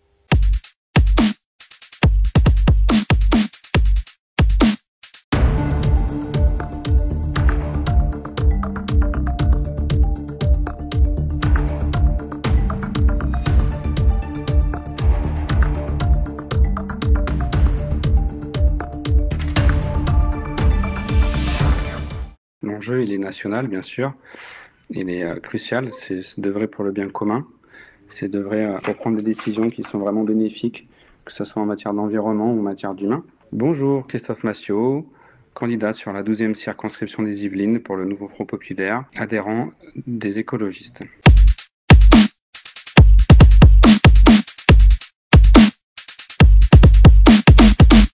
[SPEAKER 18] L'enjeu, il est national, bien sûr. Il est crucial. C'est d'œuvrer pour le bien commun. C'est d'œuvrer pour prendre des décisions qui sont vraiment bénéfiques, que ce soit en matière d'environnement ou en matière d'humain. Bonjour, Christophe Massiot, candidat sur la 12e circonscription des Yvelines pour le nouveau Front populaire, adhérent des écologistes.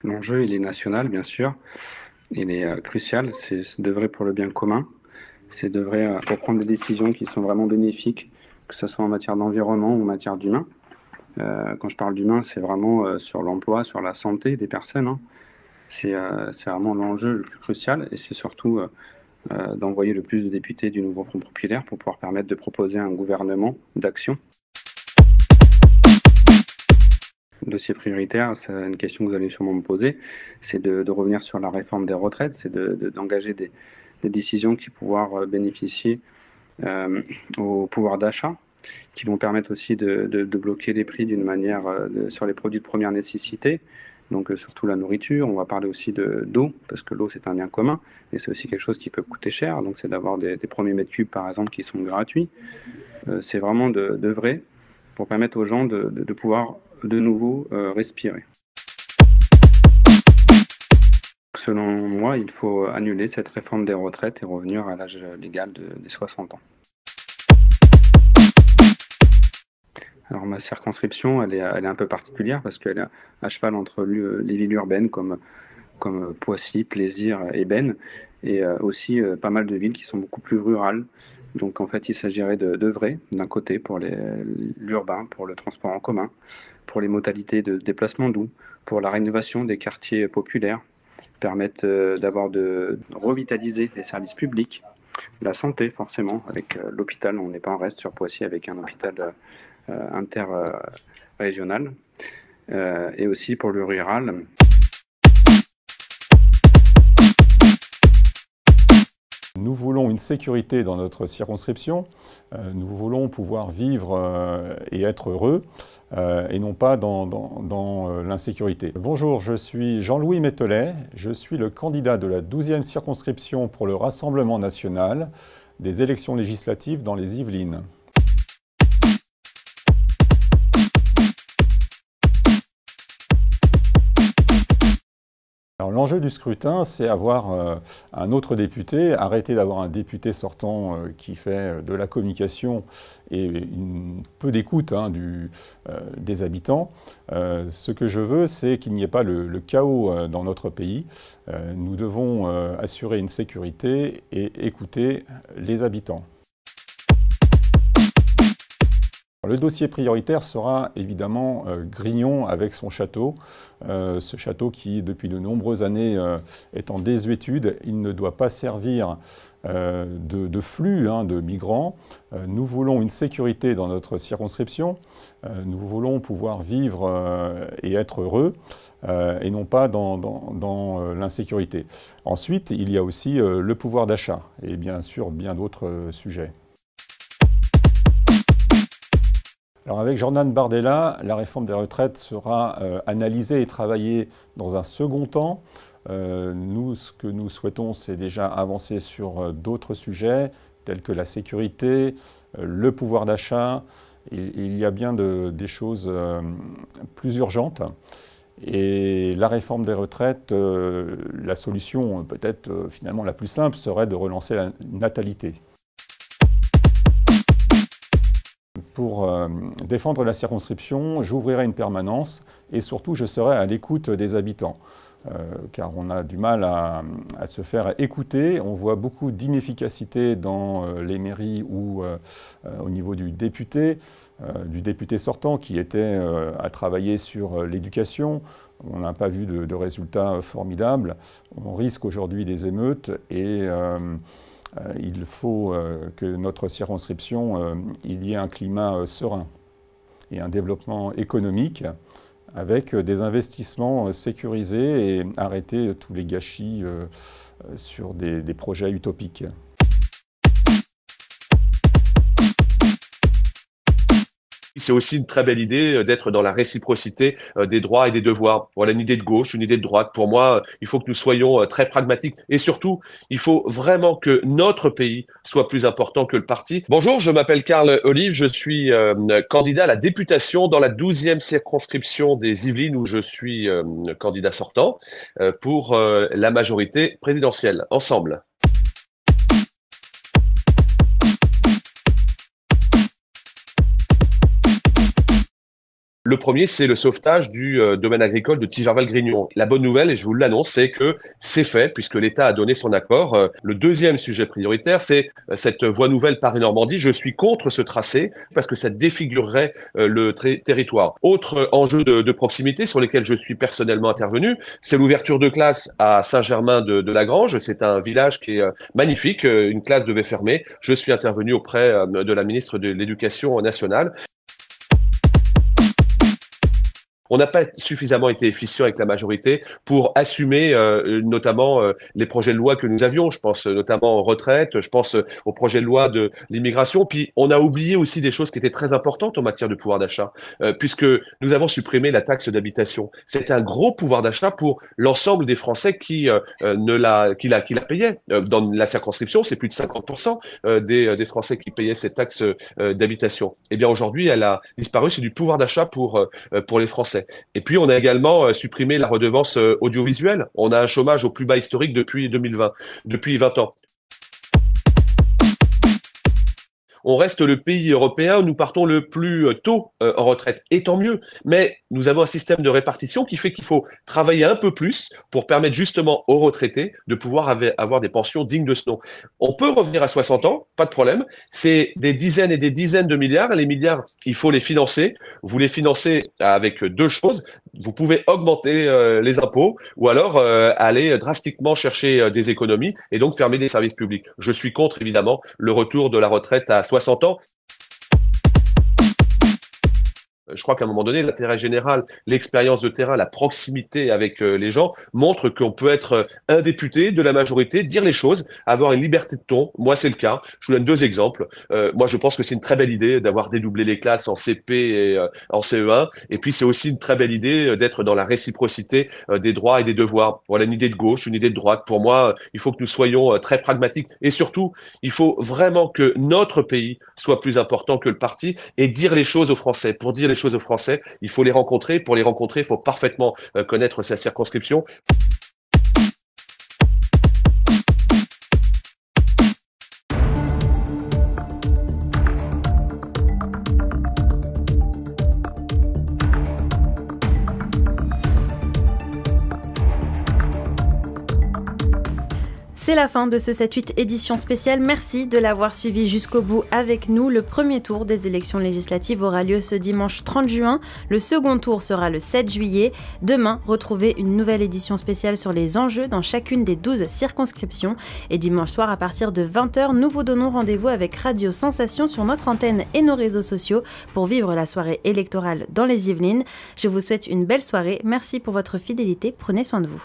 [SPEAKER 18] L'enjeu, il est national, bien sûr. Il est crucial, c'est d'œuvrer pour le bien commun, c'est d'œuvrer pour prendre des décisions qui sont vraiment bénéfiques, que ce soit en matière d'environnement ou en matière d'humain. Quand je parle d'humain, c'est vraiment sur l'emploi, sur la santé des personnes. Hein. C'est vraiment l'enjeu le plus crucial et c'est surtout d'envoyer le plus de députés du nouveau Front populaire pour pouvoir permettre de proposer un gouvernement d'action. Dossier prioritaire, c'est une question que vous allez sûrement me poser, c'est de revenir sur la réforme des retraites, c'est d'engager des décisions qui vont pouvoir bénéficier au pouvoir d'achat, qui vont permettre aussi de bloquer les prix d'une manière sur les produits de première nécessité, donc surtout la nourriture. On va parler aussi d'eau, parce que l'eau c'est un bien commun, et c'est aussi quelque chose qui peut coûter cher, donc c'est d'avoir des premiers mètres cubes par exemple qui sont gratuits. C'est vraiment d'œuvrer pour permettre aux gens de pouvoir de nouveau respirer. Selon moi, il faut annuler cette réforme des retraites et revenir à l'âge légal des 60 ans. Alors ma circonscription, elle est un peu particulière parce qu'elle est à cheval entre les villes urbaines comme Poissy, Plaisir et Benne, et aussi pas mal de villes qui sont beaucoup plus rurales. Donc en fait, il s'agirait d'œuvrer d'un côté pour l'urbain, pour le transport en commun, pour les modalités de déplacement doux, pour la rénovation des quartiers populaires, permettre de revitaliser les services publics, la santé forcément, avec l'hôpital, on n'est pas en reste sur Poissy avec un hôpital interrégional, et aussi pour le rural.
[SPEAKER 20] Nous voulons une sécurité dans notre circonscription, nous voulons pouvoir vivre et être heureux, et non pas dans l'insécurité. Bonjour, je suis Jean-Louis Mételet, je suis le candidat de la 12e circonscription pour le Rassemblement national des élections législatives dans les Yvelines. L'enjeu du scrutin, c'est avoir un autre député, arrêter d'avoir un député sortant qui fait de la communication et peu d'écoute des habitants. Ce que je veux, c'est qu'il n'y ait pas le chaos dans notre pays. Nous devons assurer une sécurité et écouter les habitants. Le dossier prioritaire sera évidemment Grignon avec son château. Ce château qui, depuis de nombreuses années, est en désuétude. Il ne doit pas servir de flux de migrants. Nous voulons une sécurité dans notre circonscription. Nous voulons pouvoir vivre et être heureux, et non pas dans l'insécurité. Ensuite, il y a aussi le pouvoir d'achat et bien sûr bien d'autres sujets. Alors avec Jordan Bardella, la réforme des retraites sera analysée et travaillée dans un second temps. Nous, ce que nous souhaitons, c'est déjà avancer sur d'autres sujets, telles que la sécurité, le pouvoir d'achat. Il y a bien des choses plus urgentes. Et la réforme des retraites, la solution peut-être finalement la plus simple serait de relancer la natalité. Pour défendre la circonscription, j'ouvrirai une permanence et surtout je serai à l'écoute des habitants. Car on a du mal à se faire écouter. On voit beaucoup d'inefficacité dans les mairies ou au niveau du député sortant qui était à travailler sur l'éducation. On n'a pas vu de résultats formidables. On risque aujourd'hui des émeutes et il faut que notre circonscription, il y ait un climat serein et un développement économique avec des investissements sécurisés et arrêter tous les gâchis sur des projets utopiques.
[SPEAKER 5] C'est aussi une très belle idée d'être dans la réciprocité des droits et des devoirs. Voilà une idée de gauche, une idée de droite. Pour moi, il faut que nous soyons très pragmatiques et surtout, il faut vraiment que notre pays soit plus important que le parti. Bonjour, je m'appelle Carl Olive, je suis candidat à la députation dans la 12e circonscription des Yvelines où je suis candidat sortant pour la majorité présidentielle. Ensemble. Le premier, c'est le sauvetage du domaine agricole de Tiverval-Grignon. La bonne nouvelle, et je vous l'annonce, c'est que c'est fait, puisque l'État a donné son accord. Le deuxième sujet prioritaire, c'est cette voie nouvelle Paris-Normandie. Je suis contre ce tracé, parce que ça défigurerait le territoire. Autre enjeu de proximité sur lesquels je suis personnellement intervenu, c'est l'ouverture de classes à Saint-Germain-de-Lagrange. C'est un village qui est magnifique, une classe devait fermer. Je suis intervenu auprès de la ministre de l'Éducation nationale. On n'a pas suffisamment été efficient avec la majorité pour assumer notamment les projets de loi que nous avions. Je pense notamment aux retraites, je pense au projet de loi de l'immigration. Puis on a oublié aussi des choses qui étaient très importantes en matière de pouvoir d'achat, puisque nous avons supprimé la taxe d'habitation. C'était un gros pouvoir d'achat pour l'ensemble des Français qui la payaient. Dans la circonscription, c'est plus de 50% des Français qui payaient cette taxe d'habitation. Eh bien aujourd'hui, elle a disparu. C'est du pouvoir d'achat pour les Français. Et puis, on a également supprimé la redevance audiovisuelle. On a un chômage au plus bas historique depuis 2020, depuis 20 ans. On reste le pays européen où nous partons le plus tôt en retraite, et tant mieux. Mais nous avons un système de répartition qui fait qu'il faut travailler un peu plus pour permettre justement aux retraités de pouvoir avoir des pensions dignes de ce nom. On peut revenir à 60 ans, pas de problème. C'est des dizaines et des dizaines de milliards. Et les milliards, il faut les financer. Vous les financez avec deux choses. Vous pouvez augmenter les impôts ou alors aller drastiquement chercher des économies et donc fermer des services publics. Je suis contre, évidemment, le retour de la retraite à 60 ans. Je crois qu'à un moment donné, l'intérêt général, l'expérience de terrain, la proximité avec les gens montre qu'on peut être un député de la majorité, dire les choses, avoir une liberté de ton. Moi, c'est le cas. Je vous donne deux exemples. Moi, je pense que c'est une très belle idée d'avoir dédoublé les classes en CP et en CE1. Et puis, c'est aussi une très belle idée d'être dans la réciprocité des droits et des devoirs. Voilà une idée de gauche, une idée de droite. Pour moi, il faut que nous soyons très pragmatiques. Et surtout, il faut vraiment que notre pays soit plus important que le parti et dire les choses aux Français. Pour dire les choses aux Français, il faut les rencontrer. Pour les rencontrer, il faut parfaitement connaître sa circonscription.
[SPEAKER 19] C'est la fin de ce 7-8 édition spéciale. Merci de l'avoir suivi jusqu'au bout avec nous. Le premier tour des élections législatives aura lieu ce dimanche 30 juin. Le second tour sera le 7 juillet. Demain, retrouvez une nouvelle édition spéciale sur les enjeux dans chacune des 12 circonscriptions. Et dimanche soir, à partir de 20h, nous vous donnons rendez-vous avec Radio Sensation sur notre antenne et nos réseaux sociaux pour vivre la soirée électorale dans les Yvelines. Je vous souhaite une belle soirée. Merci pour votre fidélité. Prenez soin de vous.